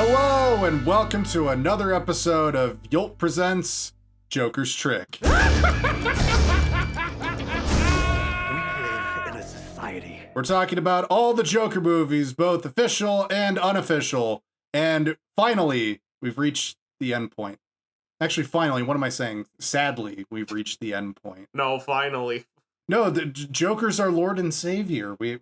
Hello and welcome to another episode of Yolp Presents Joker's Trick. We live in a society. We're talking about all the Joker movies, both official and unofficial. And finally, we've reached the end point. Actually, finally, what am I saying? Sadly, we've reached the end point. No, finally. No, the Joker's our Lord and Savior. We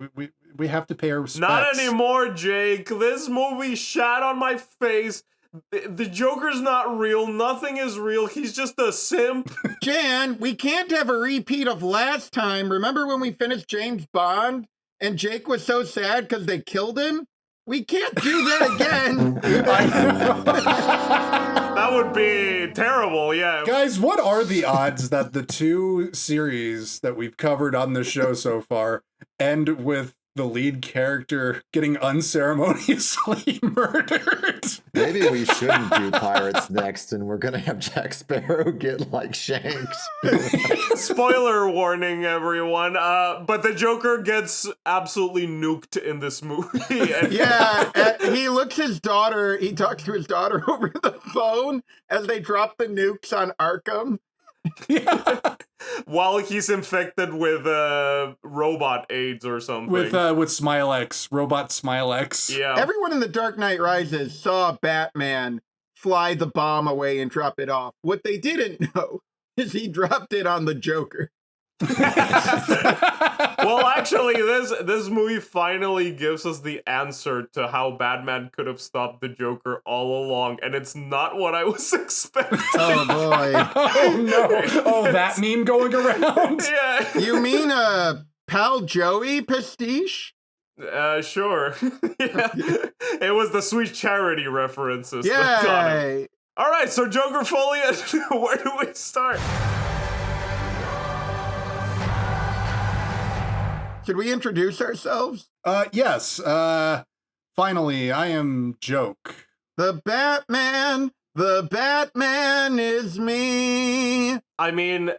have to pay our respects. Not anymore, Jake. This movie shat on my face. The Joker's not real. Nothing is real. He's just a simp. Jan, we can't have a repeat of last time. Remember when we finished James Bond and Jake was so sad because they killed him? We can't do that again. That would be terrible, yeah. Guys, what are the odds that the two series that we've covered on this show so far end with the lead character getting unceremoniously murdered? Maybe we shouldn't do pirates next, and we're gonna have Jack Sparrow get like shanked. Spoiler warning, everyone. But the Joker gets absolutely nuked in this movie. Yeah, he talks to his daughter over the phone as they drop the nukes on Arkham. Yeah. While he's infected with robot AIDS or something. With Smilex, robot Smilex. Yeah. Everyone in The Dark Knight Rises saw Batman fly the bomb away and drop it off. What they didn't know is he dropped it on the Joker. Well, actually, this movie finally gives us the answer to how Batman could have stopped the Joker all along, and it's not what I was expecting. Oh boy. Oh no. Oh, that meme going around. Yeah. You mean pal Joey pastiche? Sure. Yeah. It was the Sweet Charity references. that got him. Yay. All right, so Joker Folie, where do we start? Should we introduce ourselves? Yes. Finally, I am Joke. The Batman is me. I mean,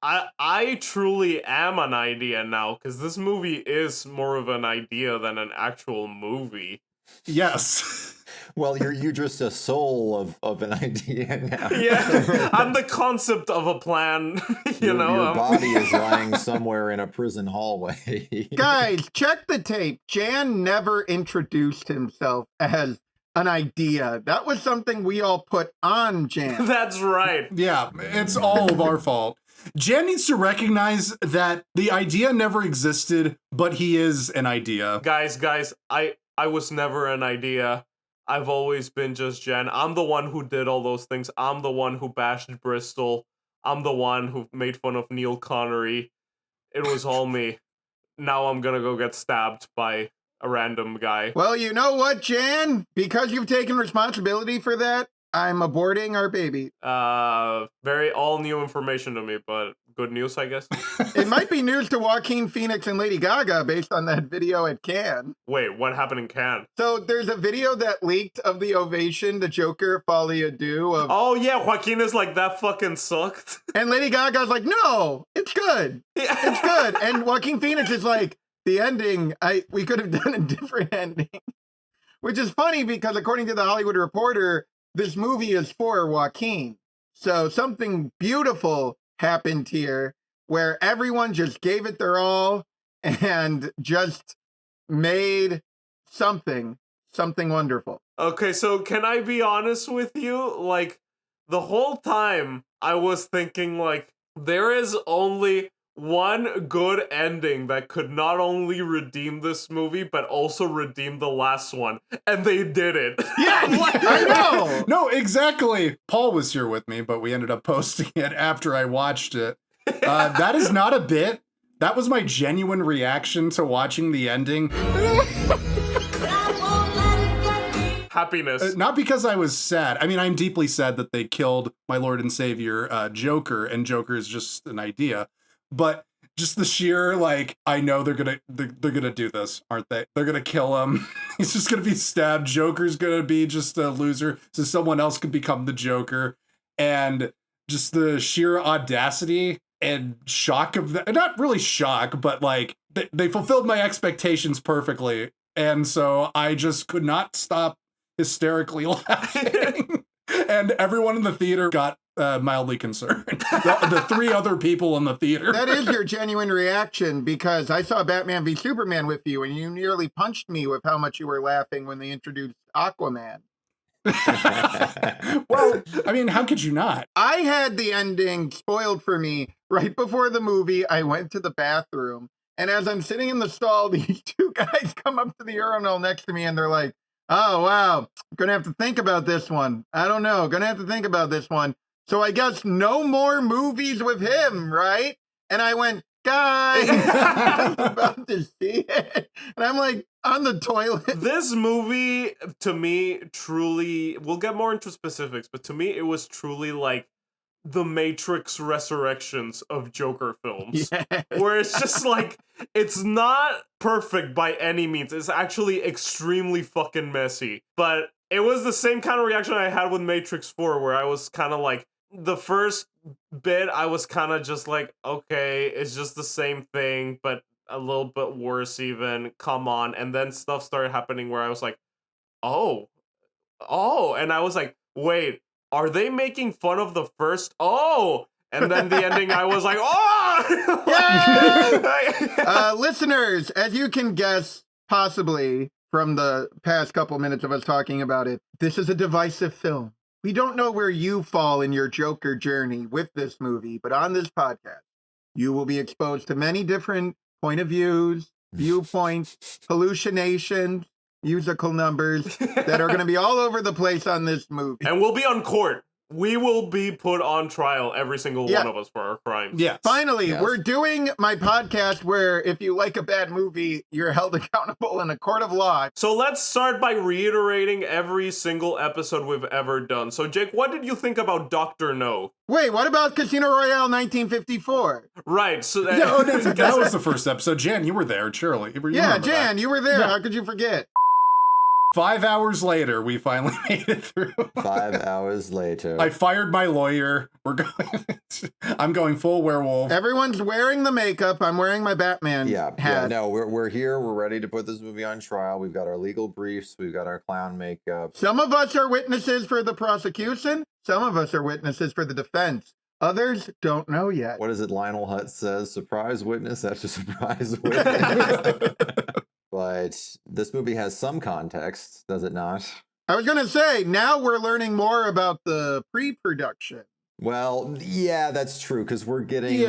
I truly am an idea now, because this movie is more of an idea than an actual movie. Yes. Well, you're just a soul of an idea now. Yeah, I'm the concept of a plan, Your body is lying somewhere in a prison hallway. Guys, check the tape. Jan never introduced himself as an idea. That was something we all put on Jan. That's right. Yeah, it's all of our fault. Jan needs to recognize that the idea never existed, but he is an idea. Guys, I was never an idea. I've always been just Jen. I'm the one who did all those things. I'm the one who bashed Bristol. I'm the one who made fun of Neil Connery. It was all me. Now I'm gonna go get stabbed by a random guy. Well, you know what, Jan? Because you've taken responsibility for that, I'm aborting our baby. Very all new information to me, but good news, I guess. It might be news to Joaquin Phoenix and Lady Gaga based on that video at Cannes. Wait, what happened in Cannes? So there's a video that leaked of the ovation, the Joker Folie Deux. Oh yeah, Joaquin is like, that fucking sucked. And Lady Gaga's like, no, it's good. Yeah. It's good. And Joaquin Phoenix is like, the ending, we could have done a different ending. Which is funny because according to the Hollywood Reporter, this movie is for Joaquin. So something beautiful happened here where everyone just gave it their all and just made something wonderful. Okay, so can I be honest with you? Like, the whole time I was thinking, like, there is only one good ending that could not only redeem this movie, but also redeem the last one. And they did it. Yeah, I know. No, exactly. Paul was here with me, but we ended up posting it after I watched it. That is not a bit. That was my genuine reaction to watching the ending. Happiness. Not because I was sad. I mean, I'm deeply sad that they killed my Lord and Savior, Joker, and Joker is just an idea. But just the sheer, like, I know they're gonna do this, aren't they? They're gonna kill him. He's just gonna be stabbed. Joker's gonna be just a loser, so someone else could become the Joker. And just the sheer audacity and shock of that. Not really shock, but like they fulfilled my expectations perfectly. And so I just could not stop hysterically laughing. And everyone in the theater got mildly concerned. The three other people in the theater. That is your genuine reaction, because I saw Batman v Superman with you and you nearly punched me with how much you were laughing when they introduced Aquaman. Well, I mean, how could you not? I had the ending spoiled for me right before the movie. I went to the bathroom, and as I'm sitting in the stall, these two guys come up to the urinal next to me and they're like, "Oh, wow, I'm gonna have to think about this one. I don't know, gonna have to think about this one. So I guess no more movies with him, right?" And I went, "Guys, I'm about to see it." And I'm like on the toilet. This movie, to me, truly, we'll get more into specifics, but to me, it was truly like the Matrix Resurrections of Joker films. Yes. Where it's just like, it's not perfect by any means. It's actually extremely fucking messy. But it was the same kind of reaction I had with Matrix 4, where I was kind of like, the first bit, I was kind of just like, okay, it's just the same thing, but a little bit worse even. Come on. And then stuff started happening where I was like, oh. And I was like, wait, are they making fun of the first? Oh. And then the ending, I was like, oh. Yeah! Listeners, as you can guess, possibly from the past couple minutes of us talking about it, this is a divisive film. We don't know where you fall in your Joker journey with this movie, but on this podcast, you will be exposed to many different point of views, viewpoints, hallucinations, musical numbers that are going to be all over the place on this movie. And we'll be on court. We will be put on trial, every single one of us, for our crimes. Yes. Finally, we're doing my podcast where if you like a bad movie, you're held accountable in a court of law. So let's start by reiterating every single episode we've ever done. So Jake, what did you think about Dr. No? Wait, what about Casino Royale 1954? Right, so that was the first episode. Jan, you were there, surely. Yeah, Jan, you were there. Yeah. How could you forget? 5 hours later, we finally made it through. 5 hours later. I fired my lawyer. I'm going full werewolf. Everyone's wearing the makeup. I'm wearing my Batman hat. Yeah, no, we're here. We're ready to put this movie on trial. We've got our legal briefs. We've got our clown makeup. Some of us are witnesses for the prosecution. Some of us are witnesses for the defense. Others don't know yet. What is it Lionel Hutz says? Surprise witness after surprise witness. But this movie has some context, does it not? I was going to say, now we're learning more about the pre-production. Well, yeah, that's true, because we're getting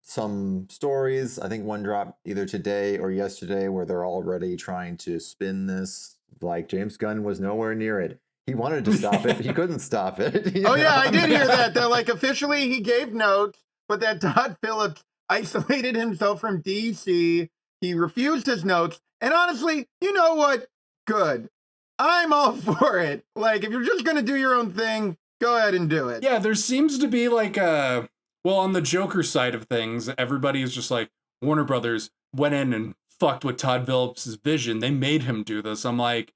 some stories. I think one dropped either today or yesterday where they're already trying to spin this. Like, James Gunn was nowhere near it. He wanted to stop it, but he couldn't stop it. Oh, yeah, I did hear that. That, like, officially he gave notes, but that Todd Phillips isolated himself from DC. He refused his notes. And honestly, you know what? Good. I'm all for it. Like, if you're just going to do your own thing, go ahead and do it. Yeah, there seems to be like on the Joker side of things, everybody is just like, Warner Brothers went in and fucked with Todd Phillips' vision. They made him do this. I'm like,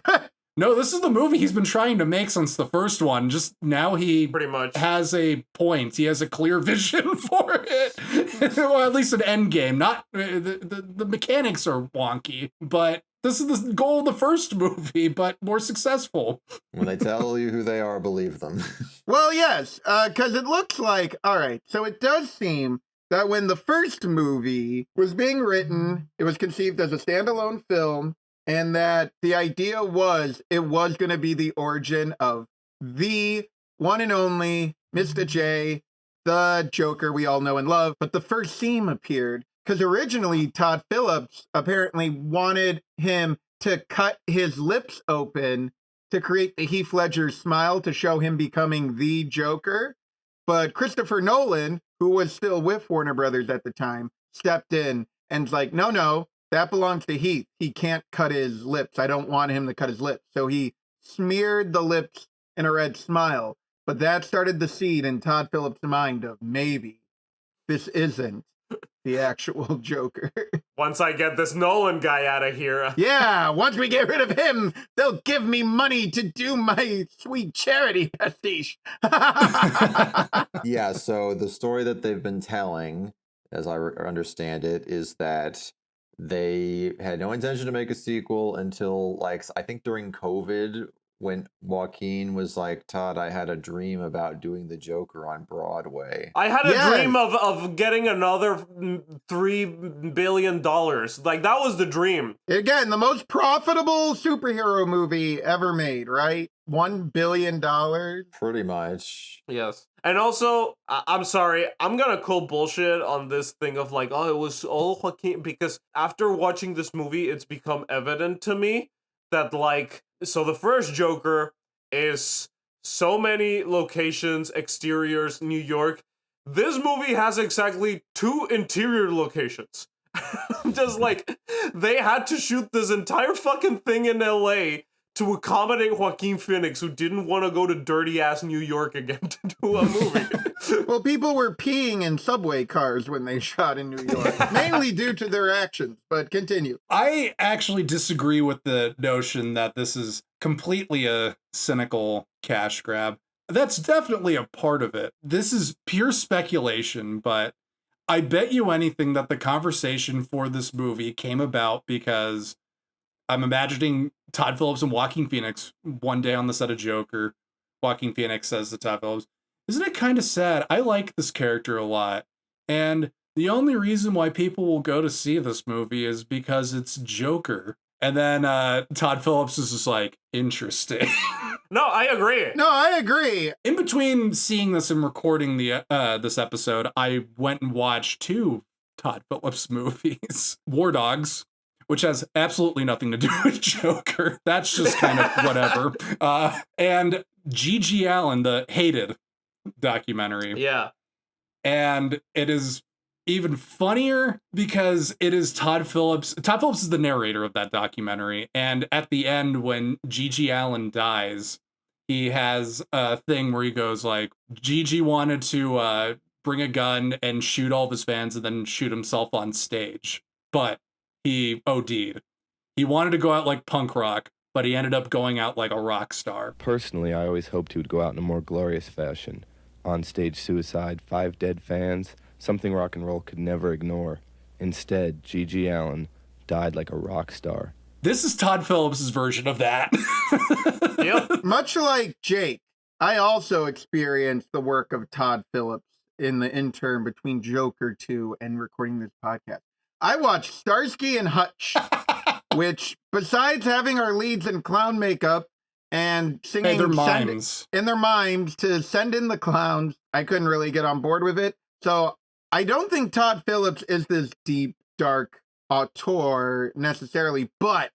no, this is the movie he's been trying to make since the first one. Just now he pretty much has a point. He has a clear vision for it. Well, at least an endgame. Not the mechanics are wonky, but this is the goal of the first movie, but more successful. When they tell you who they are, believe them. Well, yes, because it looks like, all right, so it does seem that when the first movie was being written, it was conceived as a standalone film, and that the idea was it was going to be the origin of the one and only Mr. J, the Joker we all know and love. But the first scene appeared because originally Todd Phillips apparently wanted him to cut his lips open to create the Heath Ledger smile to show him becoming the Joker. But Christopher Nolan, who was still with Warner Brothers at the time, stepped in and's like, no, that belongs to Heath. He can't cut his lips. I don't want him to cut his lips. So he smeared the lips in a red smile. But that started the seed in Todd Phillips' mind of maybe this isn't the actual Joker. Once I get this Nolan guy out of here. Yeah, once we get rid of him, they'll give me money to do my sweet charity pastiche. Yeah, so the story that they've been telling, as I understand it, is that they had no intention to make a sequel until, like, I think during COVID, when Joaquin was like, Todd, I had a dream about doing the Joker on Broadway. I had a dream of getting another $3 billion. Like, that was the dream. Again, the most profitable superhero movie ever made, right? $1 billion. Pretty much. Yes. And also, I'm sorry, I'm gonna call bullshit on this thing of like, oh, it was all Joaquin, because after watching this movie, it's become evident to me that, like, so the first Joker is so many locations, exteriors, New York. This movie has exactly 2 interior locations. Just like, they had to shoot this entire fucking thing in LA to accommodate Joaquin Phoenix, who didn't want to go to dirty-ass New York again to do a movie. Well, people were peeing in subway cars when they shot in New York, mainly due to their actions, but continue. I actually disagree with the notion that this is completely a cynical cash grab. That's definitely a part of it. This is pure speculation, but I bet you anything that the conversation for this movie came about because I'm imagining Todd Phillips and Joaquin Phoenix one day on the set of Joker. Joaquin Phoenix says to Todd Phillips, "Isn't it kind of sad? I like this character a lot. And the only reason why people will go to see this movie is because it's Joker." And then Todd Phillips is just like, interesting. No, I agree. No, I agree. In between seeing this and recording the this episode, I went and watched 2 Todd Phillips movies. War Dogs, which has absolutely nothing to do with Joker. That's just kind of whatever. And G.G. Allen, the Hated documentary. Yeah. And it is even funnier because it is Todd Phillips. Todd Phillips is the narrator of that documentary. And at the end, when G.G. Allen dies, he has a thing where he goes like, G.G. wanted to bring a gun and shoot all of his fans and then shoot himself on stage. But he OD'd. He wanted to go out like punk rock, but he ended up going out like a rock star. Personally, I always hoped he would go out in a more glorious fashion. On-stage suicide, 5 dead fans, something rock and roll could never ignore. Instead, G.G. Allen died like a rock star. This is Todd Phillips' version of that. Yep. Much like Jake, I also experienced the work of Todd Phillips in the interim between Joker 2 and recording this podcast. I watched Starsky and Hutch, which, besides having our leads in clown makeup and singing their mimes in their mimes to send in the clowns, I couldn't really get on board with it. So I don't think Todd Phillips is this deep, dark auteur necessarily, but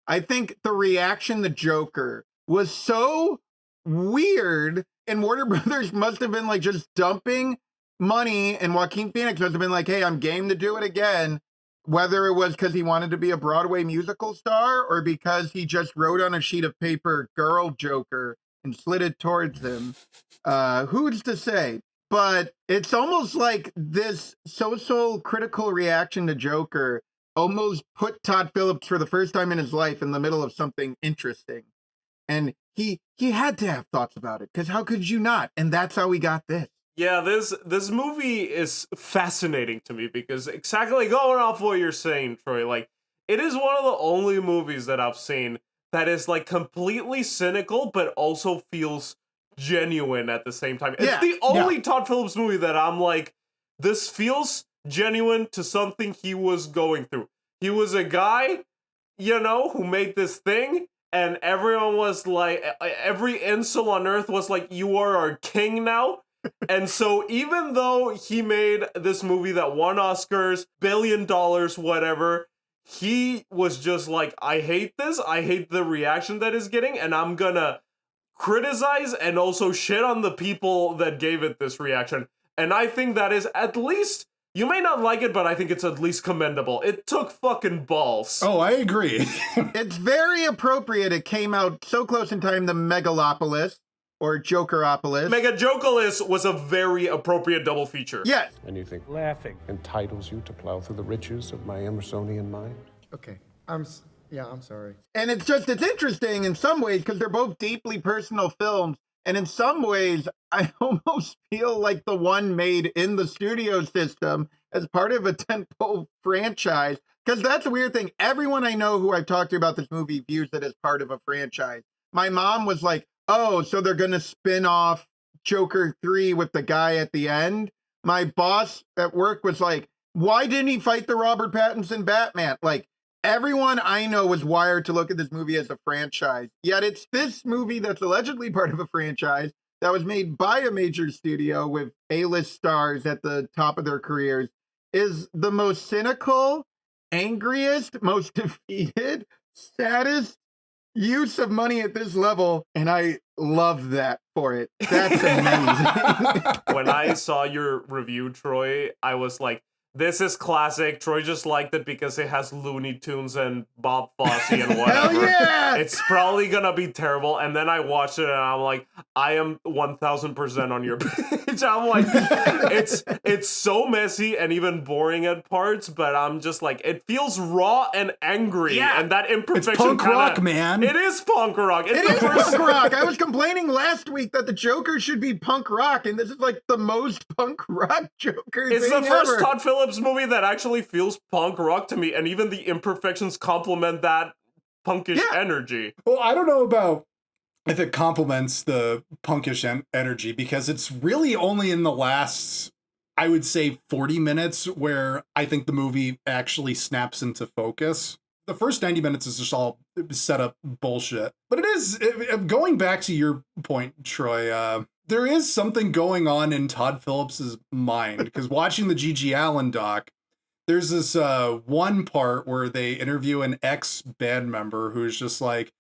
I think the reaction to Joker was so weird, and Warner Brothers must have been like just dumping money, and Joaquin Phoenix must have been like, hey, I'm game to do it again. Whether it was because he wanted to be a Broadway musical star or because he just wrote on a sheet of paper, girl Joker, and slid it towards him. Who's to say? But it's almost like this social critical reaction to Joker almost put Todd Phillips for the first time in his life in the middle of something interesting. And he had to have thoughts about it, because how could you not? And that's how we got this. Yeah, this movie is fascinating to me because exactly going off what you're saying, Troy, like, it is one of the only movies that I've seen that is like completely cynical but also feels genuine at the same time. It's the only Todd Phillips movie that I'm like, this feels genuine to something he was going through. He was a guy, you know, who made this thing, and everyone was like, every incel on earth was like, you are our king now. And so even though he made this movie that won Oscars, $1 billion, whatever, he was just like, I hate this. I hate the reaction that it's getting, and I'm gonna criticize and also shit on the people that gave it this reaction. And I think that is at least, you may not like it, but I think it's at least commendable. It took fucking balls. Oh, I agree. It's very appropriate. It came out so close in time to Megalopolis, or Jokeropolis. Megajokolis was a very appropriate double feature. Yes. And you think laughing entitles you to plow through the riches of my Emersonian mind? Okay, I'm sorry. And it's interesting in some ways because they're both deeply personal films. And in some ways, I almost feel like the one made in the studio system as part of a tentpole franchise. Because that's a weird thing. Everyone I know who I've talked to about this movie views it as part of a franchise. my mom was like, oh, so they're going to spin off Joker 3 with the guy at the end. My boss at work was like, why didn't he fight the Robert Pattinson Batman? Like, everyone I know was wired to look at this movie as a franchise. Yet it's this movie that's allegedly part of a franchise that was made by a major studio with A-list stars at the top of their careers, is the most cynical, angriest, most defeated, saddest use of money at this level, and I love that for it. That's amazing. When I saw your review, Troy, I was like, this is classic. Troy just liked it because it has Looney Tunes and Bob Fosse and whatever. Hell yeah! It's probably gonna be terrible. And then I watched it and I'm like, I am 1000% on your page. I'm like, it's so messy and even boring at parts, but I'm just like, it feels raw and angry. Yeah. And that imperfection It's punk rock, man. It is punk rock. It is punk rock. I was complaining last week that the Joker should be punk rock, and this is like the most punk rock Joker It's thing the first ever. Todd Phillips movie that actually feels punk rock to me, and even the imperfections complement that punkish energy. Well, I don't know about if it complements the punkish energy, because it's really only in the last, I would say, 40 minutes where I think the movie actually snaps into focus. The first 90 minutes is just all set up bullshit. But it is, going back to your point, Troy, there is something going on in Todd Phillips's mind, because watching the G.G. Allen doc, there's this one part where they interview an ex-band member who's just like,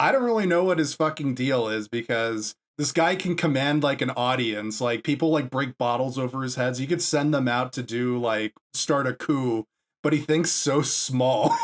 I don't really know what his fucking deal is, because this guy can command like an audience, like people like break bottles over his heads. You could send them out to do like start a coup, but he thinks so small.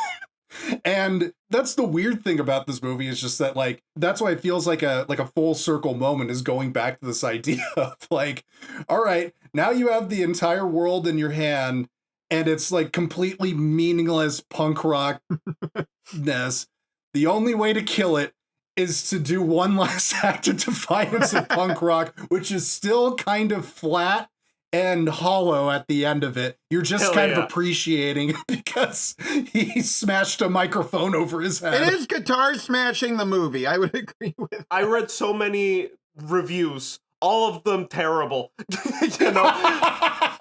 And that's the weird thing about this movie, is just that like, that's why it feels like a full circle moment, is going back to this idea of like, all right, now you have the entire world in your hand and it's like completely meaningless punk rockness. The only way to kill it is to do one last act of defiance of punk rock, which is still kind of flat and hollow at the end of it. You're just kind of appreciating it because he smashed a microphone over his head. It is guitar smashing the movie. I would agree with. I read so many reviews, all of them terrible, you know,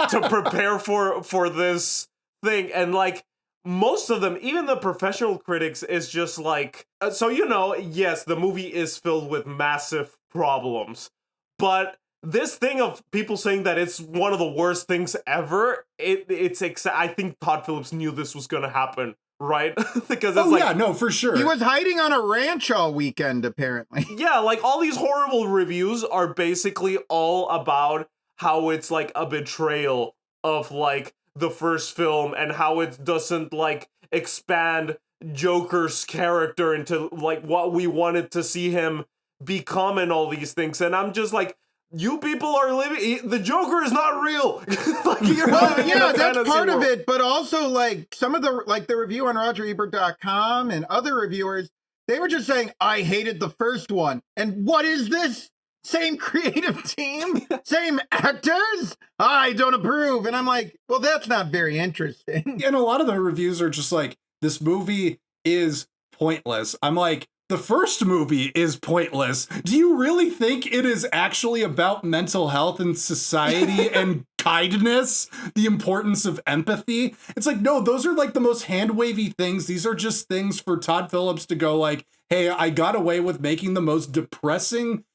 to prepare for this thing, and like most of them, even the professional critics, is just like, so you know, yes, the movie is filled with massive problems, but this thing of people saying that it's one of the worst things ever, I think Todd Phillips knew this was gonna happen, right? Because it's yeah, no, for sure. He was hiding on a ranch all weekend, apparently. Yeah, like all these horrible reviews are basically all about how it's like a betrayal of like the first film, and how it doesn't like expand Joker's character into like what we wanted to see him become and all these things. And I'm just like, you people are living, the Joker is not real. Like, you're living in a that's part world. of it, but also like some of the, like the review on RogerEbert.com and other reviewers, they were just saying, I hated the first one. And what is this? Same creative team? Same actors? I don't approve. And I'm like, well, that's not very interesting. And a lot of the reviews are just like, this movie is pointless. I'm like, the first movie is pointless. Do you really think it is actually about mental health and society and kindness, the importance of empathy? It's like, no, those are like the most hand-wavy things. These are just things for Todd Phillips to go like, hey, I got away with making the most depressing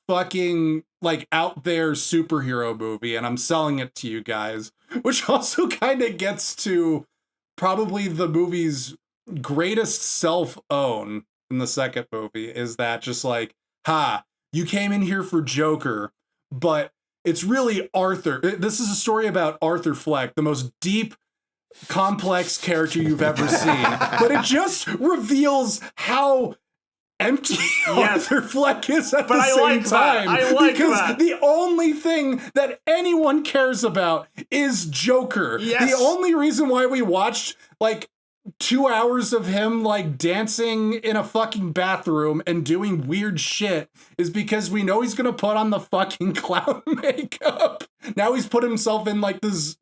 fucking like out there superhero movie, and I'm selling it to you guys. Which also kind of gets to probably the movie's greatest self-own in the second movie, is that just like, you came in here for Joker, but it's really Arthur. This is a story about Arthur Fleck, the most deep, complex character you've ever seen. But it just reveals how empty Arthur Fleck is at the same time. Because the only thing that anyone cares about is Joker. Yes. The only reason why we watched like 2 hours of him like dancing in a fucking bathroom and doing weird shit is because we know he's gonna put on the fucking clown makeup. Now he's put himself in like this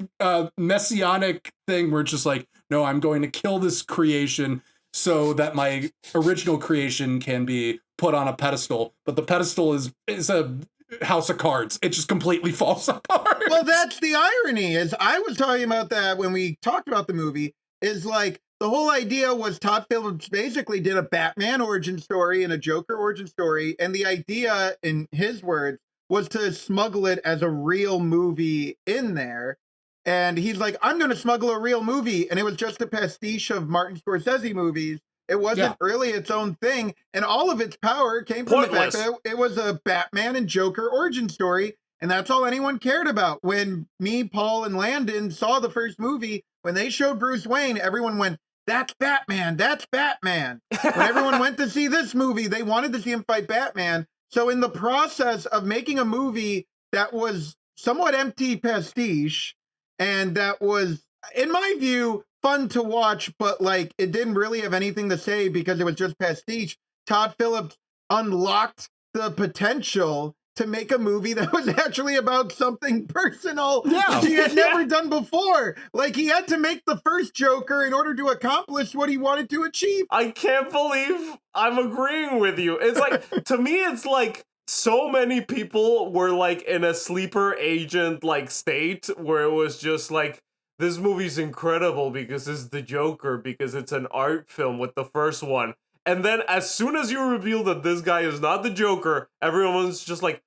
messianic thing where it's just like, no, I'm going to kill this creation so that my original creation can be put on a pedestal, but the pedestal is a house of cards. It just completely falls apart. Well, that's the irony, is I was talking about that when we talked about the movie, is like the whole idea was Todd Phillips basically did a Batman origin story and a Joker origin story. And the idea, in his words, was to smuggle it as a real movie in there. And he's like, I'm going to smuggle a real movie. And it was just a pastiche of Martin Scorsese movies. It wasn't really its own thing. And all of its power came from the fact that it was a Batman and Joker origin story. And that's all anyone cared about. When me, Paul, and Landon saw the first movie, when they showed Bruce Wayne, everyone went, that's Batman, that's Batman. When everyone went to see this movie, they wanted to see him fight Batman. So in the process of making a movie that was somewhat empty pastiche, and that was, in my view, fun to watch, but like it didn't really have anything to say because it was just pastiche, Todd Phillips unlocked the potential to make a movie that was actually about something personal he had never done before. Like, he had to make the first Joker in order to accomplish what he wanted to achieve. I can't believe I'm agreeing with you. It's like, to me, it's like so many people were like in a sleeper agent like state where it was just like, this movie's incredible because it's the Joker, because it's an art film with the first one. And then as soon as you reveal that this guy is not the Joker, everyone's just like,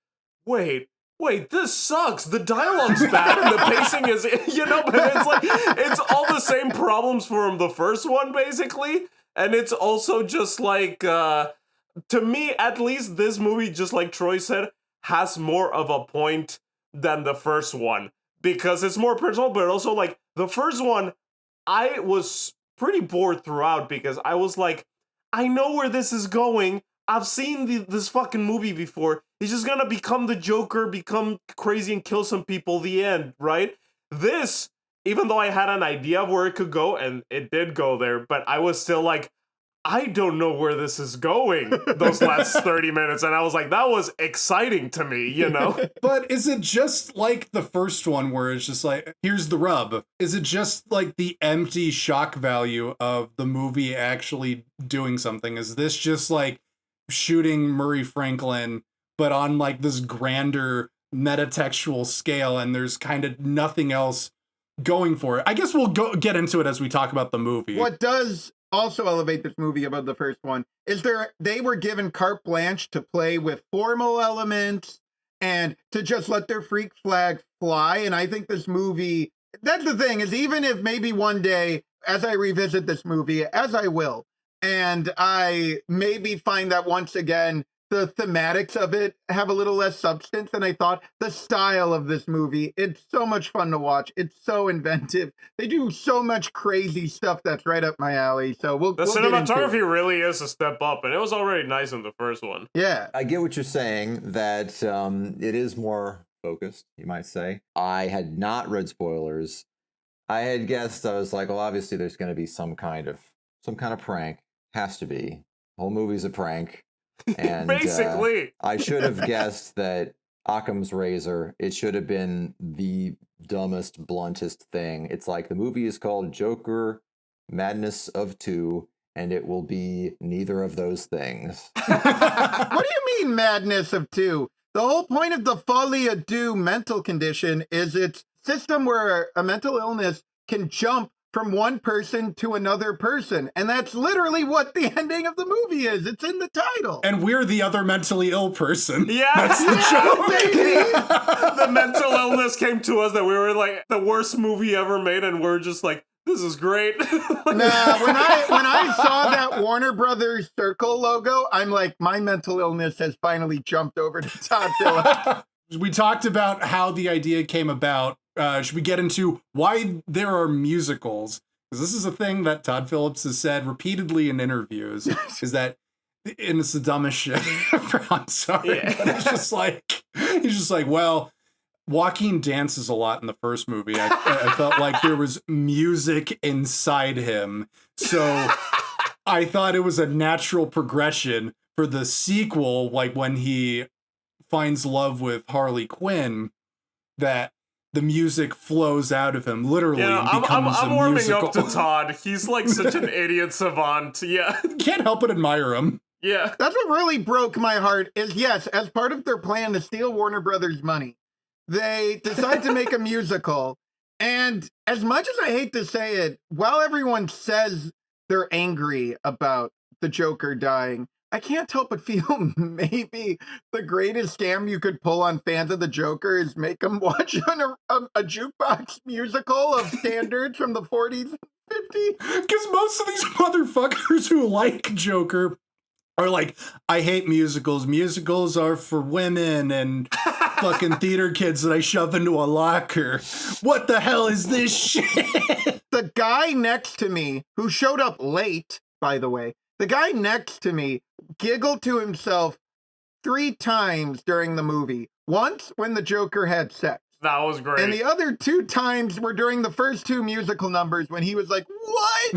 wait, this sucks. The dialogue's bad and the pacing is, but it's like, it's all the same problems from the first one, basically. And it's also just like, to me, at least this movie, just like Troy said, has more of a point than the first one. Because it's more personal, but also like the first one, I was pretty bored throughout because I was like, I know where this is going. I've seen this fucking movie before. He's just gonna become the Joker, become crazy and kill some people, the end, right? This, even though I had an idea of where it could go, and it did go there, but I was still like, I don't know where this is going those last 30 minutes. And I was like, that was exciting to me, But is it just like the first one where it's just like, here's the rub? Is it just like the empty shock value of the movie actually doing something? Is this just like shooting Murray Franklin, but on like this grander metatextual scale, and there's kind of nothing else going for it? I guess we'll get into it as we talk about the movie. What does also elevate this movie above the first one is they were given carte blanche to play with formal elements and to just let their freak flag fly. And I think this movie, that's the thing, is even if maybe one day as I revisit this movie, as I will, and I maybe find that once again the thematics of it have a little less substance than I thought. The style of this movie, it's so much fun to watch. It's so inventive. They do so much crazy stuff that's right up my alley. So we'll cinematography really is a step up, and it was already nice in the first one. Yeah. I get what you're saying, that it is more focused, you might say. I had not read spoilers. I had guessed, I was like, well, obviously there's going to be some kind of prank. Has to be. The whole movie's a prank. And basically, I should have guessed that Occam's razor, it should have been the dumbest, bluntest thing. It's like the movie is called Joker Madness of Two, and it will be neither of those things. What do you mean madness of two? The whole point of the Folie à Deux mental condition is it's system where a mental illness can jump from one person to another person. And that's literally what the ending of the movie is. It's in the title. And we're the other mentally ill person. Yeah. That's the joke. The mental illness came to us that we were like the worst movie ever made, and we're just like, this is great. Nah, when I saw that Warner Brothers Circle logo, I'm like, my mental illness has finally jumped over to Todd Phillips. We talked about how the idea came about. Should we get into why there are musicals? Because this is a thing that Todd Phillips has said repeatedly in interviews, is that, and it's the dumbest shit. I'm sorry, but it's just like, he's just like, well, Joaquin dances a lot in the first movie. I felt like there was music inside him. So I thought it was a natural progression for the sequel, like when he finds love with Harley Quinn, that the music flows out of him, literally, and becomes I'm a warming musical. up to Todd. He's like such an idiot savant. Yeah. Can't help but admire him. Yeah. That's what really broke my heart is, yes, as part of their plan to steal Warner Brothers' money, they decide to make a musical. And as much as I hate to say it, while everyone says they're angry about the Joker dying, I can't help but feel maybe the greatest scam you could pull on fans of the Joker is make them watch a jukebox musical of standards from the 40s and 50s. Because most of these motherfuckers who like Joker are like, I hate musicals. Musicals are for women and fucking theater kids that I shove into a locker. What the hell is this shit? The guy next to me, who showed up late, by the way, the guy next to me giggled to himself 3 times during the movie. Once when the Joker had sex. That was great. And the other 2 times were during the first 2 musical numbers when he was like, what?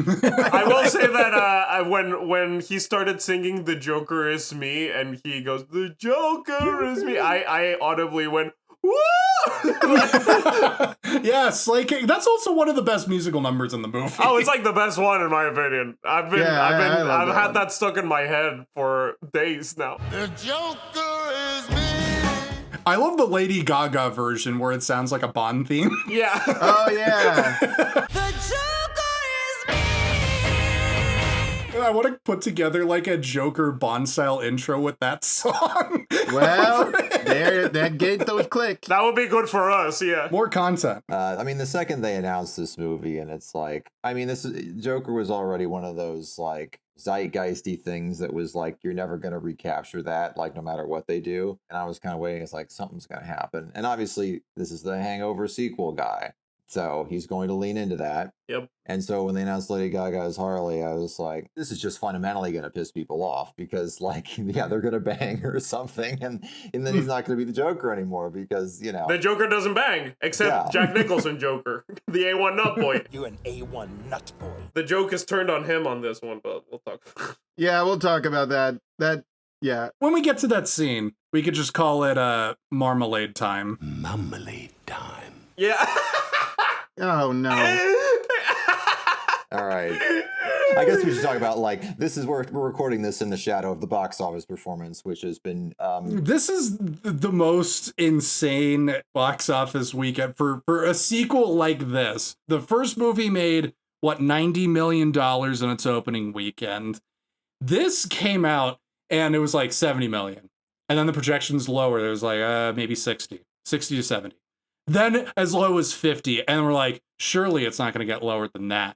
I will say that when he started singing "The Joker is me" and he goes, "The Joker is me," I audibly went, "Woo!" Yes, like that's also one of the best musical numbers in the movie. Oh, it's like the best one in my opinion. I've had that stuck in my head for days now. The Joker is me. I love the Lady Gaga version where it sounds like a Bond theme. Yeah. Oh, yeah. The Joker is me. I want to put together like a Joker Bond style intro with that song. Well, there, that gave those clicks. That would be good for us, yeah. More content. I mean, the second they announced this movie, and it's like, I mean, Joker was already one of those like zeitgeisty things that was like, you're never going to recapture that, like no matter what they do. And I was kind of waiting. It's like something's going to happen. And obviously, this is the Hangover sequel guy, so he's going to lean into that. Yep. And so when they announced Lady Gaga as Harley, I was like, this is just fundamentally going to piss people off because, like, yeah, they're going to bang her or something. And then he's not going to be the Joker anymore because, you know. The Joker doesn't bang, except Jack Nicholson Joker, the A1 nut boy. You an A1 nut boy. The joke is turned on him on this one, but we'll talk. Yeah, we'll talk about that. Yeah. When we get to that scene, we could just call it marmalade time. Marmalade time. Yeah. Oh, no. All right. I guess we should talk about, like, this is where we're recording this in the shadow of the box office performance, which has been... This is the most insane box office weekend for a sequel like this. The first movie made, what, $90 million in its opening weekend. This came out, and it was like 70 million. And then the projections lower. It was like maybe 60 to 70. Then as low as 50. And we're like, surely it's not going to get lower than that.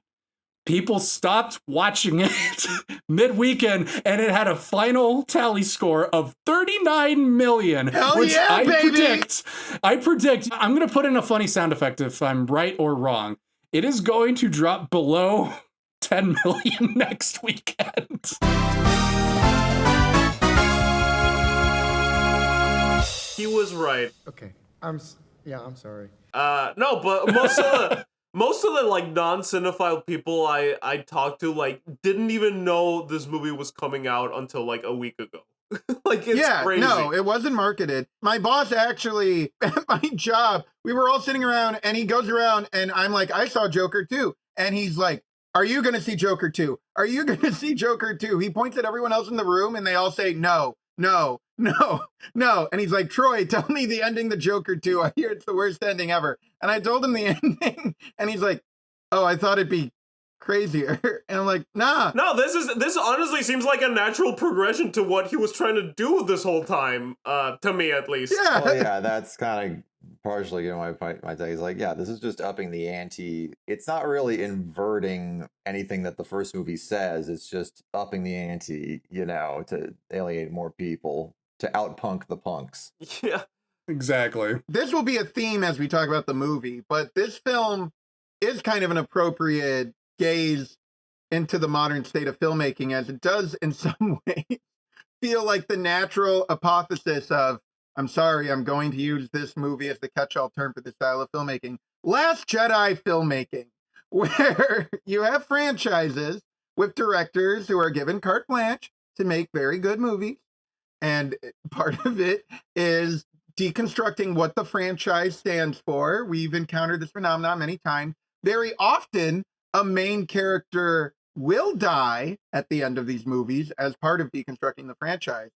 People stopped watching it mid-weekend, and it had a final tally score of 39 million. Hell which yeah, I baby! predict, I'm going to put in a funny sound effect if I'm right or wrong. It is going to drop below 10 million next weekend. He was right. Okay. I'm sorry. No, but most of the like non-cinephile people I talked to like didn't even know this movie was coming out until like a week ago. Like it's crazy. No, it wasn't marketed. My boss actually at my job, we were all sitting around and he goes around and I'm like, I saw Joker 2. And he's like, are you going to see Joker 2? Are you going to see Joker 2? He points at everyone else in the room and they all say, no. And he's like, Troy, tell me the ending to Joker 2. I hear it's the worst ending ever. And I told him the ending and he's like, oh, I thought it'd be crazier. And I'm like, nah. No, this honestly seems like a natural progression to what he was trying to do this whole time, to me at least. Yeah. Oh, yeah, that's kind of partially, my take is like, yeah, this is just upping the ante. It's not really inverting anything that the first movie says. It's just upping the ante, to alienate more people, to outpunk the punks. Yeah. Exactly. This will be a theme as we talk about the movie, but this film is kind of an appropriate gaze into the modern state of filmmaking, as it does in some ways feel like the natural apotheosis of, I'm sorry, I'm going to use this movie as the catch-all term for this style of filmmaking, Last Jedi filmmaking, where you have franchises with directors who are given carte blanche to make very good movies. And part of it is deconstructing what the franchise stands for. We've encountered this phenomenon many times. Very often, a main character will die at the end of these movies as part of deconstructing the franchise.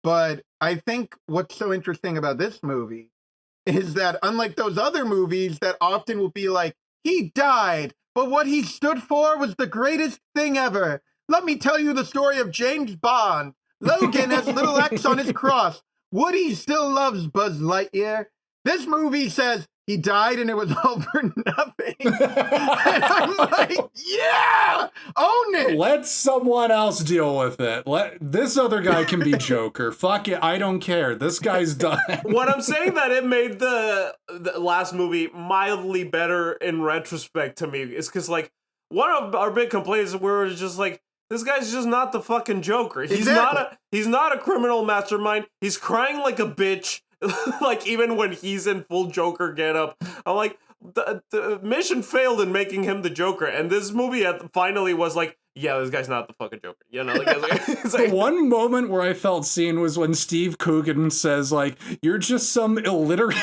But I think what's so interesting about this movie is that unlike those other movies that often will be like, he died, but what he stood for was the greatest thing ever. Let me tell you the story of James Bond. Logan has little X on his cross. Woody still loves Buzz Lightyear. This movie says he died and it was all for nothing. And I'm like, yeah, own it. Let someone else deal with it. This other guy can be Joker. Fuck it, I don't care. This guy's done. What I'm saying that it made the last movie mildly better in retrospect to me is because, like, one of our big complaints were just like, this guy's just not the fucking Joker. He's not a criminal mastermind. He's crying like a bitch. Like, even when he's in full Joker getup, I'm like, the mission failed in making him the Joker, and this movie finally was like, yeah, this guy's not the fucking Joker. You know, like, it's like, the one moment where I felt seen was when Steve Coogan says, like, you're just some illiterate,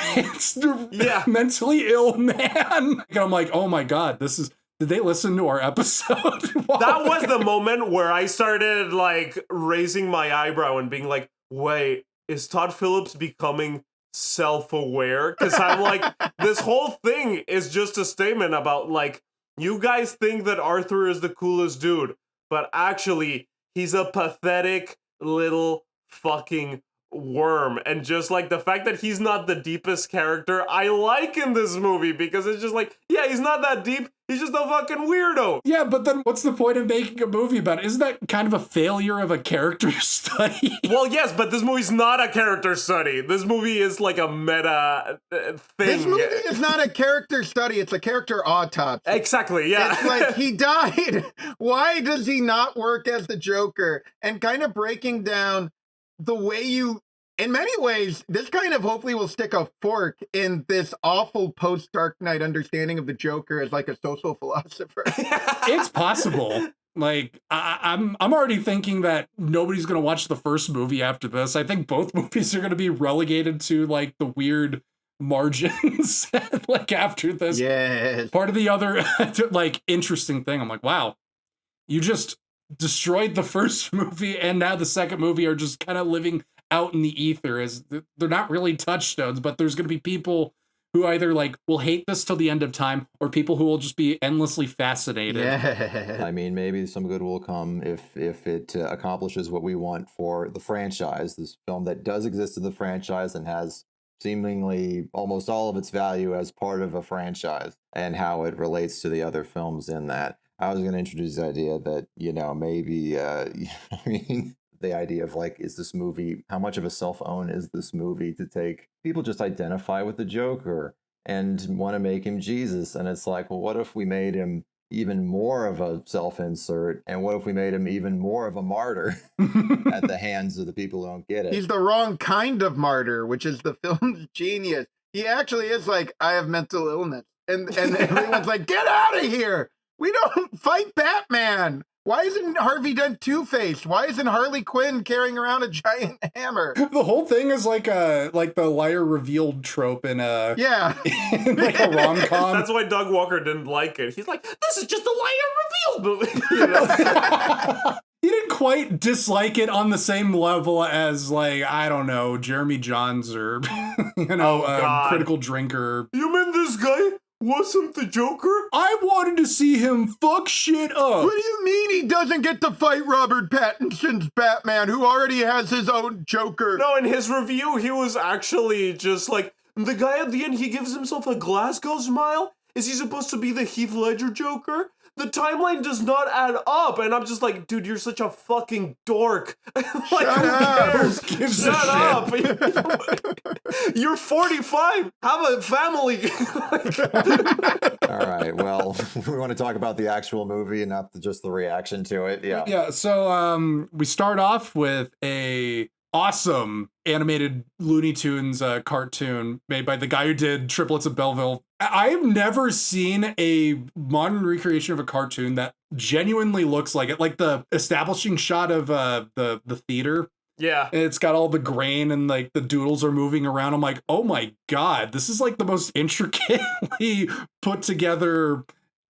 mentally ill man. And I'm like, oh my God, did they listen to our episode? That was the moment where I started, like, raising my eyebrow and being like, wait, is Todd Phillips becoming self-aware? Because I'm like, this whole thing is just a statement about, like, you guys think that Arthur is the coolest dude, but actually, he's a pathetic little fucking worm. And just, like, the fact that he's not the deepest character I like in this movie, because it's just like, yeah, he's not that deep. He's just a fucking weirdo. Yeah, but then what's the point of making a movie about it? Isn't that kind of a failure of a character study? Well, yes, but this movie's not a character study. This movie is like a meta thing. This movie is not a character study. It's a character autopsy. Exactly, yeah. It's like, he died. Why does he not work as the Joker? And kind of breaking down the way in many ways, this kind of hopefully will stick a fork in this awful post-Dark Knight understanding of the Joker as like a social philosopher. It's possible. Like, I'm already thinking that nobody's going to watch the first movie after this. I think both movies are going to be relegated to, like, the weird margins, like, after this. Yes. Part of the other, like, interesting thing, I'm like, wow, you just destroyed the first movie, and now the second movie are just kind of living out in the ether, as they're not really touchstones, but there's going to be people who either, like, will hate this till the end of time, or people who will just be endlessly fascinated. Yeah. I mean, maybe some good will come if it accomplishes what we want for the franchise, this film that does exist in the franchise and has seemingly almost all of its value as part of a franchise, and how it relates to the other films in that. I was going to introduce the idea that, maybe, I mean, the idea of, like, is this movie, how much of a self-own is this movie to take people just identify with the Joker and want to make him Jesus? And it's like, well, what if we made him even more of a self-insert? And what if we made him even more of a martyr at the hands of the people who don't get it? He's the wrong kind of martyr, which is the film's genius. He actually is like, I have mental illness. And everyone's like, get out of here. We don't fight Batman. Why isn't Harvey Dent Two-Face? Why isn't Harley Quinn carrying around a giant hammer? The whole thing is like the liar revealed trope in a like a rom-com. That's why Doug Walker didn't like it. He's like, this is just a liar revealed movie. You know? He didn't quite dislike it on the same level as, like, I don't know, Jeremy Johns or Critical Drinker. You mean this guy wasn't the Joker? I wanted to see him fuck shit up. What do you mean he doesn't get to fight Robert Pattinson's Batman, who already has his own Joker? No, in his review, he was actually just like, the guy at the end, he gives himself a Glasgow smile? Is he supposed to be the Heath Ledger Joker? The timeline does not add up. And I'm just like, dude, you're such a fucking dork. Like, who cares? Shut up. You're 45. Have a family. All right. Well, we want to talk about the actual movie and not just the reaction to it. Yeah. Yeah. So we start off with a awesome animated Looney Tunes cartoon made by the guy who did Triplets of Belleville. I've never seen a modern recreation of a cartoon that genuinely looks like it. Like the establishing shot of the theater. Yeah. It's got all the grain and, like, the doodles are moving around. I'm like, oh my God, this is like the most intricately put together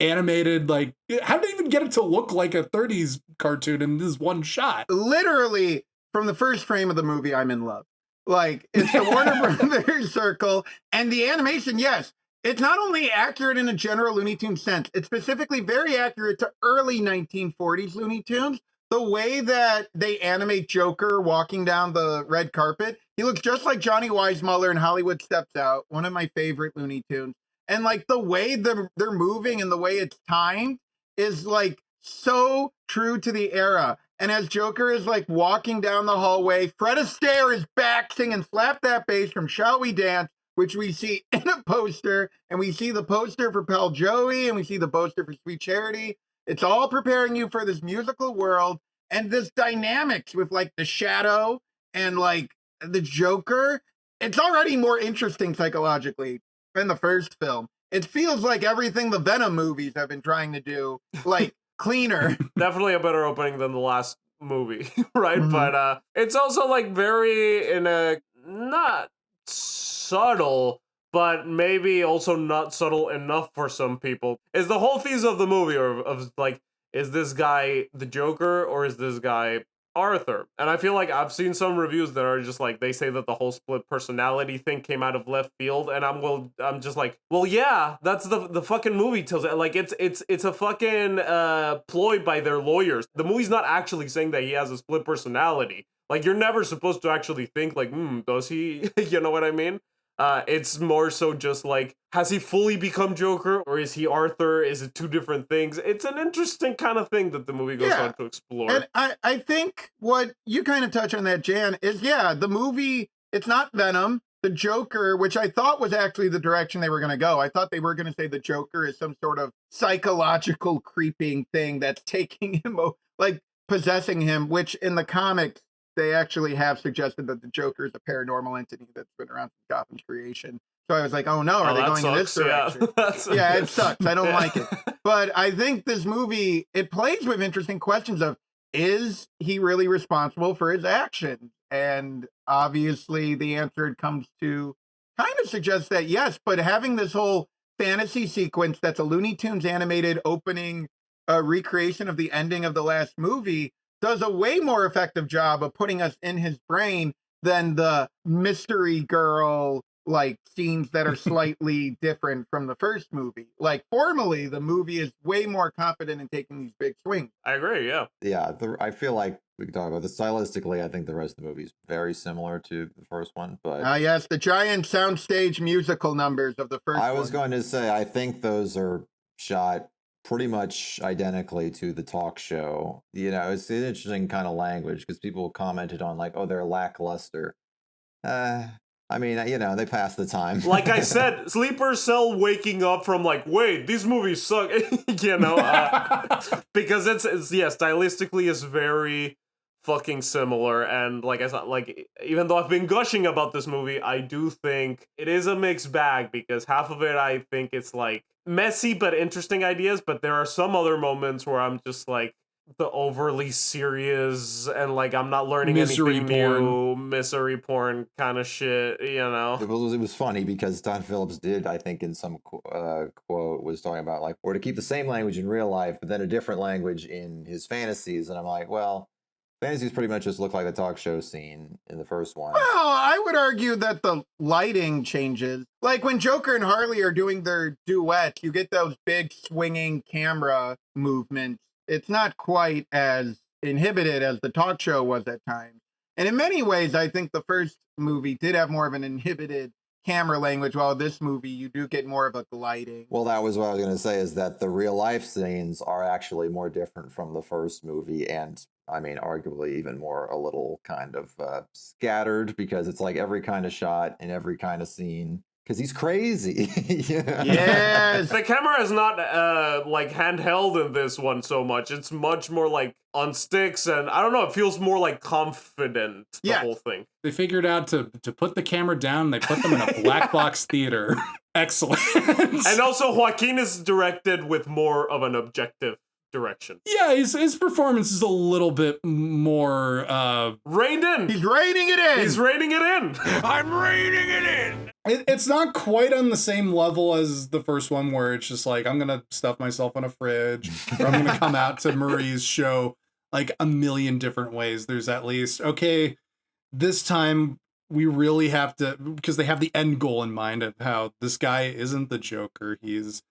animated, like, how did they even get it to look like a 30s cartoon in this one shot? Literally, from the first frame of the movie, I'm in love. Like, it's the Warner Brothers circle, and the animation, yes, it's not only accurate in a general Looney Tunes sense, it's specifically very accurate to early 1940s Looney Tunes. The way that they animate Joker walking down the red carpet, he looks just like Johnny Weissmuller in Hollywood Steps Out, one of my favorite Looney Tunes. And like the way they're moving and the way it's timed is like so true to the era. And as Joker is like walking down the hallway, Fred Astaire is back singing Slap That Bass from Shall We Dance, which we see in a poster. And we see the poster for Pal Joey, and we see the poster for Sweet Charity. It's all preparing you for this musical world and this dynamics with like the Shadow and like the Joker. It's already more interesting psychologically than the first film. It feels like everything the Venom movies have been trying to do, like cleaner. Definitely a better opening than the last movie, right? But it's also like very in a not subtle, but maybe also not subtle enough for some people. Is the whole thesis of the movie, or of like, is this guy the Joker or is this guy Arthur? And I feel like I've seen some reviews that are just like, they say that the whole split personality thing came out of left field, and I'm just like, well, yeah, that's the fucking movie tells it. Like it's a fucking ploy by their lawyers. The movie's not actually saying that he has a split personality. Like, you're never supposed to actually think like, does he? You know what I mean? It's more so just like, has he fully become Joker, or is he Arthur? Is it two different things? It's an interesting kind of thing that the movie goes on to explore. And I think what you kind of touch on that, Jan, is the movie, it's not Venom. The Joker, which I thought was actually the direction they were going to go. I thought they were going to say the Joker is some sort of psychological creeping thing that's taking him, like possessing him, which in the comics, they actually have suggested that the Joker is a paranormal entity that's been around since Gotham's creation. So I was like, oh no, are they going in this direction? Yeah, it sucks. I don't like it. But I think this movie, it plays with interesting questions of, is he really responsible for his actions? And obviously the answer comes to kind of suggest that yes, but having this whole fantasy sequence that's a Looney Tunes animated opening recreation of the ending of the last movie does a way more effective job of putting us in his brain than the mystery girl like scenes that are slightly different from the first movie. Like formally, the movie is way more confident in taking these big swings. I agree, yeah. Yeah, I feel like we can talk about this stylistically. I think the rest of the movie is very similar to the first one, but yes, the giant soundstage musical numbers of the first one. I was going to say, I think those are shot pretty much identically to the talk show. You know, it's an interesting kind of language because people commented on like, oh, they're lackluster. I mean, you know, they pass the time. Like I said, Sleeper Cell waking up from like, wait, these movies suck, you know, because it's stylistically is very fucking similar. And like I said, like, even though I've been gushing about this movie, I do think it is a mixed bag because half of it, I think it's like messy but interesting ideas, but there are some other moments where I'm just like, the overly serious and like I'm not learning anything new, misery porn kind of shit, you know. It was funny because Todd Phillips did, I think, in some quote was talking about like, or to keep the same language in real life, but then a different language in his fantasies, and I'm like, well, fantasies pretty much just look like the talk show scene in the first one. Well, I would argue that the lighting changes. Like when Joker and Harley are doing their duet, you get those big swinging camera movements. It's not quite as inhibited as the talk show was at times. And in many ways, I think the first movie did have more of an inhibited camera language, while this movie, you do get more of a gliding. Well, that was what I was going to say, is that the real life scenes are actually more different from the first movie. And I mean, arguably even more a little kind of scattered, because it's like every kind of shot and every kind of scene. Because he's crazy. Yes. The camera is not like handheld in this one so much. It's much more like on sticks, and I don't know, it feels more like confident, the whole thing. They figured out to put the camera down, and they put them in a black box theater. Excellent. And also Joaquin is directed with more of an objective direction. Yeah, his performance is a little bit more reined in. He's reining it in. He's reining it in. I'm reining it in. It's not quite on the same level as the first one, where it's just like, I'm gonna stuff myself in a fridge, or I'm gonna come out to Marie's show like a million different ways. There's at least, okay, this time we really have to, because they have the end goal in mind of how this guy isn't the Joker. He's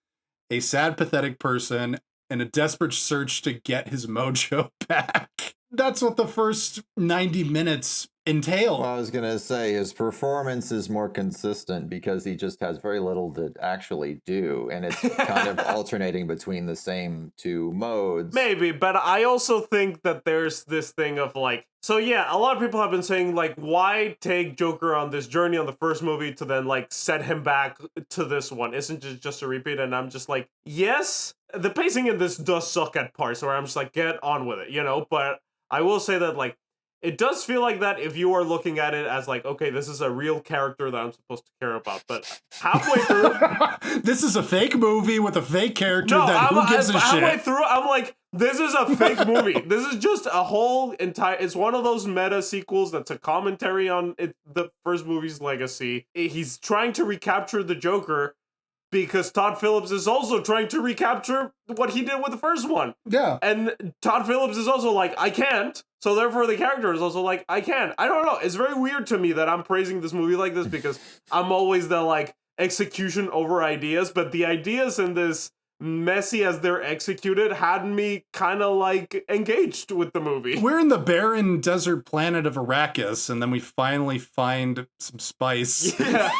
a sad, pathetic person in a desperate search to get his mojo back. That's what the first 90 minutes entail. Well, I was going to say his performance is more consistent because he just has very little to actually do. And it's kind of alternating between the same two modes. Maybe, but I also think that there's this thing of like, so yeah, a lot of people have been saying like, why take Joker on this journey on the first movie to then like set him back to this one? Isn't it just a repeat? And I'm just like, yes, the pacing in this does suck at parts where I'm just like, get on with it, you know? But I will say that like, it does feel like that if you are looking at it as like, okay, this is a real character that I'm supposed to care about. But halfway through... this is a fake movie with a fake character who gives a shit? Halfway through, I'm like, this is a fake movie. This is just a whole entire... It's one of those meta sequels that's a commentary on the first movie's legacy. He's trying to recapture the Joker because Todd Phillips is also trying to recapture what he did with the first one. Yeah. And Todd Phillips is also like, I can't. So therefore the character is also like, I can. I don't know. It's very weird to me that I'm praising this movie like this because I'm always the like execution over ideas, but the ideas in this, messy as they're executed, had me kind of like engaged with the movie. We're in the barren desert planet of Arrakis, and then we finally find some spice. Yeah.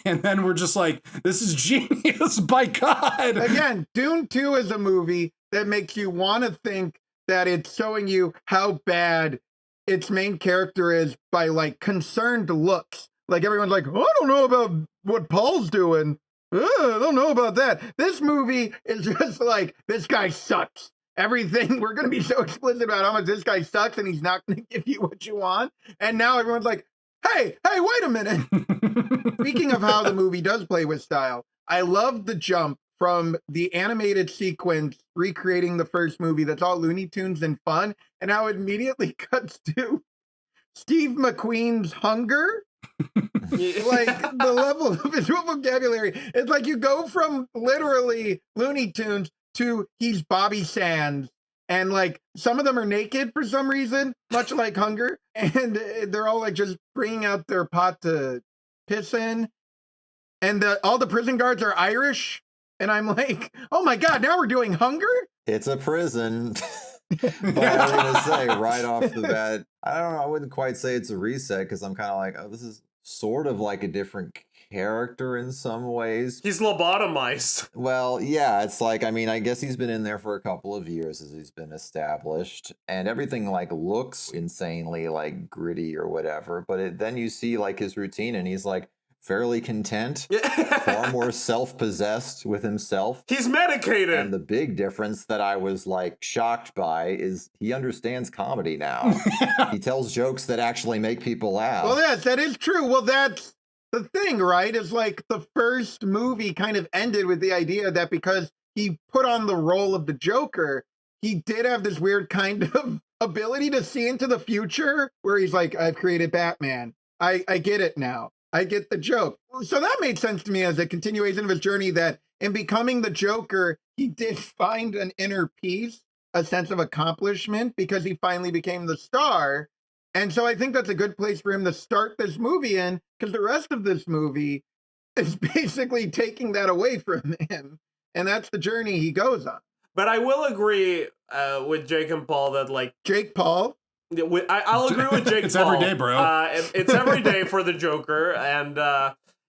And then we're just like, this is genius, by God. Again, Dune 2 is a movie that makes you want to think that it's showing you how bad its main character is by like concerned looks. Like everyone's like, oh, I don't know about what Paul's doing. I don't know about that. This movie is just like, this guy sucks. Everything, we're going to be so explicit about how much this guy sucks and he's not going to give you what you want. And now everyone's like, hey, wait a minute. Speaking of how the movie does play with style, I love the jump from the animated sequence recreating the first movie that's all Looney Tunes and fun, and how it immediately cuts to Steve McQueen's hunger. Like the level of visual vocabulary, it's like you go from literally Looney Tunes to he's Bobby Sands, and like some of them are naked for some reason, much like Hunger, and they're all like just bringing out their pot to piss in, and all the prison guards are Irish, and I'm like, oh my God, now we're doing Hunger? It's a prison. But I'm going to say right off the bat, I don't know, I wouldn't quite say it's a reset because I'm kind of like, oh, this is sort of like a different character in some ways. He's lobotomized. Well, yeah, it's like, I mean, I guess he's been in there for a couple of years as he's been established, and everything like looks insanely like gritty or whatever, but then you see like his routine and he's like fairly content, far more self-possessed with himself. He's medicated. And the big difference that I was like shocked by is he understands comedy now. He tells jokes that actually make people laugh. Well, yes, that is true. Well, that's the thing, right? Is like the first movie kind of ended with the idea that because he put on the role of the Joker, he did have this weird kind of ability to see into the future where he's like, I've created Batman. I get it now. I get the joke. So that made sense to me as a continuation of his journey, that in becoming the Joker, he did find an inner peace, a sense of accomplishment, because he finally became the star. And so I think that's a good place for him to start this movie in, because the rest of this movie is basically taking that away from him. And that's the journey he goes on. But I will agree with Jake and Paul that like... Jake Paul? I'll agree with Jake It's Paul. every day, bro. It's every day for the Joker. And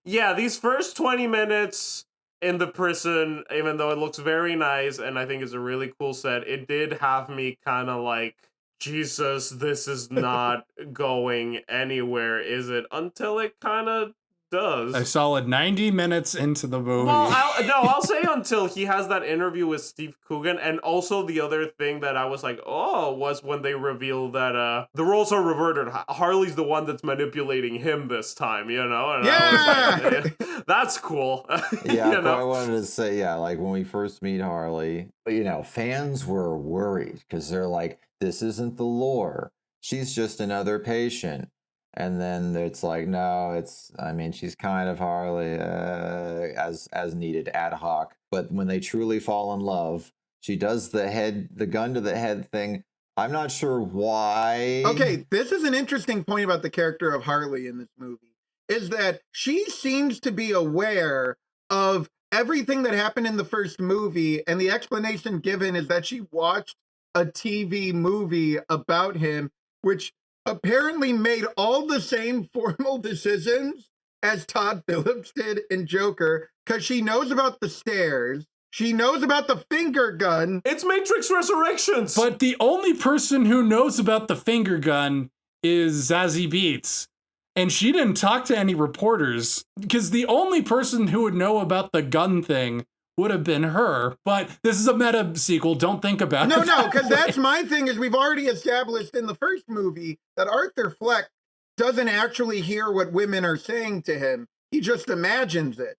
yeah, these first 20 minutes in the prison, even though it looks very nice and I think it's a really cool set, it did have me kind of like, Jesus, this is not going anywhere, is it? Until it kind of does. A solid 90 minutes into the movie. Well, I'll say until he has that interview with Steve Coogan, and also the other thing that I was like, oh, was when they revealed that the roles are reverted. Harley's the one that's manipulating him this time, you know? And I was like, that's cool. Yeah, you know? I wanted to say, yeah, like when we first meet Harley, you know, fans were worried because they're like, this isn't the lore. She's just another patient. And then it's like, no, I mean, she's kind of Harley as needed, ad hoc. But when they truly fall in love, she does the gun to the head thing. I'm not sure why. Okay, this is an interesting point about the character of Harley in this movie, is that she seems to be aware of everything that happened in the first movie, and the explanation given is that she watched a TV movie about him, which apparently made all the same formal decisions as Todd Phillips did in Joker, because she knows about the stairs, she knows about the finger gun. It's Matrix Resurrections! But the only person who knows about the finger gun is Zazie Beetz. And she didn't talk to any reporters, because the only person who would know about the gun thing would have been her. But this is a meta sequel. Don't think about it. No, because that's my thing, is we've already established in the first movie that Arthur Fleck doesn't actually hear what women are saying to him. He just imagines it.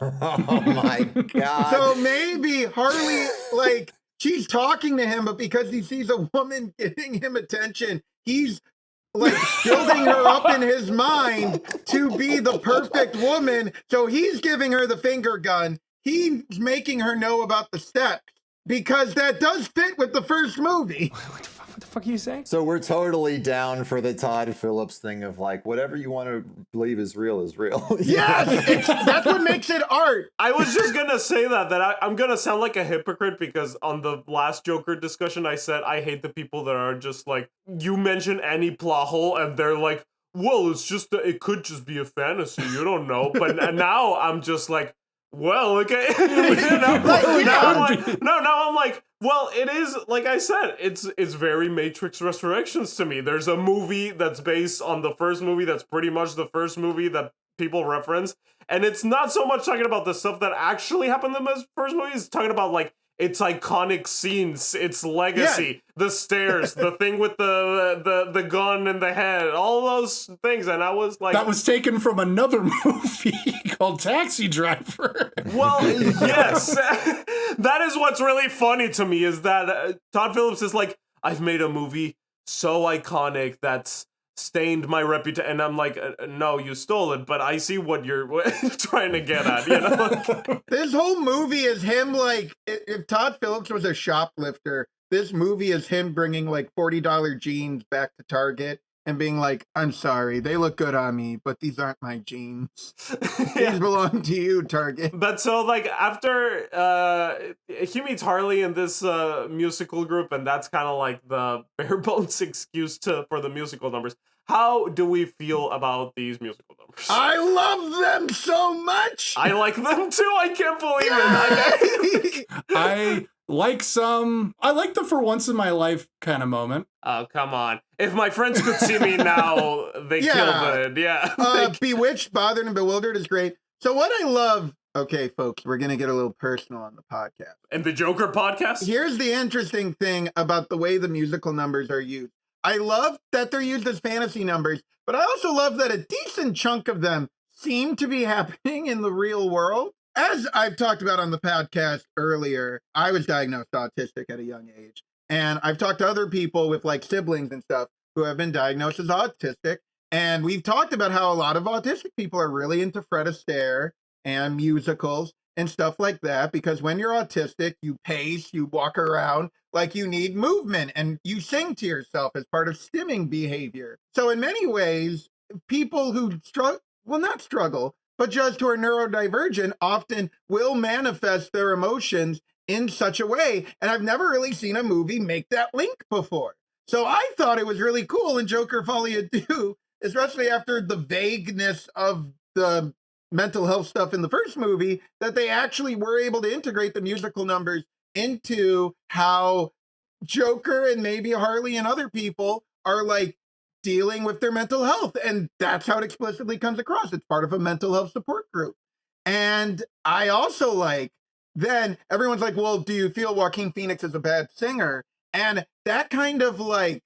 Oh my God. So maybe Harley, like, she's talking to him, but because he sees a woman giving him attention, he's like building her up in his mind to be the perfect woman. So he's giving her the finger gun. He's making her know about the steps, because that does fit with the first movie. What the fuck are you saying? So we're totally down for the Todd Phillips thing of like, whatever you want to believe is real is real. Yes, that's what makes it art. I was just gonna say that I'm gonna sound like a hypocrite, because on the last Joker discussion I said I hate the people that are just like, you mention any plot hole and they're like, well, it's just it could just be a fantasy, you don't know. But now I'm just like, well, okay. Now I'm like, well, it is, like I said, it's very Matrix Resurrections to me. There's a movie that's based on the first movie that's pretty much the first movie that people reference, and it's not so much talking about the stuff that actually happened in the first movie, it's talking about, like, its iconic scenes, its legacy, the stairs, the thing with the gun in the head, all those things, and I was like... That was taken from another movie called Taxi Driver. Well, yes. That is what's really funny to me, is that Todd Phillips is like, I've made a movie so iconic that's stained my reputation, and I'm like, no, you stole it, but I see what you're trying to get at, you know? This whole movie is him, like, if Todd Phillips was a shoplifter, this movie is him bringing like $40 jeans back to Target and being like, I'm sorry, they look good on me, but these aren't my jeans. These belong to you, Target. But so, like, after he meets Harley in this musical group, and that's kind of like the bare bones excuse for the musical numbers. How do we feel about these musical numbers? I love them so much! I like them too, I can't believe it. I like the for once in my life kind of moment. Oh, come on. If my friends could see me now, they killed it. Yeah. Bewitched, Bothered, and Bewildered is great. So what I love... Okay, folks, we're going to get a little personal on the podcast. And the Joker podcast? Here's the interesting thing about the way the musical numbers are used. I love that they're used as fantasy numbers, but I also love that a decent chunk of them seem to be happening in the real world. As I've talked about on the podcast earlier, I was diagnosed autistic at a young age. And I've talked to other people with like siblings and stuff who have been diagnosed as autistic. And we've talked about how a lot of autistic people are really into Fred Astaire and musicals and stuff like that. Because when you're autistic, you pace, you walk around like you need movement, and you sing to yourself as part of stimming behavior. So in many ways, people who not struggle, but just who are neurodivergent often will manifest their emotions in such a way. And I've never really seen a movie make that link before. So I thought it was really cool in Joker, Folie, Deux, especially after the vagueness of the mental health stuff in the first movie, that they actually were able to integrate the musical numbers into how Joker and maybe Harley and other people are like dealing with their mental health. And that's how it explicitly comes across. It's part of a mental health support group. And I also like, then everyone's like, well, do you feel Joaquin Phoenix is a bad singer? And that kind of like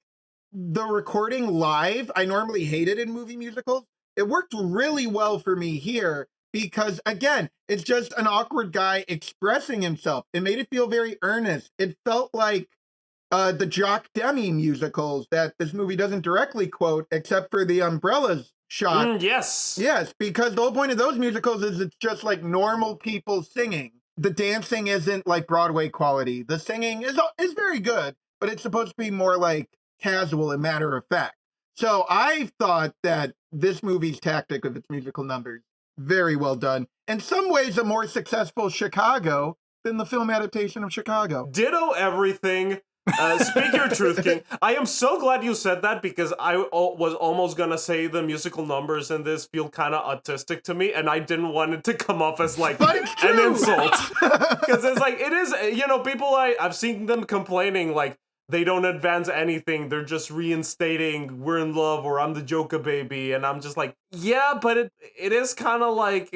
the recording live, I normally hate it in movie musicals. It worked really well for me here because, again, it's just an awkward guy expressing himself. It made it feel very earnest. It felt like the Jock Demme musicals that this movie doesn't directly quote, except for the umbrellas shot. Yes. Yes, because the whole point of those musicals is it's just like normal people singing. The dancing isn't like Broadway quality. The singing is very good, but it's supposed to be more like casual and matter of fact. So I thought that this movie's tactic with its musical numbers, very well done. In some ways, a more successful Chicago than the film adaptation of Chicago. Ditto everything. Speak your truth, King. I am so glad you said that because I was almost gonna say the musical numbers in this feel kind of autistic to me, and I didn't want it to come off as like an insult. Because it's like, it is, you know, people, I've seen them complaining like they don't advance anything. They're just reinstating we're in love or I'm the Joker baby. And I'm just like, yeah, but it is kind of like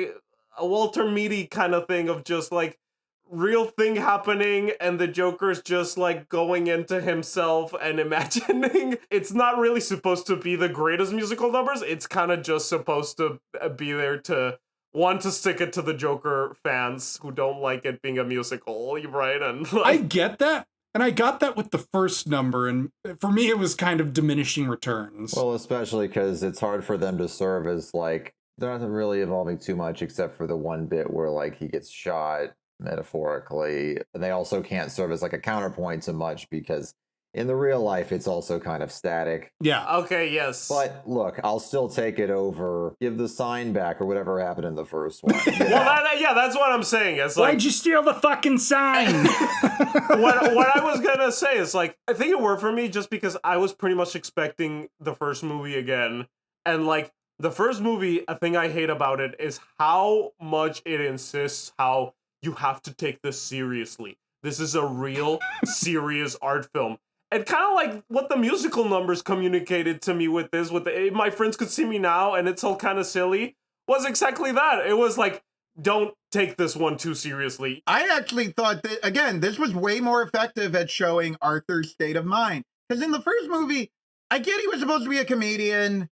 a Walter Mitty kind of thing of just like, real thing happening and the Joker's just like going into himself and imagining. It's not really supposed to be the greatest musical numbers. It's kind of just supposed to be there to want to stick it to the Joker fans who don't like it being a musical, right? And like, I get that. And I got that with the first number, and for me it was kind of diminishing returns. Well, especially because it's hard for them to serve as like, they're not really evolving too much except for the one bit where like he gets shot metaphorically, and they also can't serve as like a counterpoint to much because in the real life it's also kind of static. Yeah. Okay, yes. But look, I'll still take it over give the sign back or whatever happened in the first one. Well, that's what I'm saying. It's like, why'd you steal the fucking sign? what I was gonna say is like, I think it worked for me just because I was pretty much expecting the first movie again, and like the first movie, a thing I hate about it is how much it insists how you have to take this seriously. This is a real, serious art film. And kind of like what the musical numbers communicated to me with this, with the, My Friends Could See Me Now, and It's All Kind of Silly, was exactly that. It was like, don't take this one too seriously. I actually thought that, again, this was way more effective at showing Arthur's state of mind. Because in the first movie, I get he was supposed to be a comedian.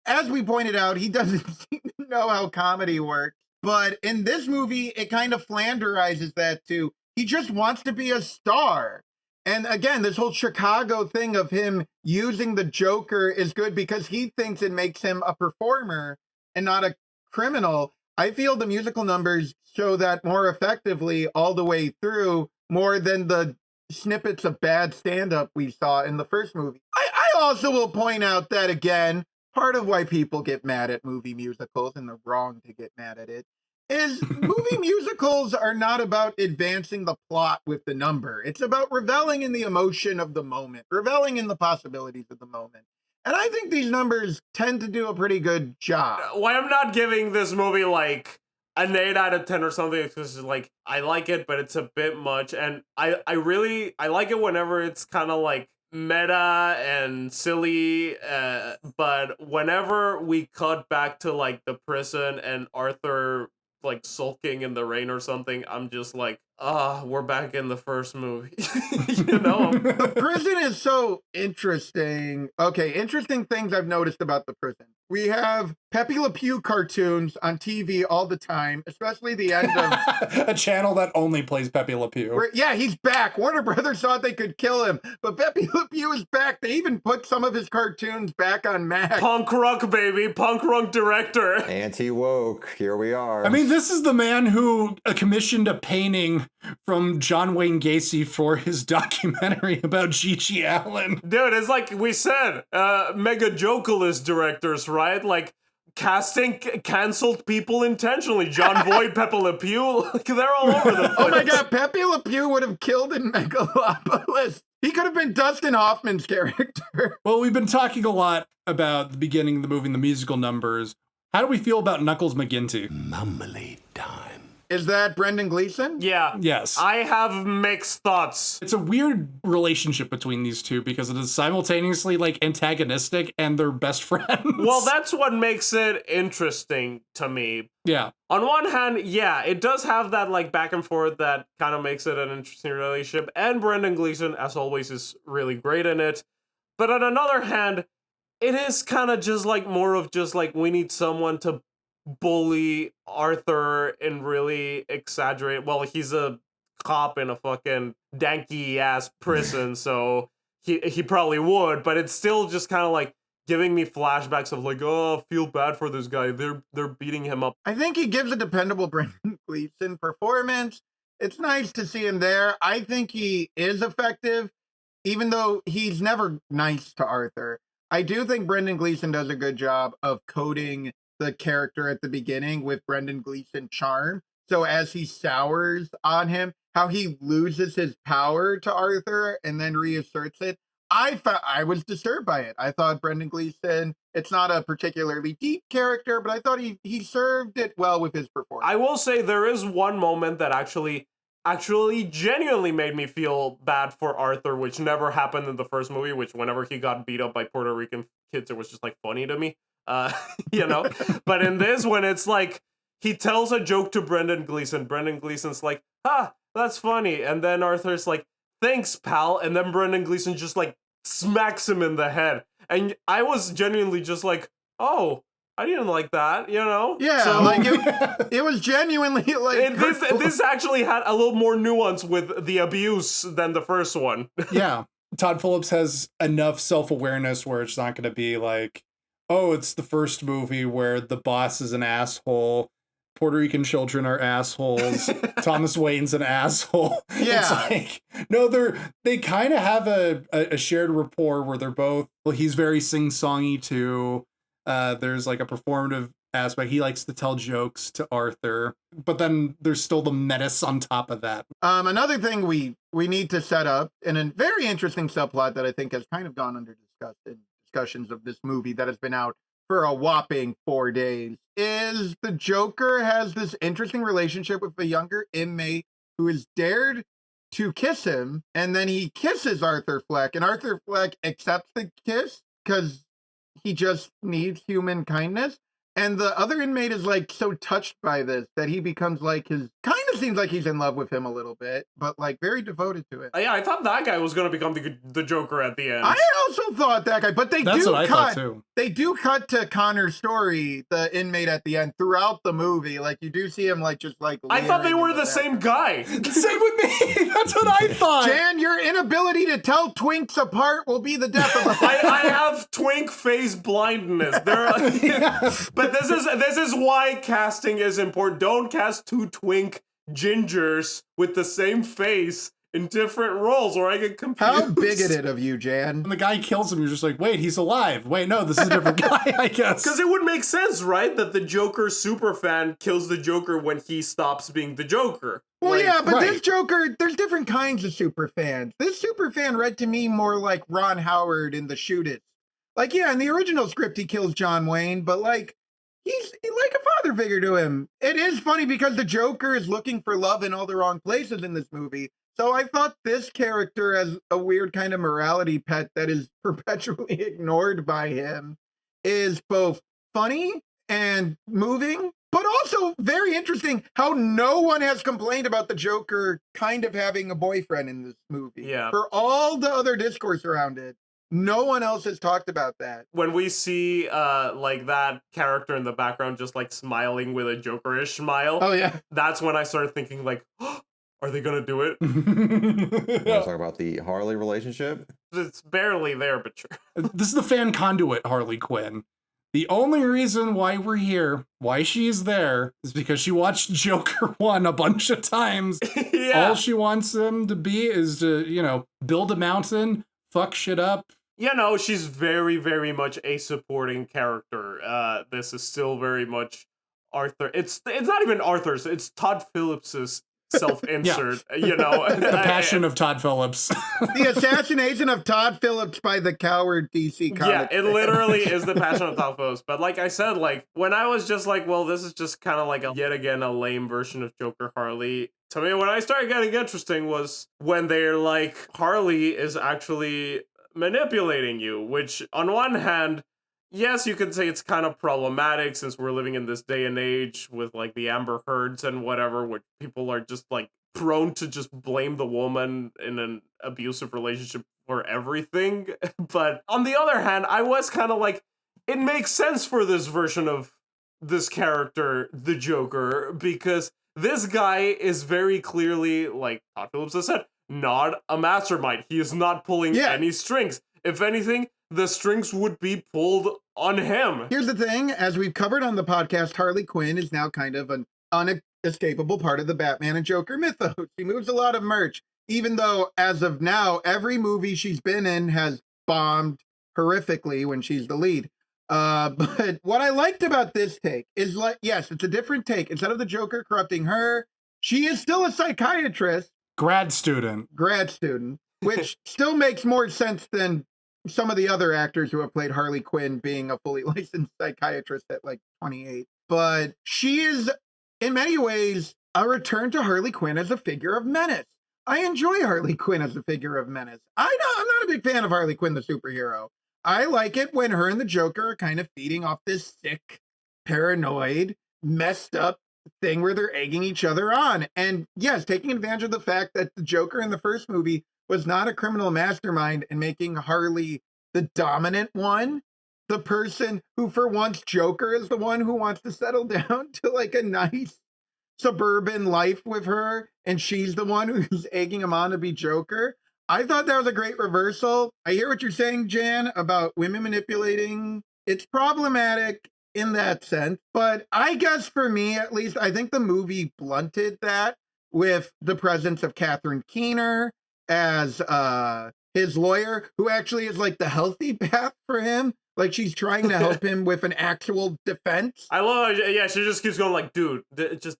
As we pointed out, he doesn't seem to know how comedy works. But in this movie, it kind of flanderizes that too. He just wants to be a star. And again, this whole Chicago thing of him using the Joker is good because he thinks it makes him a performer and not a criminal. I feel the musical numbers show that more effectively all the way through, more than the snippets of bad stand-up we saw in the first movie. I also will point out that, again, part of why people get mad at movie musicals, and they're wrong to get mad at it, is movie musicals are not about advancing the plot with the number. It's about reveling in the emotion of the moment, reveling in the possibilities of the moment. And I think these numbers tend to do a pretty good job. Why I'm not giving this movie like an 8 out of 10 or something, because like I like it, but it's a bit much. And I like it whenever it's kind of like meta and silly, but whenever we cut back to like the prison and Arthur like sulking in the rain or something, I'm just like, we're back in the first movie. You know? The prison is so interesting. Okay, interesting things I've noticed about the prison. We have Pepe Le Pew cartoons on TV all the time, especially the end of... a channel that only plays Pepe Le Pew. Yeah, he's back. Warner Brothers thought they could kill him, but Pepe Le Pew is back. They even put some of his cartoons back on Max. Punk rock, baby. Punk rock director. Anti-woke. Here we are. I mean, this is the man who commissioned a painting from John Wayne Gacy for his documentary about Gigi Allen. Dude, it's like we said, mega jokeless directors, right? Like, casting canceled people intentionally. John Voight, Pepe Le Pew, like, they're all over the place. Oh my god, Pepe Le Pew would have killed in Megalopolis. He could have been Dustin Hoffman's character. Well, we've been talking a lot about the beginning of the movie and the musical numbers. How do we feel about Knuckles McGinty? Marmalade time. Is that Brendan Gleeson? Yeah. Yes. I have mixed thoughts. It's a weird relationship between these two because it is simultaneously like antagonistic and they're best friends. Well, that's what makes it interesting to me. Yeah. On one hand, yeah, it does have that like back and forth that kind of makes it an interesting relationship, and Brendan Gleeson, as always, is really great in it. But on another hand, it is kind of just like more of just like we need someone to bully Arthur and really exaggerate. Well, he's a cop in a fucking danky ass prison, so he probably would, but it's still just kind of like giving me flashbacks of like, oh, I feel bad for this guy. They're beating him up. I think he gives a dependable Brendan Gleeson performance. It's nice to see him there. I think he is effective, even though he's never nice to Arthur. I do think Brendan Gleeson does a good job of coding the character at the beginning with Brendan Gleeson charm. So as he sours on him, how he loses his power to Arthur and then reasserts it. I was disturbed by it. I thought Brendan Gleeson, it's not a particularly deep character, but I thought he served it well with his performance. I will say there is one moment that actually genuinely made me feel bad for Arthur, which never happened in the first movie, which whenever he got beat up by Puerto Rican kids, it was just like funny to me. You know? But in this, when it's like, he tells a joke to Brendan Gleeson's like, that's funny. And then Arthur's like, thanks, pal. And then Brendan Gleeson just like smacks him in the head. And I was genuinely just like, oh, I didn't like that, you know? Yeah, so, like it was genuinely like... This actually had a little more nuance with the abuse than the first one. Yeah. Todd Phillips has enough self-awareness where it's not going to be like, oh, it's the first movie where the boss is an asshole, Puerto Rican children are assholes, Thomas Wayne's an asshole. Yeah. It's like, no, they kind of have a shared rapport where they're both, well, he's very sing-songy too. There's like a performative aspect. He likes to tell jokes to Arthur, but then there's still the menace on top of that. Another thing we need to set up, and a very interesting subplot that I think has kind of gone under discussed in discussions of this movie that has been out for a whopping 4 days, is the Joker has this interesting relationship with a younger inmate who is dared to kiss him, and then he kisses Arthur Fleck, and Arthur Fleck accepts the kiss because he just needs human kindness. And the other inmate is like so touched by this that he becomes like his, kind of seems like he's in love with him a little bit, but like very devoted to it. Yeah, I thought that guy was going to become the Joker at the end. I also thought that guy, but That's what I thought too. They do cut to Connor's story, the inmate at the end, throughout the movie. Like you do see him like just like. I thought they were the same guy. Same with me. That's what I thought. Jan, your inability to tell twinks apart will be the death of us. I have twink face blindness. But this is why casting is important. Don't cast two twink gingers with the same face in different roles, or I get confused. How bigoted of you, Jan. When the guy kills him, you're just like, wait, he's alive. Wait, no, this is a different guy, I guess. Because it would make sense, right? That the Joker superfan kills the Joker when he stops being the Joker. Well, Like, yeah, but right. this Joker, there's different kinds of super fans. This super fan read to me more like Ron Howard in The Shoot It. Like, yeah, in the original script, he kills John Wayne, but like, he's like a father figure to him. It is funny because the Joker is looking for love in all the wrong places in this movie. So I thought this character as a weird kind of morality pet that is perpetually ignored by him is both funny and moving, but also very interesting how no one has complained about the Joker kind of having a boyfriend in this movie. Yeah. For all the other discourse around it, no one else has talked about that. When we see like that character in the background just like smiling with a Jokerish smile, Oh, yeah. that's when I started thinking like, are they gonna do it? You want to talk about the Harley relationship? It's barely there, but sure. This is the fan conduit, Harley Quinn. The only reason why we're here, why she's there, is because she watched Joker 1 a bunch of times. Yeah. All she wants them to be is to, build a mountain, fuck shit up. You know, she's very, very much a supporting character. This is still very much Arthur. It's not even Arthur's. It's Todd Phillips's self-insert, you know. The passion of Todd Phillips. The assassination of Todd Phillips by the coward DC comic. Yeah, it literally is the passion of Todd Phillips. But like I said, like when I was just like, well, this is just kind of like yet again a lame version of Joker Harley. To me, when I started getting interesting was when they're like, Harley is actually manipulating you, which on one hand, yes, you could say it's kind of problematic since we're living in this day and age with like the Amber Heards and whatever, where people are just like prone to just blame the woman in an abusive relationship for everything. But on the other hand, I was kind of like, it makes sense for this version of this character, the Joker, because this guy is very clearly, like Todd Phillips has said, not a mastermind. He is not pulling any strings. If anything, the strings would be pulled on him. Here's the thing, as we've covered on the podcast, Harley Quinn is now kind of an unescapable part of the Batman and Joker mythos. She moves a lot of merch, even though as of now, every movie she's been in has bombed horrifically when she's the lead. But what I liked about this take is, like, yes, it's a different take. Instead of the Joker corrupting her, she is still a psychiatrist. Grad student, which still makes more sense than some of the other actors who have played Harley Quinn being a fully licensed psychiatrist at like 28. But she is, in many ways, a return to Harley Quinn as a figure of menace. I enjoy Harley Quinn as a figure of menace. I'm not a big fan of Harley Quinn, the superhero. I like it when her and the Joker are kind of feeding off this sick, paranoid, messed up thing where they're egging each other on. And yes, taking advantage of the fact that the Joker in the first movie was not a criminal mastermind and making Harley the dominant one, the person who for once Joker is the one who wants to settle down to like a nice suburban life with her, and she's the one who's egging him on to be Joker. I thought that was a great reversal. I hear what you're saying, Jan, about women manipulating. It's problematic in that sense, but I guess for me, at least, I think the movie blunted that with the presence of Catherine Keener as his lawyer, who actually is like the healthy path for him. Like, she's trying to help him with an actual defense. I love how, yeah, she just keeps going like, dude. Just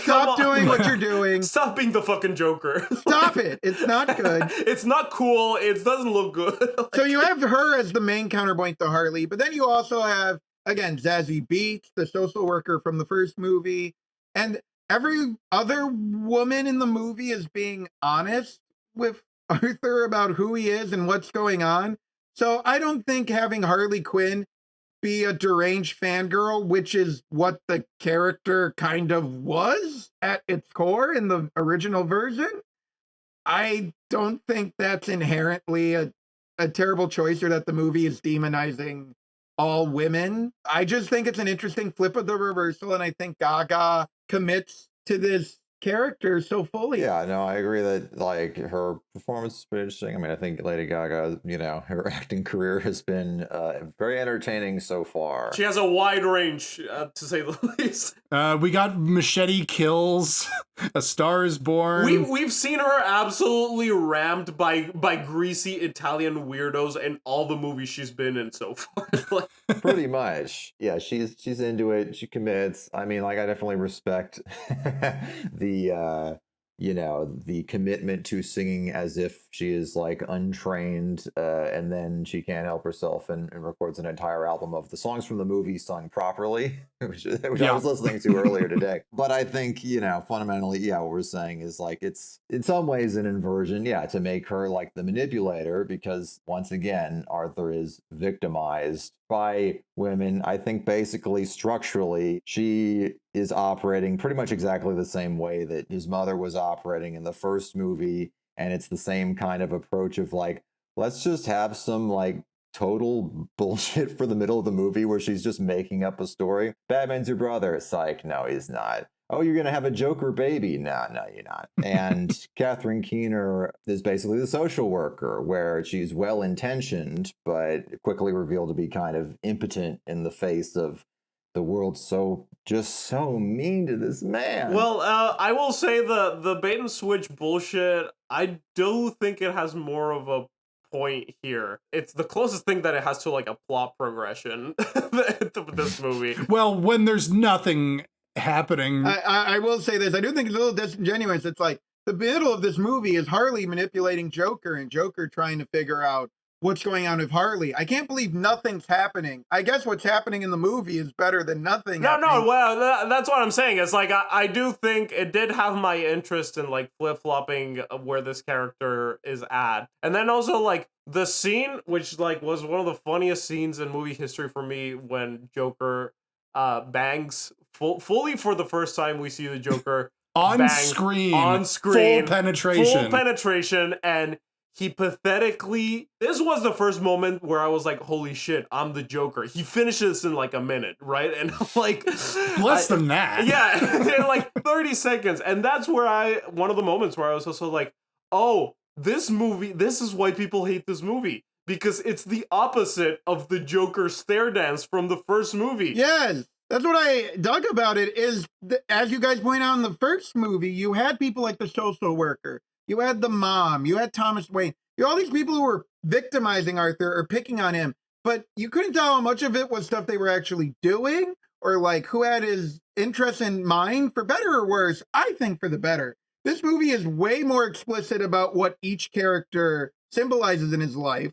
stop doing what you're doing. Stop being the fucking Joker. Stop it. It's not good. It's not cool. It doesn't look good. So you have her as the main counterpoint to Harley, but then you also have, again, Zazie Beetz, the social worker from the first movie, and every other woman in the movie is being honest with Arthur about who he is and what's going on. So I don't think having Harley Quinn be a deranged fangirl, which is what the character kind of was at its core in the original version, I don't think that's inherently a terrible choice or that the movie is demonizing all women. I just think it's an interesting flip of the reversal, and I think Gaga commits to this character so fully. Yeah, no, I agree that like her performance is pretty interesting. I mean, I think Lady Gaga, you know, her acting career has been very entertaining so far. She has a wide range, to say the least. We got Machete Kills, A Star Is Born. We've seen her absolutely rammed by greasy Italian weirdos in all the movies she's been in so far. Pretty much. Yeah, she's into it. She commits. I mean, like, I definitely respect the you know, the commitment to singing as if she is like untrained, and then she can't help herself and records an entire album of the songs from the movie sung properly, which I was listening to earlier today. But I think, you know, fundamentally, yeah, what we're saying is like, it's in some ways an inversion, yeah, to make her like the manipulator, because once again, Arthur is victimized by women. I think basically structurally, she is operating pretty much exactly the same way that his mother was operating in the first movie. And it's the same kind of approach of like, let's just have some like total bullshit for the middle of the movie where she's just making up a story. Batman's your brother. Psych. No, he's not. Oh, you're going to have a Joker baby. No, you're not. And Catherine Keener is basically the social worker, where she's well-intentioned, but quickly revealed to be kind of impotent in the face of the world so mean to this man. Well, I will say the bait and switch bullshit, I do think it has more of a point here. It's the closest thing that it has to like a plot progression to this movie. Well, when there's nothing happening. I will say this. I do think it's a little disingenuous. It's like the middle of this movie is Harley manipulating Joker and Joker trying to figure out what's going on with Harley. I can't believe nothing's happening. I guess what's happening in the movie is better than nothing. Well, that's what I'm saying. It's like, I do think it did have my interest in, like, flip-flopping where this character is at. And then also, like, the scene, which, like, was one of the funniest scenes in movie history for me, when Joker bangs fully for the first time we see the Joker on screen, full penetration, and he pathetically, this was the first moment where I was like, holy shit, I'm the Joker. He finishes in like a minute, right? And I'm like, less than that. Yeah, in like 30 seconds. And that's where one of the moments where I was also like, oh, this movie, this is why people hate this movie. Because it's the opposite of the Joker stare dance from the first movie. Yes. That's what I dug about it is, as you guys point out in the first movie, you had people like the social worker. You had the mom, you had Thomas Wayne, you had all these people who were victimizing Arthur or picking on him, but you couldn't tell how much of it was stuff they were actually doing or like who had his interests in mind, for better or worse. I think for the better. This movie is way more explicit about what each character symbolizes in his life.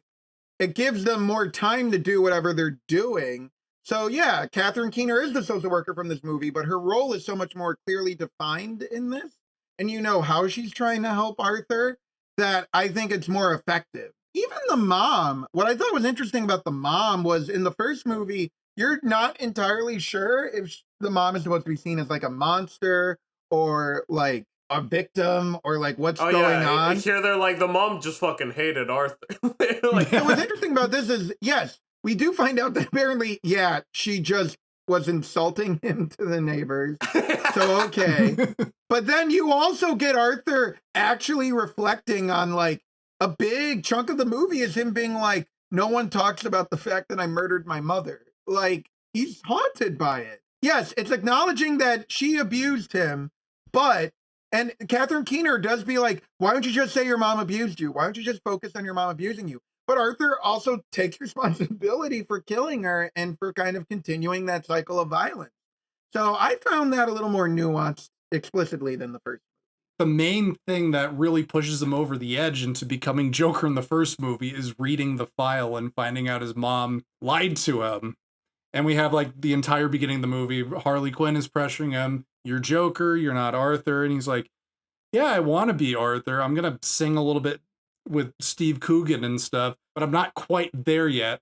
It gives them more time to do whatever they're doing. So yeah, Catherine Keener is the social worker from this movie, but her role is so much more clearly defined in this. And you know how she's trying to help Arthur, that I think it's more effective. Even the mom, what I thought was interesting about the mom was in the first movie, you're not entirely sure if the mom is supposed to be seen as like a monster or like a victim or like what's going on. Here they're like, the mom just fucking hated Arthur. Like, what's interesting about this is, yes, we do find out that apparently, yeah, she just was insulting him to the neighbors. So, okay. But then you also get Arthur actually reflecting on like a big chunk of the movie is him being like, no one talks about the fact that I murdered my mother. Like, he's haunted by it. Yes, it's acknowledging that she abused him, but, and Catherine Keener does be like, why don't you just say your mom abused you? Why don't you just focus on your mom abusing you? But Arthur also takes responsibility for killing her and for kind of continuing that cycle of violence. So I found that a little more nuanced explicitly than the first. The main thing that really pushes him over the edge into becoming Joker in the first movie is reading the file and finding out his mom lied to him. And we have like the entire beginning of the movie, Harley Quinn is pressuring him, you're Joker, you're not Arthur. And he's like, yeah, I want to be Arthur. I'm going to sing a little bit with Steve Coogan and stuff, but I'm not quite there yet.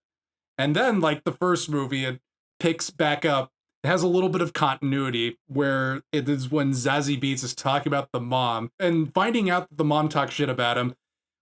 And then like the first movie, it picks back up. It has a little bit of continuity where it is when Zazie Beetz is talking about the mom and finding out that the mom talks shit about him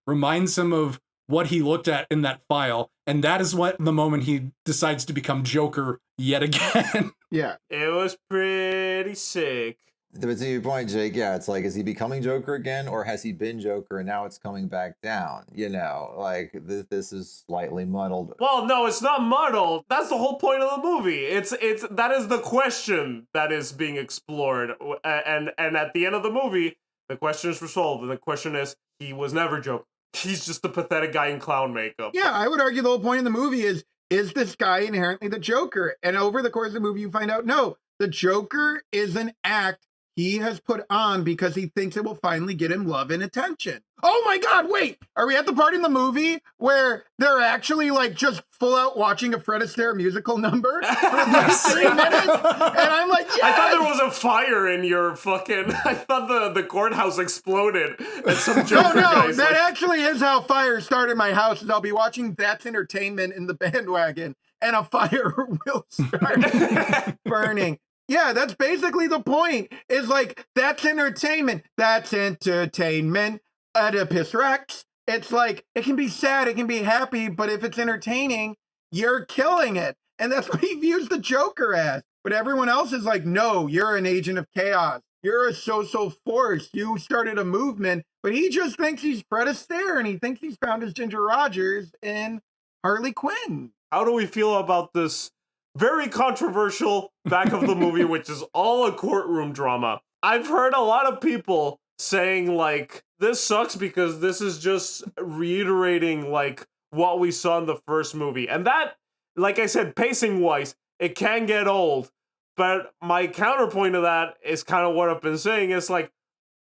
reminds him of what he looked at in that file. And that is what the moment he decides to become Joker yet again. Yeah. It was pretty sick. But to your point, Jake, yeah, it's like, is he becoming Joker again, or has he been Joker and now it's coming back down? You know, like this is slightly muddled. Well, no, it's not muddled. That's the whole point of the movie. It's that is the question that is being explored, and at the end of the movie, the question is resolved, and the question is, he was never Joker. He's just a pathetic guy in clown makeup. Yeah, I would argue the whole point of the movie is this guy inherently the Joker? And over the course of the movie, you find out, no, the Joker is an act he has put on because he thinks it will finally get him love and attention. Oh my God, wait, are we at the part in the movie where they're actually like just full out watching a Fred Astaire musical number for like 3 minutes? And I'm like, yes! I thought there was a fire in your fucking, I thought the courthouse exploded and some Joker guys. That actually is how fire started my house, is I'll be watching That's Entertainment in the bandwagon and a fire will start burning. Yeah, that's basically the point. Is like, that's entertainment. That's entertainment. Oedipus Rex. It's like, it can be sad, it can be happy, but if it's entertaining, you're killing it. And that's what he views the Joker as. But everyone else is like, no, you're an agent of chaos. You're a social force. You started a movement. But he just thinks he's Fred Astaire, and he thinks he's found his Ginger Rogers in Harley Quinn. How do we feel about this very controversial back of the movie, which is all a courtroom drama? I've heard a lot of people saying, like, this sucks because this is just reiterating, like, what we saw in the first movie. And that, like I said, pacing-wise, it can get old. But my counterpoint to that is kind of what I've been saying. It's like,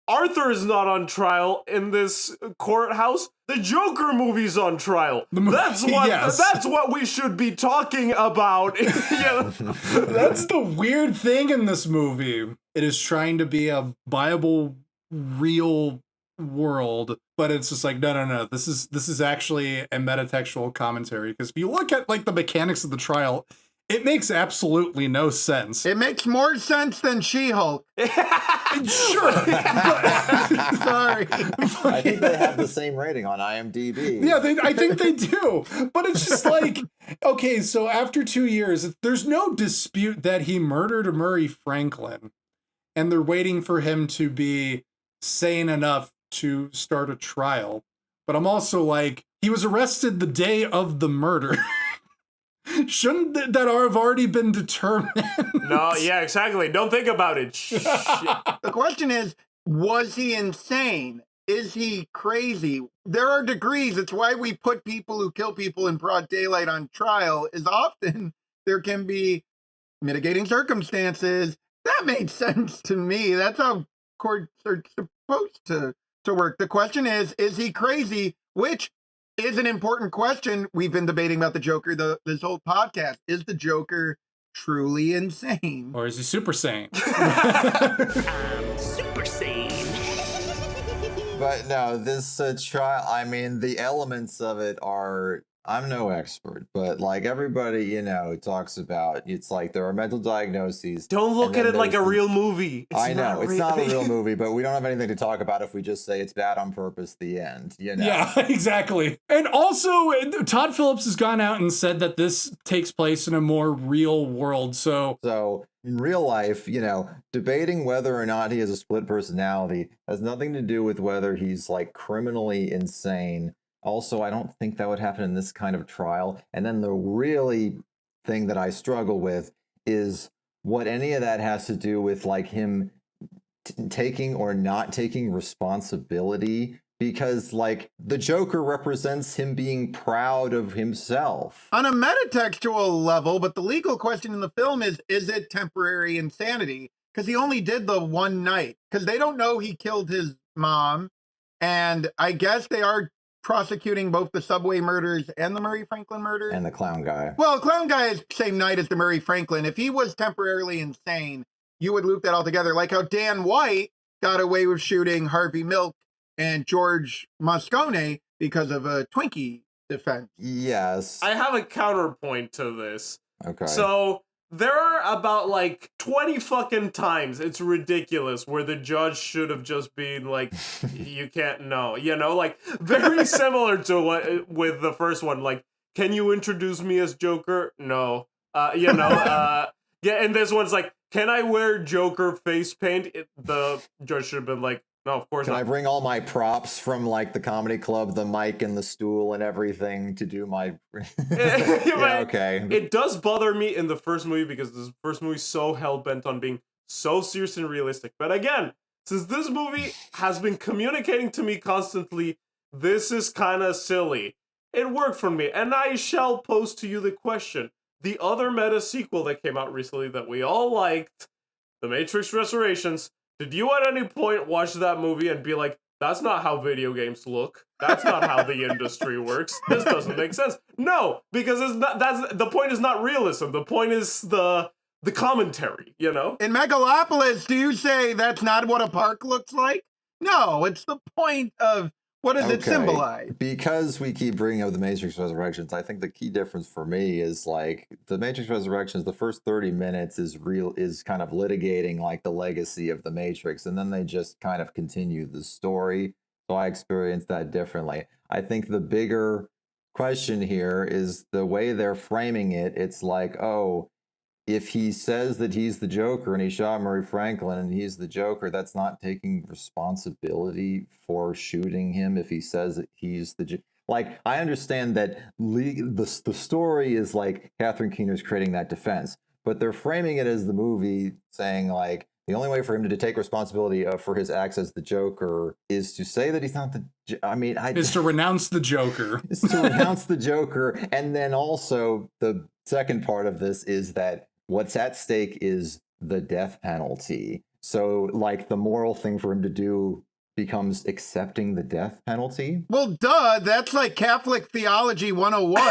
Arthur is not on trial in this courthouse. The Joker movie's on trial. That's what we should be talking about. That's the weird thing in this movie. It is trying to be a viable, real world, but it's just like, no. This is actually a metatextual commentary. Because if you look at like the mechanics of the trial, it makes absolutely no sense. It makes more sense than She-Hulk. Sure. Sorry. I think they have the same rating on IMDb. Yeah, I think they do. But it's just like, okay, so after 2 years, there's no dispute that he murdered Murray Franklin. And they're waiting for him to be sane enough to start a trial. But I'm also like, he was arrested the day of the murder. Shouldn't that have already been determined? No, yeah, exactly. Don't think about it. Shit. The question is, was he insane? Is he crazy? There are degrees. It's why we put people who kill people in broad daylight on trial, is often there can be mitigating circumstances. That made sense to me. That's how courts are supposed to work. The question is he crazy? Which is an important question. We've been debating about the Joker this whole podcast. Is the Joker truly insane? Or is he super sane? I'm super sane. But no, this trial, I mean, the elements of it are, I'm no expert, but like everybody, talks about, it's like there are mental diagnoses. Don't look at it like a real movie. I know, it's not a real movie, but we don't have anything to talk about if we just say it's bad on purpose, the end, Yeah, exactly. And also, Todd Phillips has gone out and said that this takes place in a more real world, So in real life, debating whether or not he has a split personality has nothing to do with whether he's like criminally insane. Also, I don't think that would happen in this kind of trial. And then the really thing that I struggle with is what any of that has to do with like him taking or not taking responsibility, because like the Joker represents him being proud of himself. On a metatextual level, but the legal question in the film is it temporary insanity? Because he only did the one night. Because they don't know he killed his mom. And I guess they are prosecuting both the subway murders and the Murray Franklin murder. And the clown guy. Well, clown guy is same night as the Murray Franklin. If he was temporarily insane, you would loop that all together. Like how Dan White got away with shooting Harvey Milk and George Moscone because of a Twinkie defense. Yes. I have a counterpoint to this. Okay. So there are about like 20 fucking times, it's ridiculous, where the judge should have just been like, you can't know, like very similar to what with the first one. Like, can you introduce me as Joker? No. Yeah, and this one's like, can I wear Joker face paint? The judge should have been like, no, of course not. Can I bring all my props from like the comedy club, the mic and the stool and everything to do my... Yeah, okay. It does bother me in the first movie because the first movie is so hell-bent on being so serious and realistic. But again, since this movie has been communicating to me constantly, this is kind of silly. It worked for me, and I shall pose to you the question. The other meta sequel that came out recently that we all liked, The Matrix Resurrections, did you at any point watch that movie and be like, that's not how video games look. That's not how the industry works. This doesn't make sense. No, because the point is not realism. The point is the commentary, In Megalopolis, do you say that's not what a park looks like? No, it's the point of what does it symbolize? Because we keep bringing up The Matrix Resurrections, I think the key difference for me is like The Matrix Resurrections, the first 30 minutes is kind of litigating like the legacy of The Matrix, and then they just kind of continue the story. So I experienced that differently. I think the bigger question here is the way they're framing it. It's like, oh, if he says that he's the Joker and he shot Murray Franklin and he's the Joker, that's not taking responsibility for shooting him if he says that he's the Like, I understand that the story is like Catherine Keener's creating that defense, but they're framing it as the movie saying like, the only way for him to take responsibility for his acts as the Joker is to say that he's not the... is to renounce the Joker. Is to renounce the Joker. And then also the second part of this is that what's at stake is the death penalty. So, like, the moral thing for him to do becomes accepting the death penalty. Well, duh, that's like Catholic Theology 101.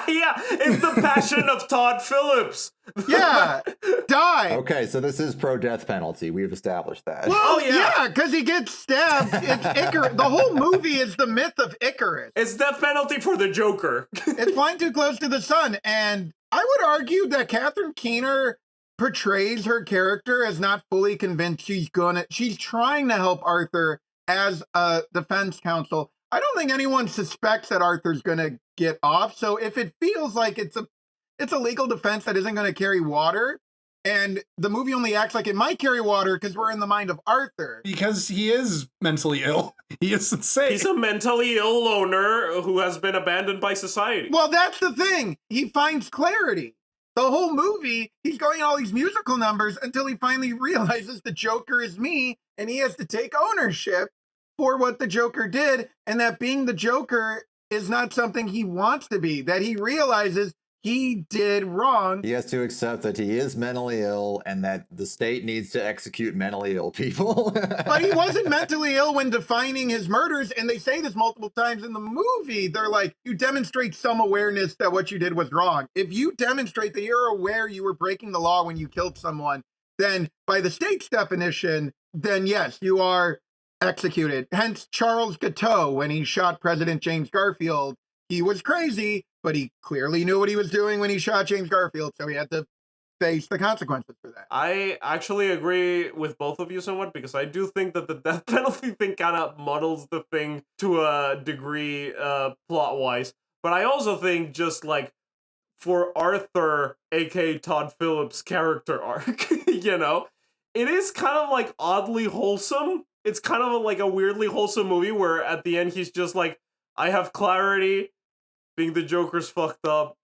Yeah, it's the passion of Todd Phillips. Yeah, die. Okay, so this is pro-death penalty. We've established that. Well, Oh, yeah. yeah, because he gets stabbed. It's Icarus. The whole movie is the myth of Icarus. It's death penalty for the Joker. It's flying too close to the sun. And I would argue that Catherine Keener portrays her character as not fully convinced she's trying to help Arthur as a defense counsel. I don't think anyone suspects that Arthur's going to get off. So if it feels like it's a legal defense that isn't going to carry water, and the movie only acts like it might carry water because we're in the mind of Arthur. Because he is mentally ill. He is insane. He's a mentally ill loner who has been abandoned by society. Well, that's the thing. He finds clarity. The whole movie, he's going all these musical numbers until he finally realizes the Joker is me, and he has to take ownership for what the Joker did, and that being the Joker is not something he wants to be, that he realizes he did wrong. He has to accept that he is mentally ill and that the state needs to execute mentally ill people. But he wasn't mentally ill when defining his murders, and they say this multiple times in the movie. They're like, you demonstrate some awareness that what you did was wrong. If you demonstrate that you're aware you were breaking the law when you killed someone, then by the state's definition, then yes, you are executed. Hence Charles Guiteau, when he shot President James Garfield, he was crazy, but he clearly knew what he was doing when he shot James Garfield, so he had to face the consequences for that. I actually agree with both of you somewhat, because I do think that the death penalty thing kind of muddles the thing to a degree plot-wise. But I also think just like for Arthur, aka Todd Phillips' character arc, you know, it is kind of like oddly wholesome. It's kind of like a weirdly wholesome movie where at the end he's just like, I have clarity, being the Joker's fucked up.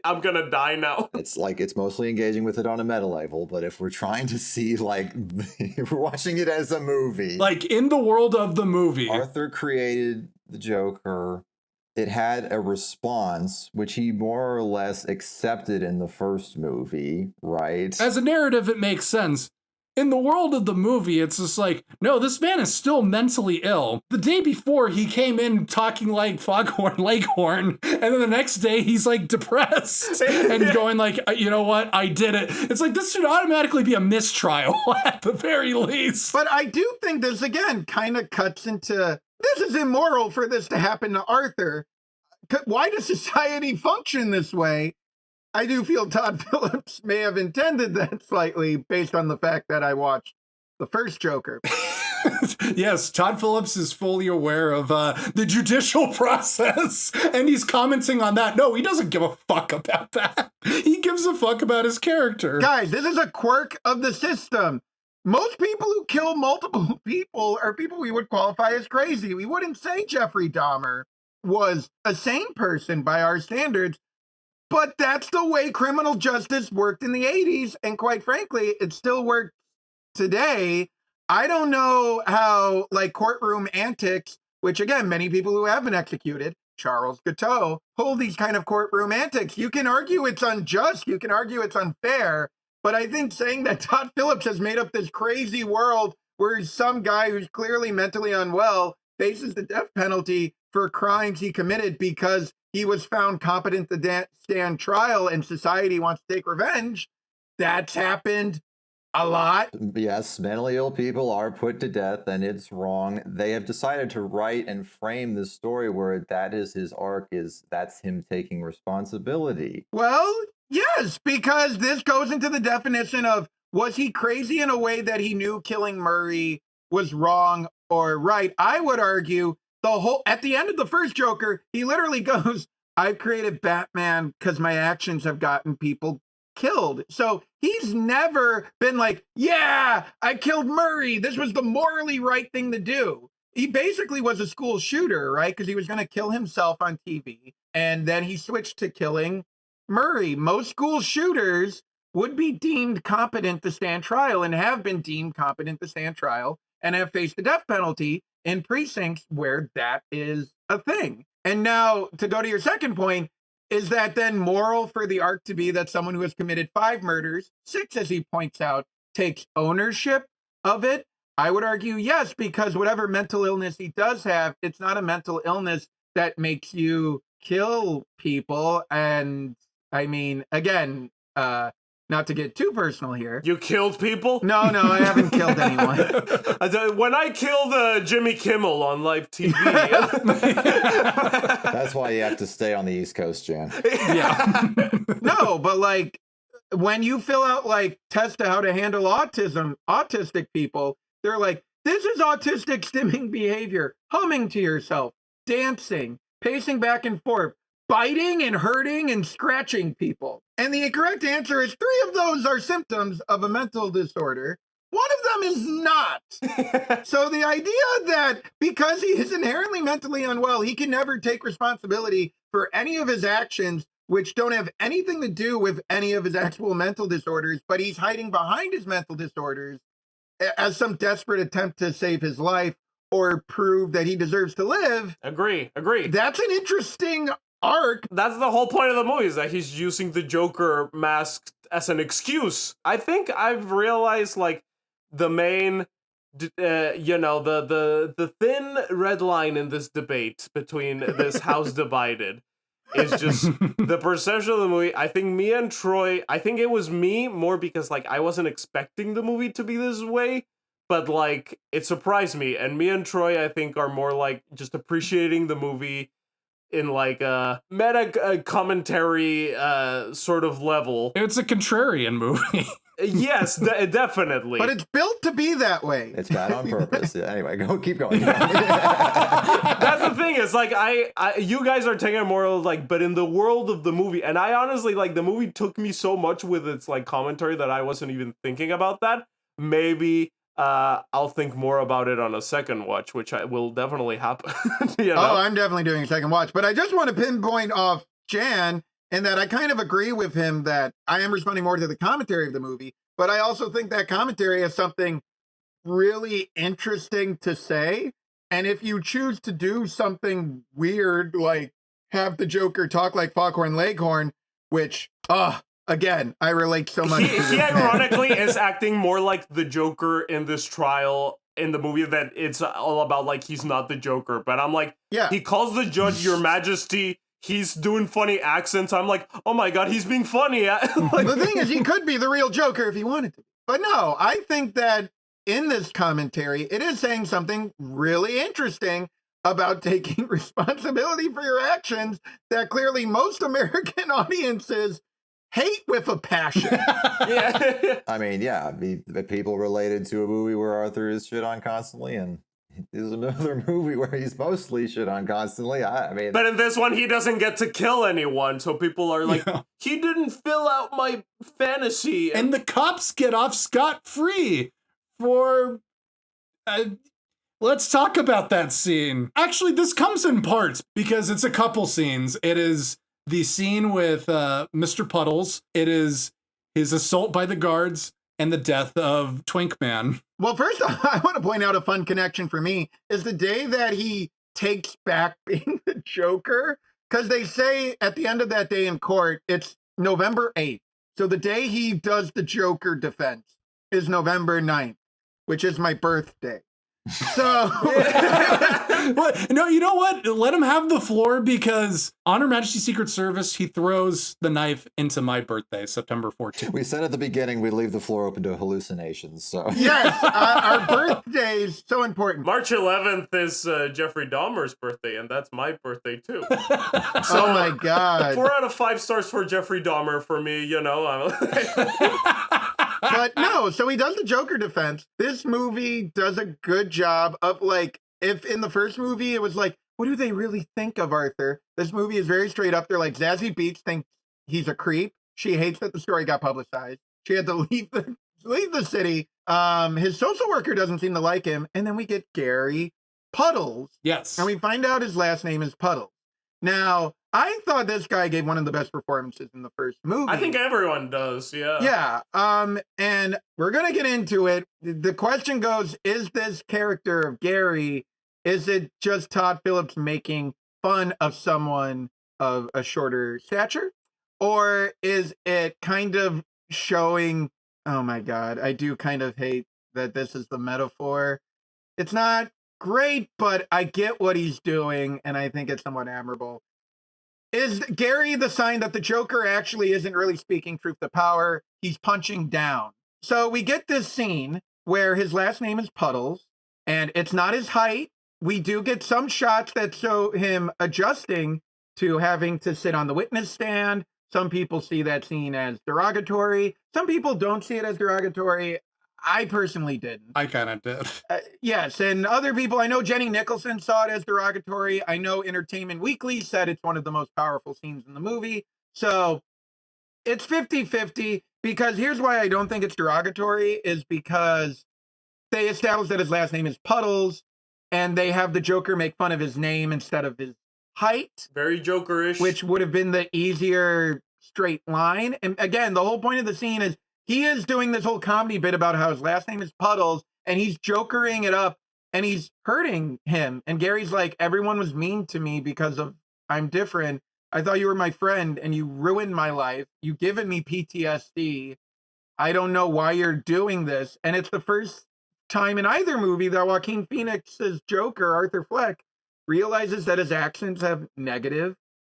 I'm gonna die now. It's like, it's mostly engaging with it on a meta level, but if we're trying to see, like, if we're watching it as a movie. Like, in the world of the movie. Arthur created the Joker. It had a response, which he more or less accepted in the first movie, right? As a narrative, it makes sense. In the world of the movie, it's just like, no, this man is still mentally ill. The day before, he came in talking like Foghorn Leghorn, and then the next day, he's like depressed and going like, you know what, I did it. It's like, this should automatically be a mistrial at the very least. But I do think this, again, kind of cuts into, this is immoral for this to happen to Arthur. Why does society function this way? I do feel Todd Phillips may have intended that slightly based on the fact that I watched the first Joker. Yes, Todd Phillips is fully aware of the judicial process, and he's commenting on that. No, he doesn't give a fuck about that. He gives a fuck about his character. Guys, this is a quirk of the system. Most people who kill multiple people are people we would qualify as crazy. We wouldn't say Jeffrey Dahmer was a sane person by our standards. But that's the way criminal justice worked in the 80s. And quite frankly, it still works today. I don't know how, like, courtroom antics, which again, many people who have been executed, Charles Guiteau, hold these kind of courtroom antics. You can argue it's unjust. You can argue it's unfair. But I think saying that Todd Phillips has made up this crazy world where some guy who's clearly mentally unwell faces the death penalty for crimes he committed because he was found competent to stand trial and society wants to take revenge. That's happened a lot. Yes, mentally ill people are put to death, and it's wrong. They have decided to write and frame this story where that is his arc, that's him taking responsibility. Well, yes, because this goes into the definition of, was he crazy in a way that he knew killing Murray was wrong or right? I would argue at the end of the first Joker, he literally goes, I've created Batman because my actions have gotten people killed. So he's never been like, yeah, I killed Murray. This was the morally right thing to do. He basically was a school shooter, right? Because he was going to kill himself on TV. And then he switched to killing Murray. Most school shooters would be deemed competent to stand trial and have been deemed competent to stand trial and have faced the death penalty in precincts where that is a thing. And now, to go to your second point, is that then moral for the arc to be that someone who has committed 5 murders, 6, as he points out, takes ownership of it? I would argue yes, because whatever mental illness he does have, it's not a mental illness that makes you kill people. And I mean, again, not to get too personal here. You killed people? No, I haven't killed anyone. When I killed Jimmy Kimmel on live TV. That's why you have to stay on the East Coast, Jan. Yeah. No, but like when you fill out like tests to how to handle autistic people, they're like, this is autistic stimming behavior, humming to yourself, dancing, pacing back and forth, biting and hurting and scratching people. And the correct answer is 3 of those are symptoms of a mental disorder. One of them is not. So the idea that because he is inherently mentally unwell, he can never take responsibility for any of his actions, which don't have anything to do with any of his actual mental disorders, but he's hiding behind his mental disorders as some desperate attempt to save his life or prove that he deserves to live. Agree. That's an interesting arc. That's the whole point of the movie, is that he's using the Joker mask as an excuse. I think I've realized, like, the main, the thin red line in this debate between this house divided is just the perception of the movie. I think me and Troy, I think it was me more because, like, I wasn't expecting the movie to be this way, but, like, it surprised me. And me and Troy, I think, are more, like, just appreciating the movie in, like, a meta commentary sort of level. It's a contrarian movie. Yes, definitely. But it's built to be that way. It's bad on purpose. Yeah, anyway, keep going. That's the thing, is like you guys are taking it more of like, but in the world of the movie, and I honestly, like, the movie took me so much with its like commentary that I wasn't even thinking about that. Maybe I'll think more about it on a second watch, which will definitely happen. You know? Oh, I'm definitely doing a second watch, but I just want to pinpoint off Jan in that I kind of agree with him that I am responding more to the commentary of the movie, but I also think that commentary has something really interesting to say. And if you choose to do something weird, like have the Joker talk like Foghorn Leghorn, which, again, I relate so much to this he man. ironically is acting more like the Joker in this trial in the movie, that it's all about, like, he's not the Joker. But I'm like, Yeah. he calls the judge Your Majesty. He's doing funny accents. I'm like, oh my God, he's being funny. Like, The thing is, he could be the real Joker if he wanted to. But no, I think that in this commentary, it is saying something really interesting about taking responsibility for your actions that clearly most American audiences hate with a passion. yeah. I mean, yeah, the people related to a movie where Arthur is shit on constantly, and there's another movie where he's mostly shit on constantly. I mean, But in this one, he doesn't get to kill anyone, so people are like, Yeah. he didn't fill out my fantasy. And the cops get off scot-free for... let's talk about that scene. Actually, this comes in parts because it's a couple scenes. It is the scene with Mr. Puddles. It is his assault by the guards and the death of Twink Man. Well, first off, I want to point out a fun connection for me is the day that he takes back being the Joker, because they say at the end of that day in court, it's November 8th. So the day he does the Joker defense is November 9th, which is my birthday. So Well, no, you know what? Let him have the floor because on Her Majesty's Secret Service, he throws the knife into my birthday, September 14th. we said at the beginning we'd leave the floor open to hallucinations. So yes, our birthday's so important. March 11th is Jeffrey Dahmer's birthday, and that's my birthday too. Oh my God. 4 out of 5 stars for Jeffrey Dahmer for me, you know. But no, so he does the Joker defense. This movie does a good job of, like, if in the first movie it was like, what do they really think of Arthur? This movie is very straight up. They're like, Zazie Beetz thinks he's a creep. She hates that the story got publicized. She had to leave the city. His social worker doesn't seem to like him. And then we get Gary Puddles. Yes. And we find out his last name is Puddles. Now, I thought this guy gave one of the best performances in the first movie. I think everyone does, yeah. Yeah. And we're going to get into it. The question goes, is this character of Gary, is it just Todd Phillips making fun of someone of a shorter stature? Or is it kind of showing, oh my God, I do kind of hate that this is the metaphor. It's not great, but I get what he's doing, and I think it's somewhat admirable. Is Gary the sign that the Joker actually isn't really speaking truth to power? He's punching down. So we get this scene where his last name is Puddles, and it's not his height. We do get some shots that show him adjusting to having to sit on the witness stand. Some people see that scene as derogatory. Some people don't see it as derogatory. I personally didn't. I kind of did. Yes, and other people, I know Jenny Nicholson saw it as derogatory. I know Entertainment Weekly said it's one of the most powerful scenes in the movie. So it's 50-50, because here's why I don't think it's derogatory, is because they established that his last name is Puddles, and they have the Joker make fun of his name instead of his height. Very Joker-ish. Which would have been the easier straight line. And again, the whole point of the scene is he is doing this whole comedy bit about how his last name is Puddles, and he's jokering it up, and he's hurting him. And Gary's like, everyone was mean to me because of I'm different. I thought you were my friend, and you ruined my life. You've given me PTSD. I don't know why you're doing this. And it's the first time in either movie that Joaquin Phoenix's Joker, Arthur Fleck, realizes that his actions have negative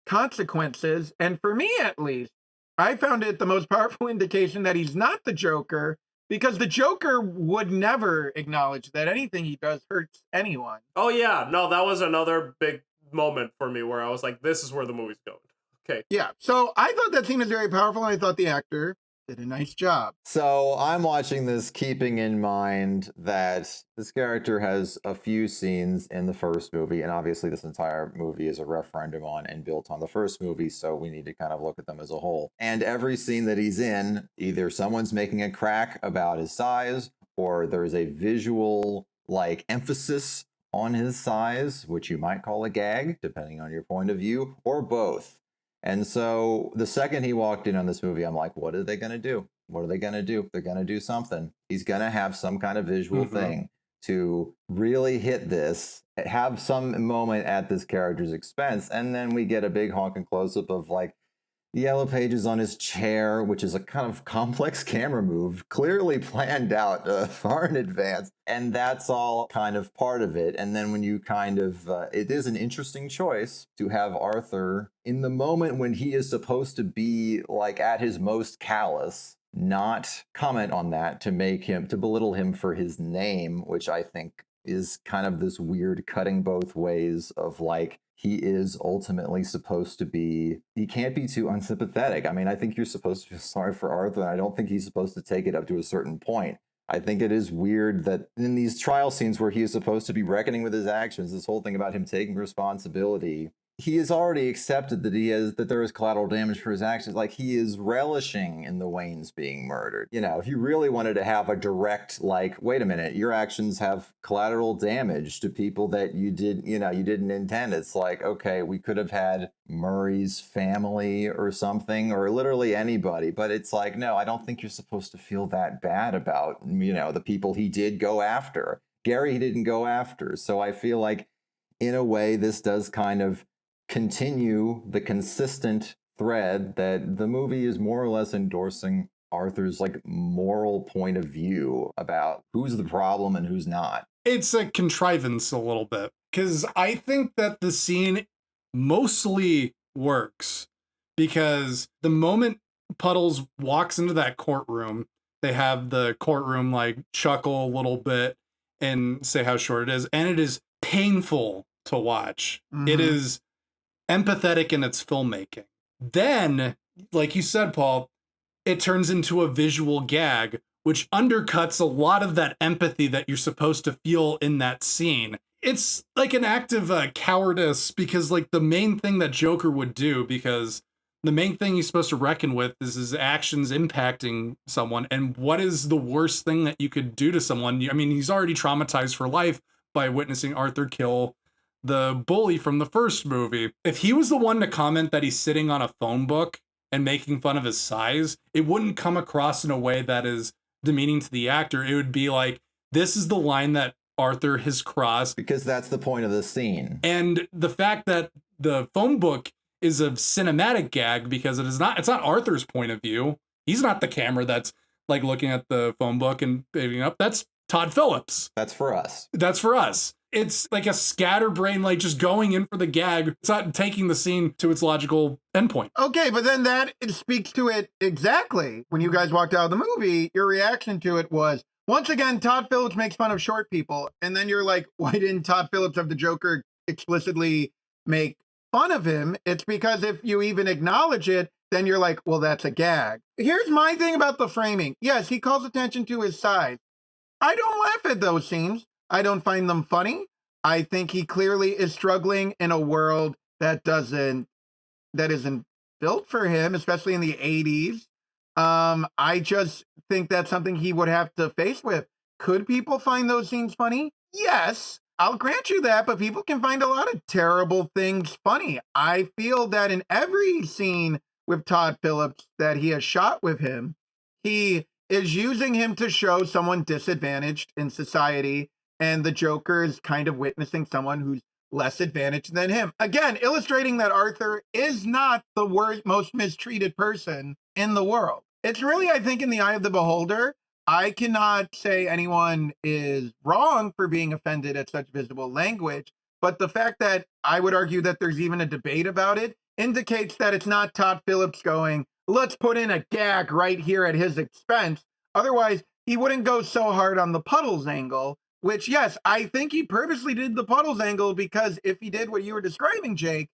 consequences. And for me, at least, I found it the most powerful indication that he's not the Joker, because the Joker would never acknowledge that anything he does hurts anyone. Oh, yeah. No, that was another big moment for me where I was like, this is where the movie's going. Okay. Yeah. So I thought that scene was very powerful, and I thought the actor did a nice job. So I'm watching this keeping in mind that this character has a few scenes in the first movie, and obviously this entire movie is a referendum on and built on the first movie, so we need to kind of look at them as a whole. And every scene that he's in, either someone's making a crack about his size, or there's a visual like emphasis on his size, which you might call a gag, depending on your point of view, or both. And so the second he walked in on this movie, I'm like, what are they going to do? What are they going to do? They're going to do something. He's going to have some kind of visual thing to really hit this, have some moment at this character's expense. And then we get a big honking close-up of like yellow pages on his chair, which is a kind of complex camera move, clearly planned out far in advance. And that's all kind of part of it. And then when you kind of, it is an interesting choice to have Arthur in the moment when he is supposed to be like at his most callous, not comment on that to make him, to belittle him for his name, which I think is kind of this weird cutting both ways of like, he is ultimately supposed to be, he can't be too unsympathetic. I mean, I think you're supposed to feel sorry for Arthur, and I don't think he's supposed to take it up to a certain point. I think it is weird that in these trial scenes where he is supposed to be reckoning with his actions, this whole thing about him taking responsibility, he has already accepted that there is collateral damage for his actions. Like, he is relishing in the Waynes being murdered. You know, if you really wanted to have a direct, like, wait a minute, your actions have collateral damage to people that you didn't intend. It's like, okay, we could have had Murray's family or something, or literally anybody. But it's like, no, I don't think you're supposed to feel that bad about, the people he did go after. Gary, he didn't go after. So I feel like, in a way, this does kind of continue the consistent thread that the movie is more or less endorsing Arthur's like moral point of view about who's the problem and who's not. It's a contrivance a little bit, because I think that the scene mostly works, because the moment Puddles walks into that courtroom, they have the courtroom like chuckle a little bit and say how short it is, and it is painful to watch. It is empathetic in its filmmaking. Then, like you said, Paul, it turns into a visual gag, which undercuts a lot of that empathy that you're supposed to feel in that scene. It's like an act of cowardice, because like the main thing that Joker would do, because the main thing he's supposed to reckon with is his actions impacting someone. And what is the worst thing that you could do to someone? I mean, he's already traumatized for life by witnessing Arthur kill the bully from the first movie. If he was the one to comment that he's sitting on a phone book and making fun of his size, it wouldn't come across in a way that is demeaning to the actor. It would be like, this is the line that Arthur has crossed. Because that's the point of the scene. And the fact that the phone book is a cinematic gag because it's not Arthur's point of view. He's not the camera that's like looking at the phone book and picking up. That's Todd Phillips. That's for us. That's for us. It's like a scatterbrain, like just going in for the gag. It's not taking the scene to its logical endpoint. Okay, but then that speaks to it exactly. When you guys walked out of the movie, your reaction to it was, once again, Todd Phillips makes fun of short people. And then you're like, why didn't Todd Phillips have the Joker explicitly make fun of him? It's because if you even acknowledge it, then you're like, well, that's a gag. Here's my thing about the framing. Yes, he calls attention to his size. I don't laugh at those scenes. I don't find them funny. I think he clearly is struggling in a world that isn't built for him, especially in the 80s. I just think that's something he would have to face with. Could people find those scenes funny? Yes, I'll grant you that, but people can find a lot of terrible things funny. I feel that in every scene with Todd Phillips that he has shot with him, he is using him to show someone disadvantaged in society, and the Joker is kind of witnessing someone who's less advantaged than him. Again, illustrating that Arthur is not the worst, most mistreated person in the world. It's really, I think, in the eye of the beholder. I cannot say anyone is wrong for being offended at such visible language, but the fact that I would argue that there's even a debate about it indicates that it's not Todd Phillips going, let's put in a gag right here at his expense. Otherwise, he wouldn't go so hard on the puddles angle, which, yes, I think he purposely did the puddles angle because if he did what you were describing, Jake,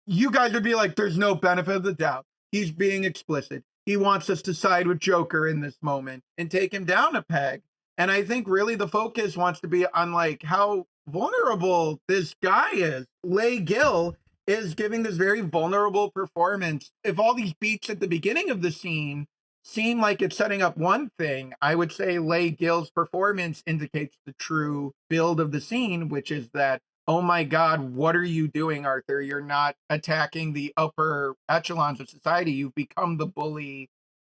you guys would be like, there's no benefit of the doubt. He's being explicit. He wants us to side with Joker in this moment and take him down a peg. And I think really the focus wants to be on like how vulnerable this guy is. Leigh Gill is giving this very vulnerable performance. If all these beats at the beginning of the scene seem like it's setting up one thing, I would say Leigh Gill's performance indicates the true build of the scene, which is that, oh my God, what are you doing, Arthur? You're not attacking the upper echelons of society. You've become the bully.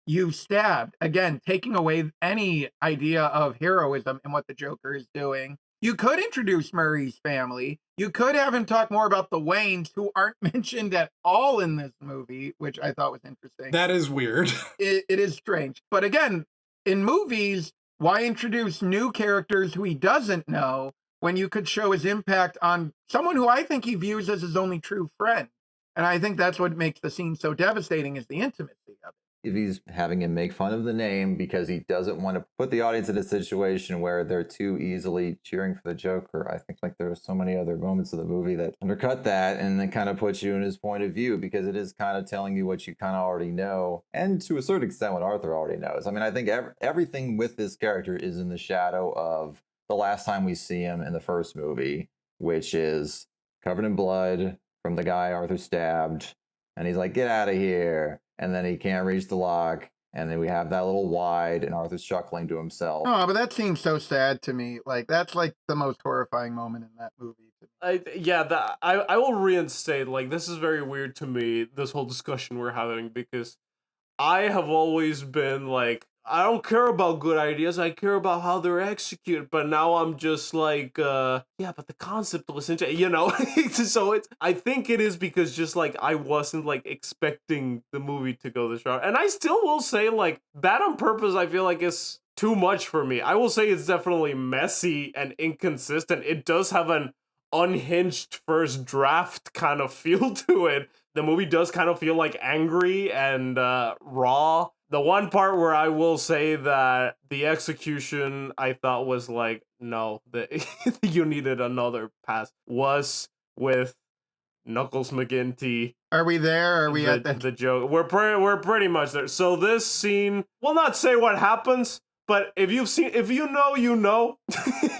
You've stabbed. Again, taking away any idea of heroism and what the Joker is doing. You could introduce Murray's family. You could have him talk more about the Waynes, who aren't mentioned at all in this movie, which I thought was interesting. That is weird. It is strange. But again, in movies, why introduce new characters who he doesn't know when you could show his impact on someone who I think he views as his only true friend? And I think that's what makes the scene so devastating, is the intimacy of it. If he's having him make fun of the name because he doesn't want to put the audience in a situation where they're too easily cheering for the Joker, I think like there are so many other moments of the movie that undercut that and then kind of puts you in his point of view, because it is kind of telling you what you kind of already know, and to a certain extent what Arthur already knows. I mean, I think everything with this character is in the shadow of the last time we see him in the first movie, which is covered in blood from the guy Arthur stabbed, and he's like, get out of here. And then he can't reach the lock, and then we have that little wide, and Arthur's chuckling to himself. Oh, but that seems so sad to me. Like, that's like the most horrifying moment in that movie. I will reinstate, like, this is very weird to me, this whole discussion we're having, because I have always been like, I don't care about good ideas, I care about how they're executed, but now I'm just like, yeah, but the concept was interesting, you know? So I think it is because just like, I wasn't like expecting the movie to go this route. And I still will say like, Bad on Purpose, I feel like is too much for me. I will say it's definitely messy and inconsistent. It does have an unhinged first draft kind of feel to it. The movie does kind of feel like angry and raw. The one part where I will say that the execution I thought was like, no, you needed another pass, was with Knuckles McGinty. Are we there? Are we at the joke? We're pretty much there. So this scene, we'll not say what happens, but if you know, you know.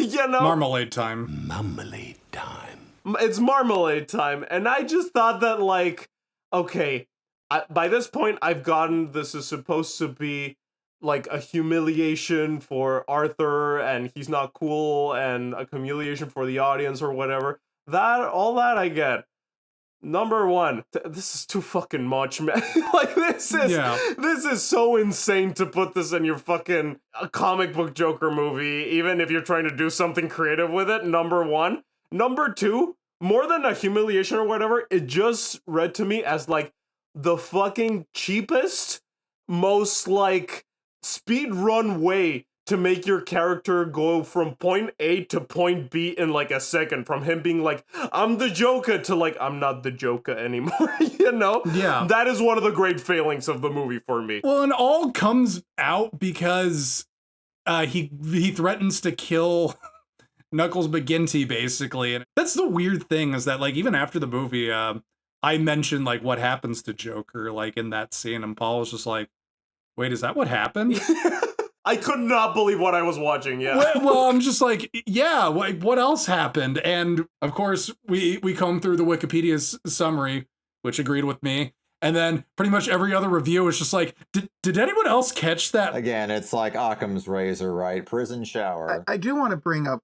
You know. Marmalade time. Marmalade time. It's marmalade time, and I just thought that like, okay. By this point, I've gotten this is supposed to be like a humiliation for Arthur, and he's not cool, and a humiliation for the audience or whatever. All that I get. Number one, this is too fucking much, man. Like this is so insane to put this in your fucking comic book Joker movie, even if you're trying to do something creative with it. Number one. Number two, more than a humiliation or whatever, it just read to me as like the fucking cheapest, most like speed run way to make your character go from point A to point B in like a second, from him being like, I'm the Joker, to like, I'm not the Joker anymore, you know? Yeah. That is one of the great failings of the movie for me. Well, and all comes out because he threatens to kill Knuckles McGinty, basically. And that's the weird thing, is that like even after the movie, I mentioned like what happens to Joker like in that scene, and Paul was just like, wait, is that what happened? I could not believe what I was watching, yeah. Well, I'm just like, yeah, what else happened? And of course, we comb through the Wikipedia summary, which agreed with me. And then pretty much every other review is just like, did anyone else catch that? Again, it's like Occam's razor, right? Prison shower. I do want to bring up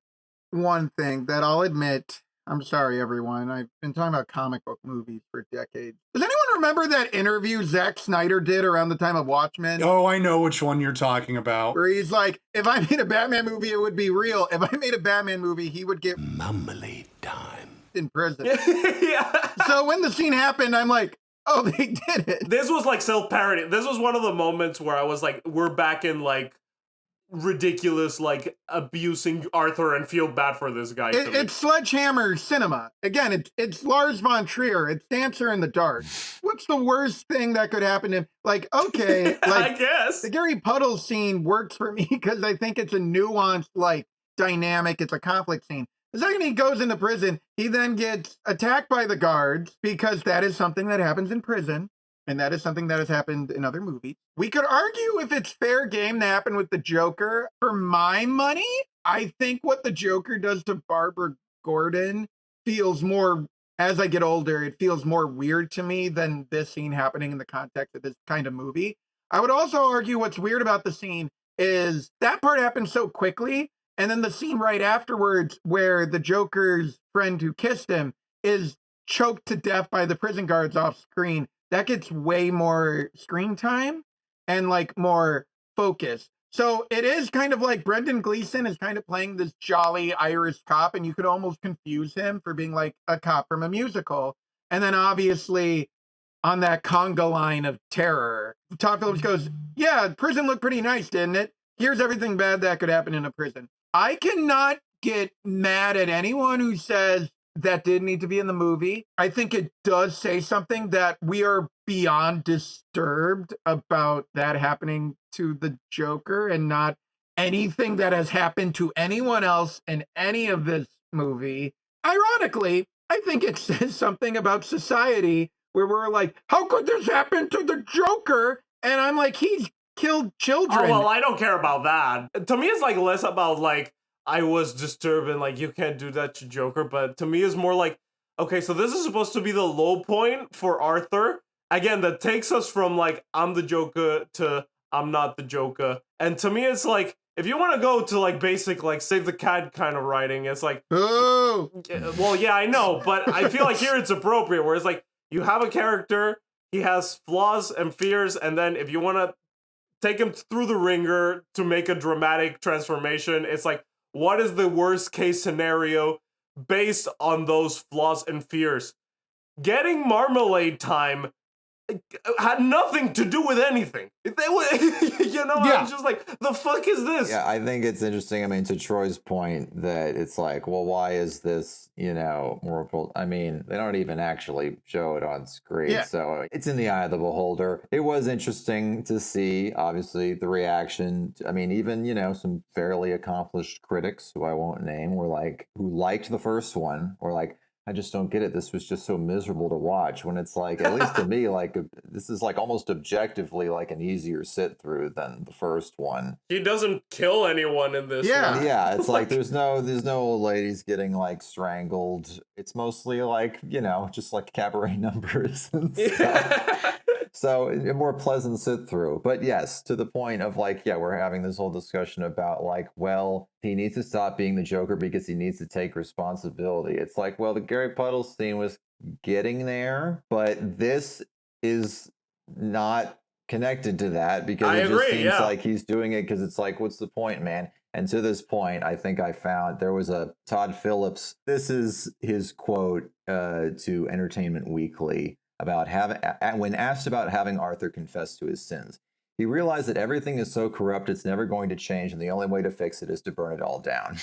one thing that I'll admit. I'm sorry, everyone. I've been talking about comic book movies for decades. Does anyone remember that interview Zack Snyder did around the time of Watchmen? Oh, I know which one you're talking about. Where he's like, if I made a Batman movie, it would be real. If I made a Batman movie, he would get Mumbly time. in prison. Yeah. So when the scene happened, I'm like, oh, they did it. This was like self-parody. This was one of the moments where I was like, we're back in like ridiculous, like abusing Arthur and feel bad for this guy. It's sledgehammer cinema. Again, it's Lars von Trier. It's Dancer in the Dark. What's the worst thing that could happen to him? Like, okay, like I guess. the Gary Puddles scene works for me because I think it's a nuanced, like, dynamic. It's a conflict scene. The second he goes into prison, he then gets attacked by the guards because that is something that happens in prison. And that is something that has happened in other movies. We could argue if it's fair game to happen with the Joker. For my money, I think what the Joker does to Barbara Gordon feels more, as I get older, it feels more weird to me than this scene happening in the context of this kind of movie. I would also argue what's weird about the scene is that part happens so quickly. And then the scene right afterwards where the Joker's friend who kissed him is choked to death by the prison guards off screen. That gets way more screen time and like more focus. So it is kind of like Brendan Gleeson is kind of playing this jolly Irish cop, and you could almost confuse him for being like a cop from a musical. And then obviously on that conga line of terror, Todd Phillips goes, yeah, prison looked pretty nice, didn't it? Here's everything bad that could happen in a prison. I cannot get mad at anyone who says that did need to be in the movie. I think it does say something that we are beyond disturbed about that happening to the Joker and not anything that has happened to anyone else in any of this movie. Ironically, I think it says something about society where we're like, how could this happen to the Joker? And I'm like, he's killed children. Oh, well, I don't care about that. To me, it's like less about like, I was disturbed and like, you can't do that to Joker. But to me, it's more like, okay, so this is supposed to be the low point for Arthur. Again, that takes us from like, I'm the Joker to I'm not the Joker. And to me, it's like, if you want to go to like basic, like save the cat kind of writing, it's like, oh, well, yeah, I know. But I feel like here it's appropriate where it's like, you have a character, he has flaws and fears. And then if you want to take him through the ringer to make a dramatic transformation, it's like, what is the worst case scenario based on those flaws and fears? Getting Marmalade Time had nothing to do with anything. You know, Yeah. I'm just like, the fuck is this? Yeah, I think it's interesting. I mean, to Troy's point, that it's like, well, why is this, you know, more? I mean, they don't even actually show it on screen. Yeah. So it's in the eye of the beholder. It was interesting to see, obviously, the reaction. I mean, even, you know, some fairly accomplished critics who I won't name were like, who liked the first one, or like, I just don't get it. This was just so miserable to watch, when it's like, at least to me, like this is like almost objectively like an easier sit through than the first one. He doesn't kill anyone in this Yeah. one. Yeah, it's like there's no old ladies getting like strangled. It's mostly like, you know, just like cabaret numbers and stuff. So a more pleasant sit through. But yes, to the point of like, yeah, we're having this whole discussion about like, well, he needs to stop being the Joker because he needs to take responsibility. It's like, well, the Gary Puddles scene was getting there, but this is not connected to that, because I it just agree, seems yeah. like he's doing it because it's like, what's the point, man? And to this point, I think I found there was a Todd Phillips. This is his quote to Entertainment Weekly about when asked about having Arthur confess to his sins. He realized that everything is so corrupt, it's never going to change, and the only way to fix it is to burn it all down.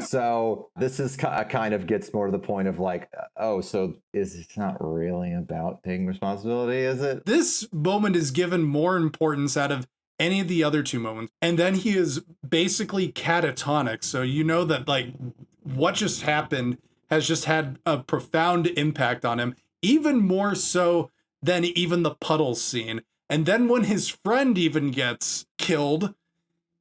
So this is kind of gets more to the point of like, oh, so it's not really about taking responsibility, is it? This moment is given more importance out of any of the other two moments. And then he is basically catatonic. So you know that like what just happened has just had a profound impact on him, even more so than even the puddles scene. And then when his friend even gets killed,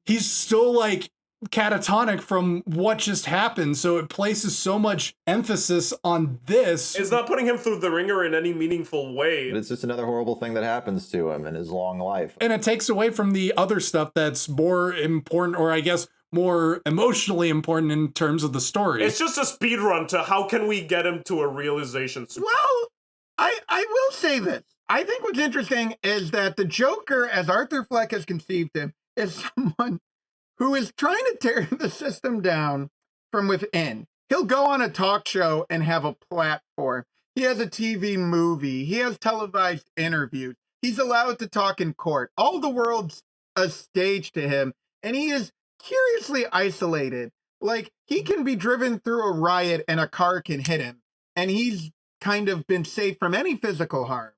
he's still like catatonic from what just happened. So it places so much emphasis on this. It's not putting him through the ringer in any meaningful way. But it's just another horrible thing that happens to him in his long life. And it takes away from the other stuff that's more important, or I guess more emotionally important in terms of the story. It's just a speed run to how can we get him to a realization. Well, I will say this. I think what's interesting is that the Joker, as Arthur Fleck has conceived him, is someone who is trying to tear the system down from within. He'll go on a talk show and have a platform. He has a TV movie. He has televised interviews. He's allowed to talk in court. All the world's a stage to him, and he is curiously isolated. Like, he can be driven through a riot and a car can hit him, and he's kind of been safe from any physical harm,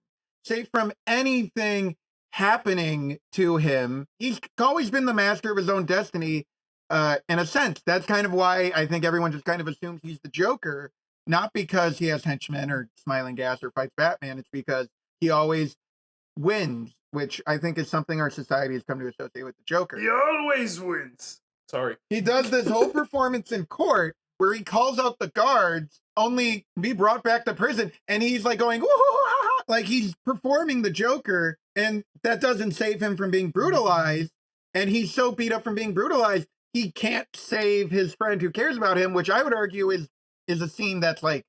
safe from anything happening to him. He's always been the master of his own destiny, in a sense. That's kind of why I think everyone just kind of assumes he's the Joker, not because he has henchmen or smiling gas or fights Batman. It's because he always wins, which I think is something our society has come to associate with the Joker. He always wins. Sorry. He does this whole performance in court where he calls out the guards, only to be brought back to prison, and he's like going, woo-hoo-ha-ha, like he's performing the Joker, and that doesn't save him from being brutalized. And he's so beat up from being brutalized, he can't save his friend who cares about him, which I would argue is a scene that's like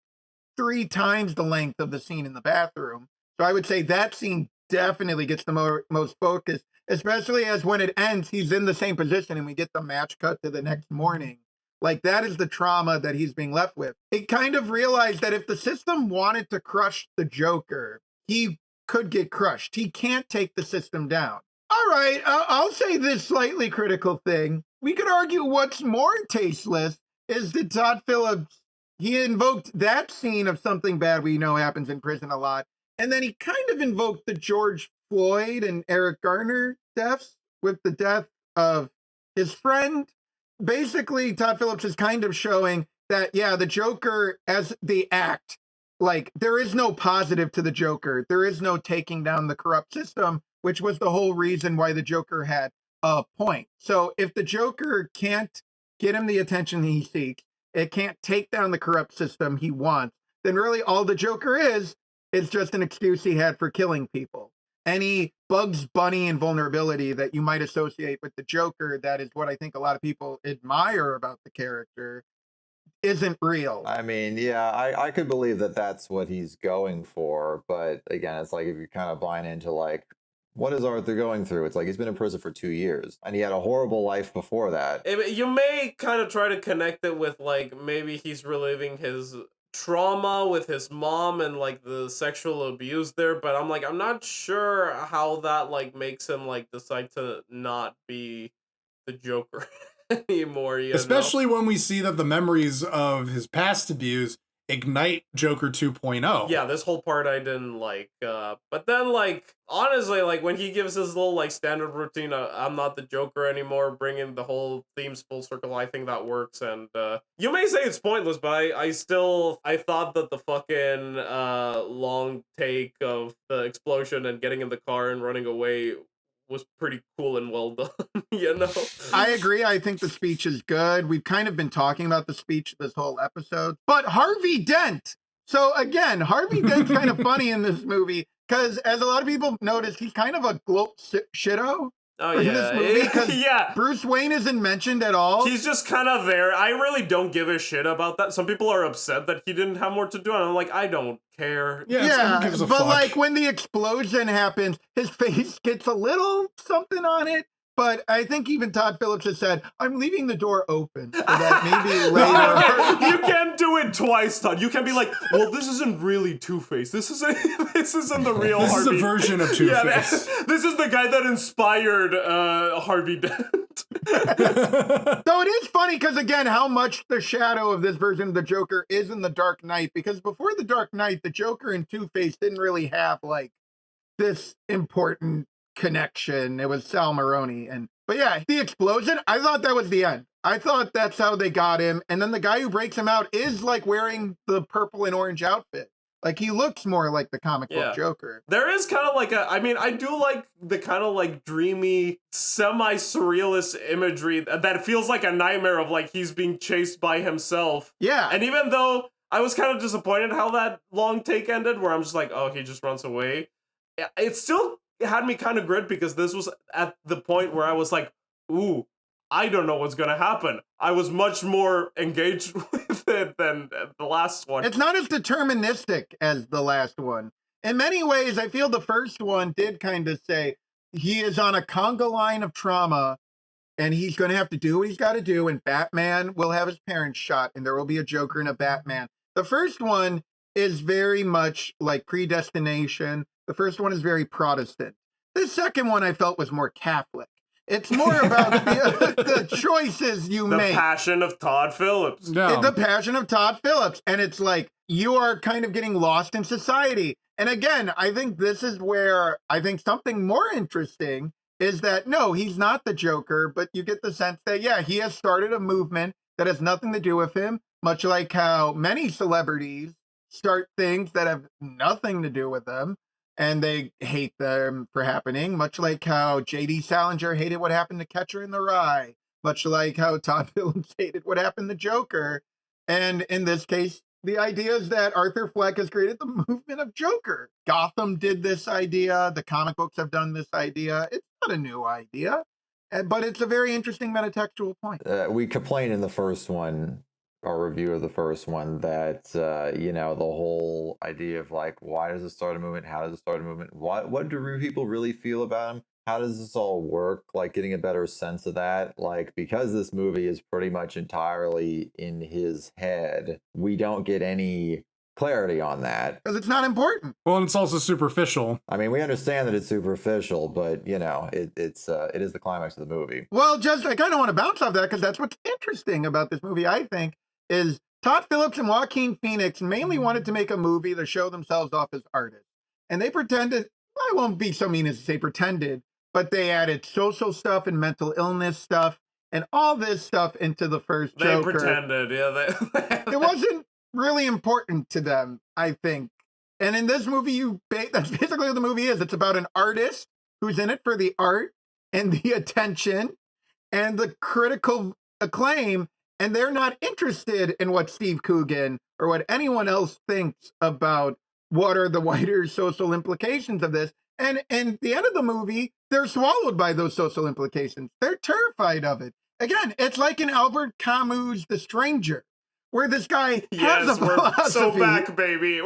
3 times the length of the scene in the bathroom. So I would say that scene definitely gets the most focus, especially as when it ends, he's in the same position and we get the match cut to the next morning. Like, that is the trauma that he's being left with. It kind of realized that if the system wanted to crush the Joker, he could get crushed. He can't take the system down. All right, I'll say this slightly critical thing. We could argue what's more tasteless is that Todd Phillips, he invoked that scene of something bad we know happens in prison a lot, and then he kind of invoked the George Floyd and Eric Garner deaths with the death of his friend. Basically, Todd Phillips is kind of showing that, yeah, the Joker as the act, like, there is no positive to the Joker. There is no taking down the corrupt system, which was the whole reason why the Joker had a point. So if the Joker can't get him the attention he seeks, it can't take down the corrupt system he wants, then really all the Joker is just an excuse he had for killing people. Any Bugs Bunny invulnerability that you might associate with the Joker, that is what I think a lot of people admire about the character, isn't real. I mean, yeah, I could believe that that's what he's going for. But again, it's like if you're kind of buying into like, what is Arthur going through? It's like he's been in prison for 2 years and he had a horrible life before that. You may kind of try to connect it with like maybe he's reliving his trauma with his mom and like the sexual abuse there, but I'm not sure how that like makes him like decide to not be the Joker anymore, especially when we see that the memories of his past abuse ignite Joker 2.0. Yeah, this whole part I didn't like, but then like honestly, like when he gives his little like standard routine, I'm not the Joker anymore, bringing the whole themes full circle, I think that works. And you may say it's pointless, but I thought that the fucking long take of the explosion and getting in the car and running away was pretty cool and well done, you know? I agree. I think the speech is good. We've kind of been talking about the speech this whole episode. But Harvey Dent. So again, Harvey Dent's kind of funny in this movie because, as a lot of people noticed, he's kind of a gloat shitto. Oh, in yeah. this movie, 'cause yeah. Bruce Wayne isn't mentioned at all. He's just kind of there. I really don't give a shit about that. Some people are upset that he didn't have more to do, and I'm like, I don't care. Yeah, but like when the explosion happens, his face gets a little something on it, But I think even Todd Phillips has said, I'm leaving the door open so that maybe later. You can't do it twice, Todd. You can be like, well, this isn't really Two-Face. This isn't the real This Harvey. is a version of Two-Face. Yeah, this is the guy that inspired Harvey Dent. Though it is funny because, again, how much the shadow of this version of the Joker is in the Dark Knight. Because before the Dark Knight, the Joker and Two-Face didn't really have, like, this important connection. It was Sal Maroni. But yeah, the explosion, I thought that was the end. I thought that's how they got him. And then the guy who breaks him out is like wearing the purple and orange outfit. Like he looks more like the comic book Joker. There is kind of like I do like the kind of like dreamy, semi-surrealist imagery that feels like a nightmare of like he's being chased by himself. Yeah. And even though I was kind of disappointed how that long take ended, where I'm just like, oh, he just runs away. It still had me kind of grit because this was at the point where I was like, ooh, I don't know what's gonna happen. I was much more engaged with it than the last one. It's not as deterministic as the last one. In many ways, I feel the first one did kind of say he is on a conga line of trauma and he's going to have to do what he's got to do, and Batman will have his parents shot and there will be a Joker and a Batman. The first one is very much like predestination. The first one is very Protestant. The second one I felt was more Catholic. It's more about the choices you make. The passion of Todd Phillips. No. The passion of Todd Phillips. And it's like, you are kind of getting lost in society. And again, I think this is where I think something more interesting is that, no, he's not the Joker, but you get the sense that, yeah, he has started a movement that has nothing to do with him, much like how many celebrities start things that have nothing to do with them. And they hate them for happening, much like how J.D. Salinger hated what happened to Catcher in the Rye, much like how Todd Phillips hated what happened to Joker. And in this case, the idea is that Arthur Fleck has created the movement of Joker. Gotham did this idea. The comic books have done this idea. It's not a new idea, but it's a very interesting metatextual point. We complained in the first one, our review of the first one, that the whole idea of like, why does it start a movement? How does it start a movement? What do people really feel about him? How does this all work? Like getting a better sense of that. Like, because this movie is pretty much entirely in his head, we don't get any clarity on that. Because it's not important. Well, and it's also superficial. I mean, we understand that it's superficial, but it is the climax of the movie. Well, just I kind of want to bounce off that because that's what's interesting about this movie, I think, is Todd Phillips and Joaquin Phoenix mainly wanted to make a movie to show themselves off as artists. And they pretended, I won't be so mean as to say pretended, but they added social stuff and mental illness stuff and all this stuff into the first Joker. They pretended, yeah. It wasn't really important to them, I think. And in this movie, that's basically what the movie is. It's about an artist who's in it for the art and the attention and the critical acclaim. And they're not interested in what Steve Coogan or what anyone else thinks about what are the wider social implications of this. And in the end of the movie, they're swallowed by those social implications. They're terrified of it. Again, it's like in Albert Camus' The Stranger, where this guy has a philosophy. We're so back, baby.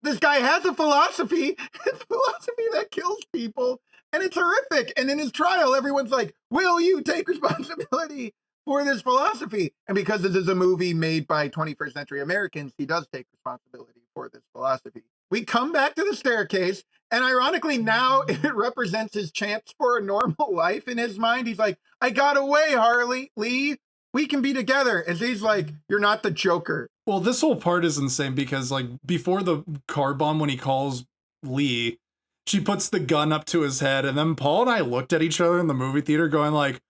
This guy has a philosophy. It's a philosophy that kills people, and it's horrific. And in his trial, everyone's like, will you take responsibility for this philosophy? And because this is a movie made by 21st century Americans, he does take responsibility for this philosophy. We come back to the staircase, and ironically now it represents his chance for a normal life in his mind. He's like, I got away, Harley Lee. We can be together. And he's like, you're not the Joker. Well, this whole part is insane because like before the car bomb, when he calls Lee, she puts the gun up to his head, and then Paul and I looked at each other in the movie theater going like,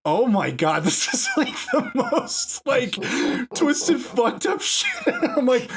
oh my God, this is like the most like twisted, fucked up shit. I'm like,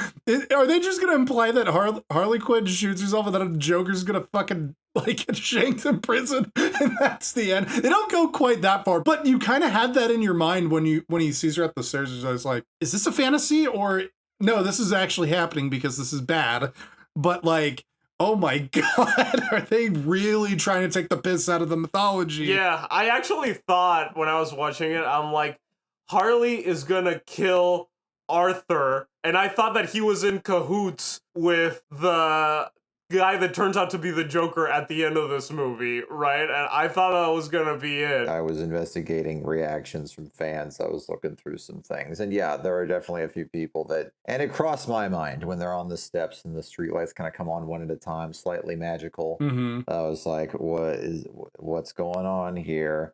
are they just going to imply that Harley Quinn shoots herself and then Joker's going to fucking like get shanked in prison and that's the end? They don't go quite that far, but you kind of had that in your mind when he sees her at the stairs. I was like, is this a fantasy or no, this is actually happening because this is bad. But like, oh my God, are they really trying to take the piss out of the mythology? Yeah, I actually thought when I was watching it, I'm like, Harley is gonna kill Arthur. And I thought that he was in cahoots with the guy that turns out to be the Joker at the end of this movie, right? And I thought that was gonna be it. I was investigating reactions from fans. I was looking through some things. And yeah, there are definitely a few people that, and it crossed my mind when they're on the steps and the streetlights kind of come on one at a time, slightly magical. Mm-hmm. I was like, what's going on here?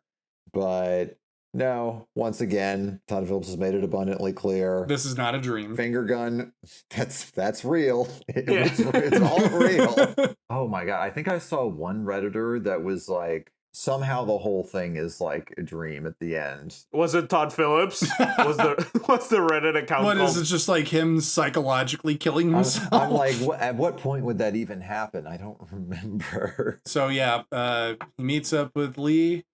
But no, once again, Todd Phillips has made it abundantly clear. This is not a dream. Finger gun, that's real. Yeah. It's all real. Oh my God. I think I saw one Redditor that was like, somehow the whole thing is like a dream at the end. Was it Todd Phillips? What's the Reddit account What called? is it? Just like him psychologically killing himself? I'm like, at what point would that even happen? I don't remember. So yeah, he meets up with Lee.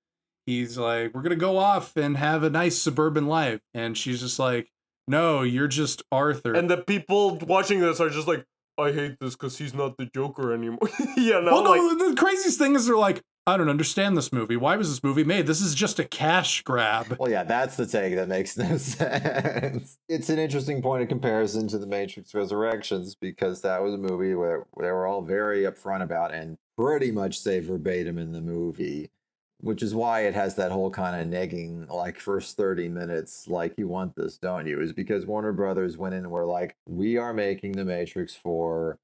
He's like, we're gonna go off and have a nice suburban life, and she's just like, no, you're just Arthur. And the people watching this are just like, I hate this because he's not the Joker anymore. Well, no, the craziest thing is they're like, I don't understand this movie. Why was this movie made? This is just a cash grab. Well, yeah, that's the take that makes no sense. It's an interesting point of comparison to The Matrix Resurrections, because that was a movie where they were all very upfront about and pretty much say verbatim in the movie, which is why it has that whole kind of negging, like, first 30 minutes, like, you want this, don't you? Is because Warner Brothers went in and were like, we are making The Matrix 4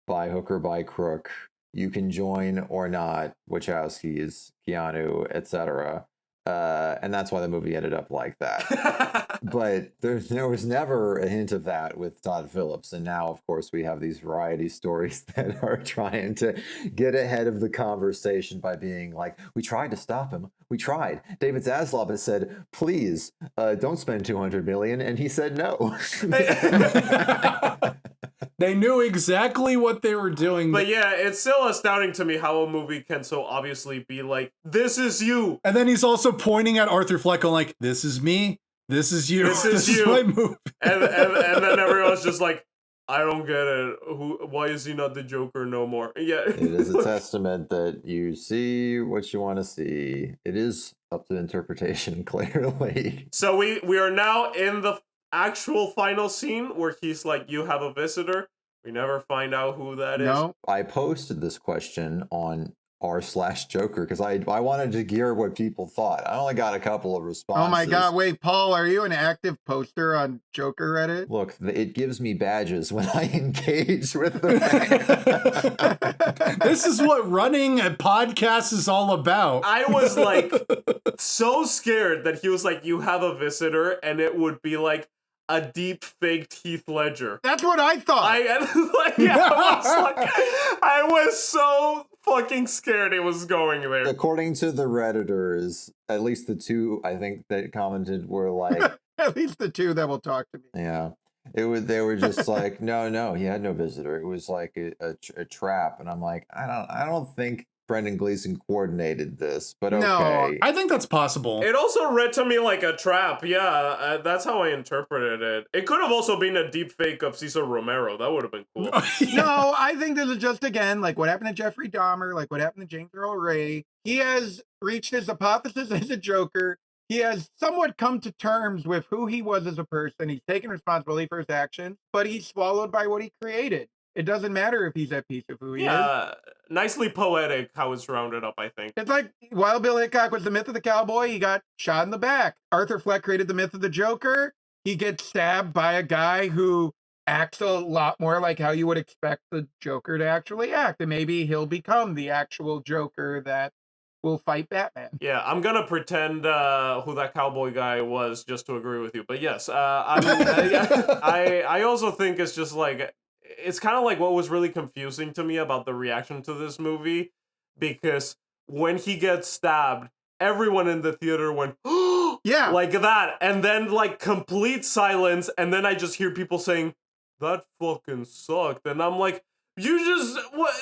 by hook or by crook. You can join or not, Wachowskis, Keanu, etc. And that's why the movie ended up like that. But there was never a hint of that with Todd Phillips. And now, of course, we have these variety stories that are trying to get ahead of the conversation by being like, we tried to stop him. We tried. David Zaslav has said, please, don't spend $200 million. And he said no. They knew exactly what they were doing. But yeah, it's still astounding to me how a movie can so obviously be like, this is you. And then he's also pointing at Arthur Fleck going like, this is me. This is you. This is you. my movie. And then everyone's just like, I don't get it. Why is he not the Joker no more? Yeah. It is a testament that you see what you want to see. It is up to interpretation, clearly. So we are now in the actual final scene where he's like, you have a visitor. We never find out who that is. No. I posted this question on r/Joker because I wanted to hear what people thought. I only got a couple of responses. Oh my God. Wait, Paul, are you an active poster on Joker Reddit? Look, it gives me badges when I engage with the fans. This is what running a podcast is all about. I was like so scared that he was like, you have a visitor, and it would be like a deep faked Heath Ledger. That's what I thought. I was so fucking scared it was going there. According to the Redditors, at least the two I think that commented were like, at least the two that will talk to me. yeah. They were just like, no, he had no visitor. It was like a trap. And I'm like, I don't think Brendan Gleeson coordinated this, but okay. No, I think that's possible. It also read to me like a trap. Yeah, that's how I interpreted it. It could have also been a deep fake of Cesar Romero. That would have been cool. No, I think this is just, again, like what happened to Jeffrey Dahmer, like what happened to James Earl Ray. He has reached his hypothesis as a Joker. He has somewhat come to terms with who he was as a person. He's taken responsibility for his actions, but he's swallowed by what he created. It doesn't matter if he's at peace with who he is. Nicely poetic how it's rounded up, I think. It's like Wild Bill Hickok was the myth of the cowboy. He got shot in the back. Arthur Fleck created the myth of the Joker. He gets stabbed by a guy who acts a lot more like how you would expect the Joker to actually act. And maybe he'll become the actual Joker that will fight Batman. Yeah, I'm gonna pretend who that cowboy guy was just to agree with you. But yes, I also think it's just like, it's kind of like what was really confusing to me about the reaction to this movie, because when he gets stabbed, everyone in the theater went, yeah, like that, and then like complete silence, and then I just hear people saying, that fucking sucked, and I'm like, you just, what,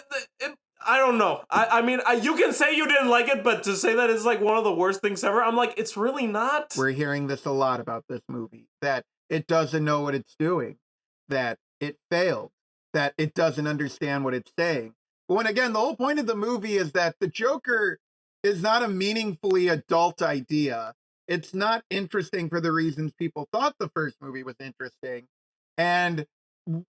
I don't know. I mean, you can say you didn't like it, but to say that it's like one of the worst things ever, I'm like, it's really not. We're hearing this a lot about this movie, that it doesn't know what it's doing, that it failed, that it doesn't understand what it's saying. But when, again, the whole point of the movie is that the Joker is not a meaningfully adult idea. It's not interesting for the reasons people thought the first movie was interesting. And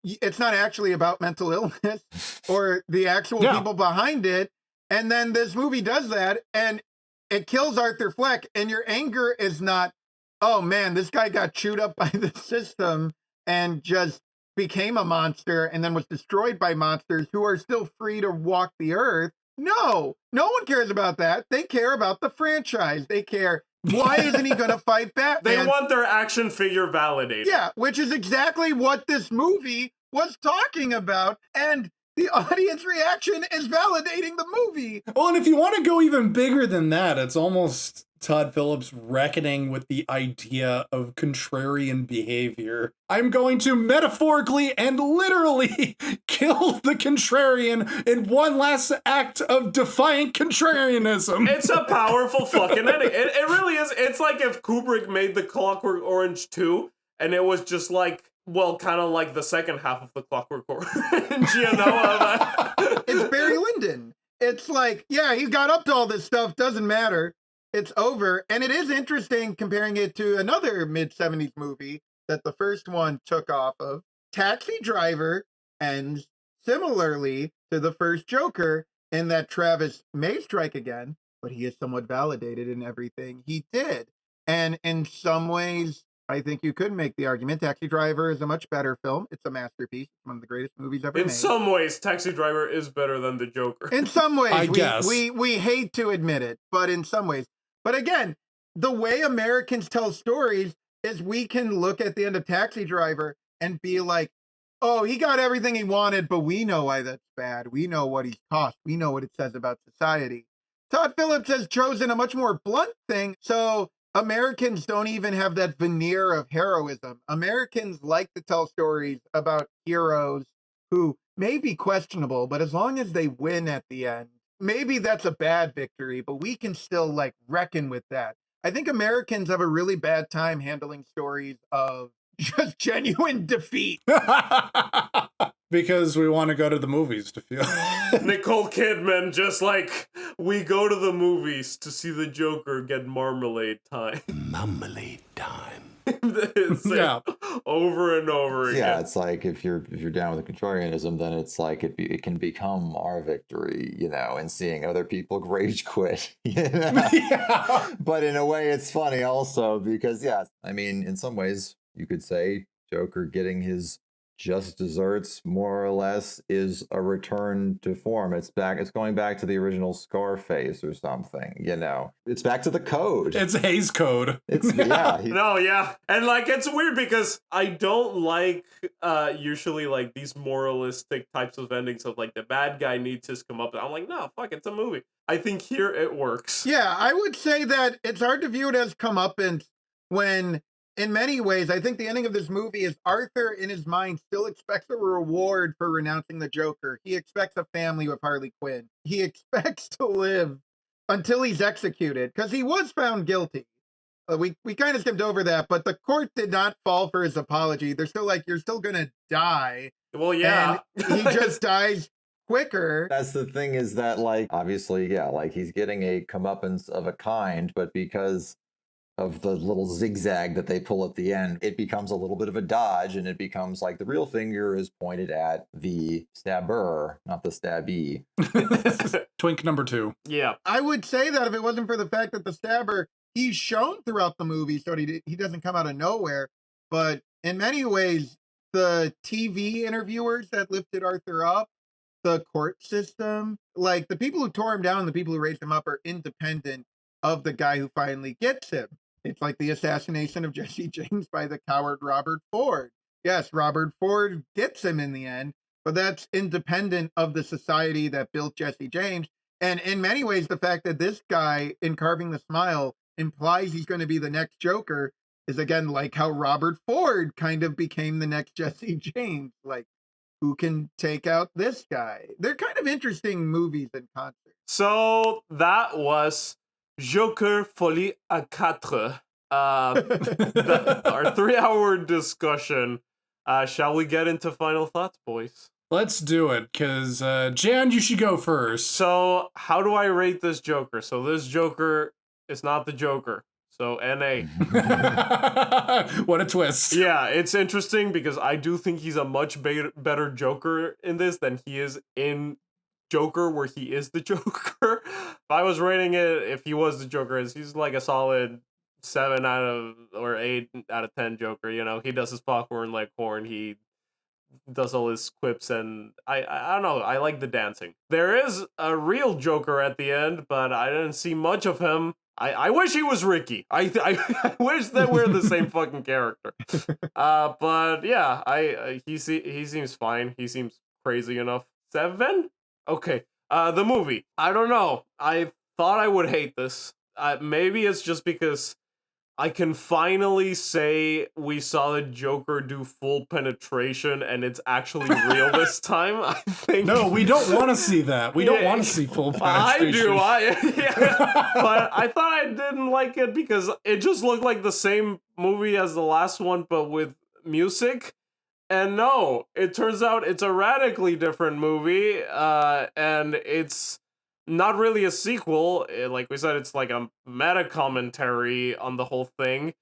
it's not actually about mental illness or the actual people behind it. And then this movie does that and it kills Arthur Fleck. And your anger is not, oh man, this guy got chewed up by the system and just became a monster and then was destroyed by monsters who are still free to walk the earth. No one cares about that. They care about the franchise. They care, why isn't he going to fight Batman? They want their action figure validated. Yeah, which is exactly what this movie was talking about. And the audience reaction is validating the movie. Well, and if you want to go even bigger than that, it's almost Todd Phillips reckoning with the idea of contrarian behavior. I'm going to metaphorically and literally kill the contrarian in one last act of defiant contrarianism. It's a powerful fucking ending. It really is. It's like if Kubrick made The Clockwork Orange 2, and it was just like, well, kind of like the second half of The Clockwork Orange, you know? It's Barry Lyndon. It's like, yeah, he got up to all this stuff, doesn't matter. It's over. And it is interesting comparing it to another mid-70s movie that the first one took off of. Taxi Driver ends similarly to the first Joker in that Travis may strike again, but he is somewhat validated in everything he did. And in some ways, I think you could make the argument Taxi Driver is a much better film. It's a masterpiece. It's one of the greatest movies ever made. In some ways, Taxi Driver is better than the Joker. In some ways, I guess. We hate to admit it, but in some ways. But again, the way Americans tell stories is we can look at the end of Taxi Driver and be like, oh, he got everything he wanted, but we know why that's bad. We know what he's cost. We know what it says about society. Todd Phillips has chosen a much more blunt thing, so Americans don't even have that veneer of heroism. Americans like to tell stories about heroes who may be questionable, but as long as they win at the end, maybe that's a bad victory, but we can still like reckon with that. I think Americans have a really bad time handling stories of just genuine defeat. Because we want to go to the movies to feel. Nicole Kidman, just like, we go to the movies to see the Joker get marmalade time. Marmalade time. Yeah. Over and over again. Yeah, it's like if you're down with the contrarianism, then it's like it can become our victory, you know, and seeing other people rage quit, you know? Yeah. But in a way, it's funny also because, yeah, I mean, in some ways, you could say Joker getting his just desserts, more or less, is a return to form. It's going back to the original Scarface or something, you know. It's back to the code. It's Hays Code. It's yeah. No, yeah. And like it's weird because I don't like usually like these moralistic types of endings of like the bad guy needs his comeuppance. I'm like, no, fuck, it's a movie. I think here it works. Yeah, I would say that it's hard to view it as comeuppance when, in many ways, I think the ending of this movie is Arthur, in his mind, still expects a reward for renouncing the Joker. He expects a family with Harley Quinn. He expects to live until he's executed, because he was found guilty. We kind of skipped over that, but the court did not fall for his apology. They're still like, you're still going to die. Well, yeah. And he just dies quicker. That's the thing is that, like, obviously, yeah, like he's getting a comeuppance of a kind, but because of the little zigzag that they pull at the end, it becomes a little bit of a dodge, and it becomes like the real finger is pointed at the stabber, not the stabbee. Twink number 2. Yeah. I would say that if it wasn't for the fact that the stabber, he's shown throughout the movie, so he doesn't come out of nowhere. But in many ways, the TV interviewers that lifted Arthur up, the court system, like the people who tore him down, the people who raised him up are independent of the guy who finally gets him. It's like the assassination of Jesse James by the coward Robert Ford. Yes, Robert Ford gets him in the end, but that's independent of the society that built Jesse James. And in many ways, the fact that this guy in Carving the Smile implies he's going to be the next Joker is, again, like how Robert Ford kind of became the next Jesse James. Like, who can take out this guy? They're kind of interesting movies in concert. So that was Joker, Folie à quatre. Our 3-hour discussion. Shall we get into final thoughts, boys? Let's do it, because Jan, you should go first. So how do I rate this Joker? So this Joker is not the Joker. So NA. What a twist. Yeah, it's interesting because I do think he's a much better Joker in this than he is in Joker, where he is the Joker. If I was rating it, if he was the Joker, he's like a solid 7 out of or 8 out of 10 Joker. You know, he does his popcorn like corn. He does all his quips, and I don't know. I like the dancing. There is a real Joker at the end, but I didn't see much of him. I wish he was Ricky. I wish that we're the same fucking character. But yeah, he seems fine. He seems crazy enough. 7? Okay. The movie. I don't know. I thought I would hate this. Maybe it's just because I can finally say we saw the Joker do full penetration and it's actually real this time. I think. No, we don't want to see that. We don't want to see full penetration. I do. But I thought I didn't like it because it just looked like the same movie as the last one, but with music. And no, it turns out it's a radically different movie, and it's not really a sequel. Like we said, it's like a meta commentary on the whole thing.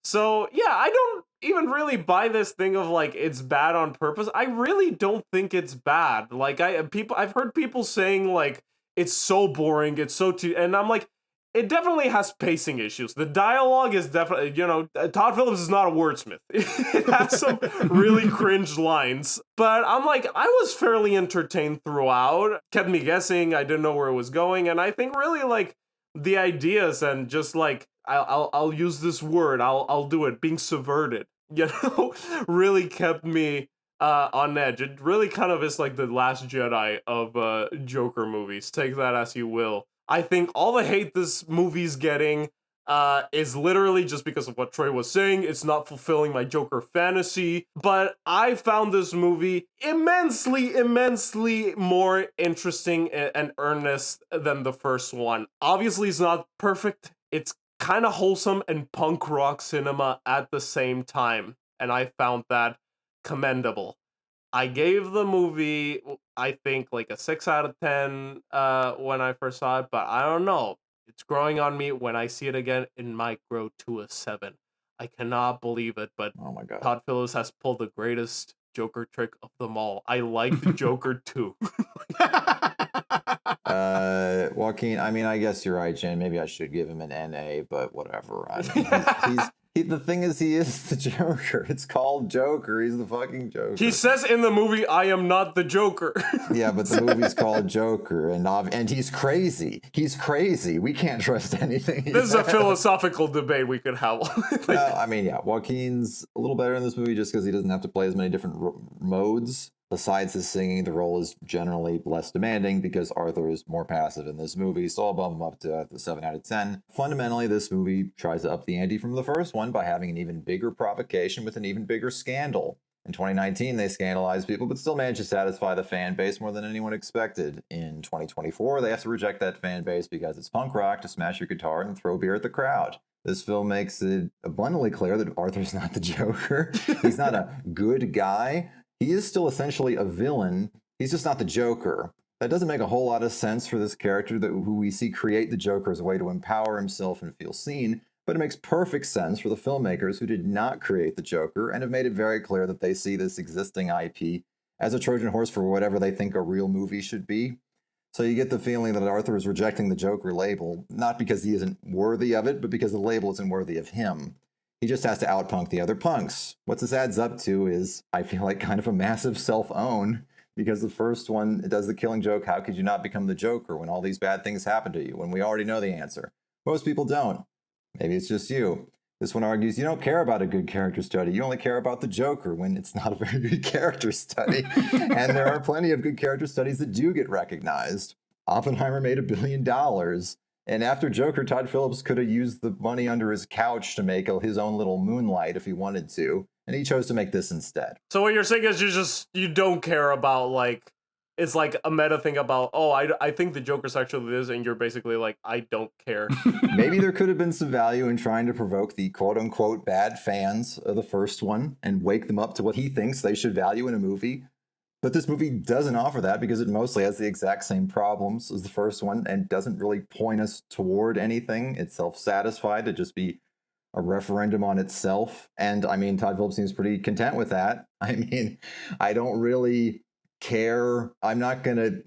So yeah, I don't even really buy this thing of like it's bad on purpose. I really don't think it's bad. Like I've heard people saying like it's so boring, it's so and I'm like, it definitely has pacing issues. The dialogue is definitely, Todd Phillips is not a wordsmith. It has some really cringe lines. But I'm like, I was fairly entertained throughout. Kept me guessing. I didn't know where it was going. And I think really like the ideas and just like, I'll use this word. I'll do it. Being subverted, really kept me on edge. It really kind of is like the Last Jedi of Joker movies. Take that as you will. I think all the hate this movie's getting is literally just because of what Troy was saying. It's not fulfilling my Joker fantasy. But I found this movie immensely, immensely more interesting and earnest than the first one. Obviously, it's not perfect. It's kind of wholesome and punk rock cinema at the same time. And I found that commendable. I gave the movie, I think, like a 6 out of 10 when I first saw it, but I don't know. It's growing on me. When I see it again, it might grow to a 7. I cannot believe it, but oh my God. Todd Phillips has pulled the greatest Joker trick of them all. I like the Joker too. Joaquin, I mean, I guess you're right, Jen. Maybe I should give him an NA, but whatever. I mean, the thing is, he is the Joker. It's called Joker. He's the fucking Joker. He says in the movie, "I am not the Joker." Yeah, but the movie's called Joker, and he's crazy. He's crazy. We can't trust anything. This is a philosophical debate we could have. I mean, yeah, Joaquin's a little better in this movie just because he doesn't have to play as many different modes. Besides his singing, the role is generally less demanding because Arthur is more passive in this movie, so I'll bump him up to the 7 out of 10. Fundamentally, this movie tries to up the ante from the first one by having an even bigger provocation with an even bigger scandal. In 2019, they scandalized people, but still managed to satisfy the fan base more than anyone expected. In 2024, they have to reject that fan base because it's punk rock to smash your guitar and throw beer at the crowd. This film makes it abundantly clear that Arthur's not the Joker. He's not a good guy. He is still essentially a villain. He's just not the Joker. That doesn't make a whole lot of sense for this character who we see create the Joker as a way to empower himself and feel seen, but it makes perfect sense for the filmmakers who did not create the Joker and have made it very clear that they see this existing IP as a Trojan horse for whatever they think a real movie should be. So you get the feeling that Arthur is rejecting the Joker label, not because he isn't worthy of it, but because the label isn't worthy of him. He just has to outpunk the other punks. What this adds up to is, I feel like, kind of a massive self-own, because the first one, it does the killing joke, how could you not become the Joker when all these bad things happen to you, when we already know the answer? Most people don't. Maybe it's just you. This one argues you don't care about a good character study. You only care about the Joker when it's not a very good character study. And there are plenty of good character studies that do get recognized. Oppenheimer made $1 billion. And after Joker, Todd Phillips could have used the money under his couch to make his own little Moonlight if he wanted to. And he chose to make this instead. So what you're saying is you don't care about, like, it's like a meta thing about, oh, I think the Joker's actually this, and you're basically like, I don't care. Maybe there could have been some value in trying to provoke the quote-unquote bad fans of the first one and wake them up to what he thinks they should value in a movie. But this movie doesn't offer that because it mostly has the exact same problems as the first one and doesn't really point us toward anything. It's self-satisfied to just be a referendum on itself. And I mean, Todd Phillips seems pretty content with that. I mean, I don't really care. I'm not going to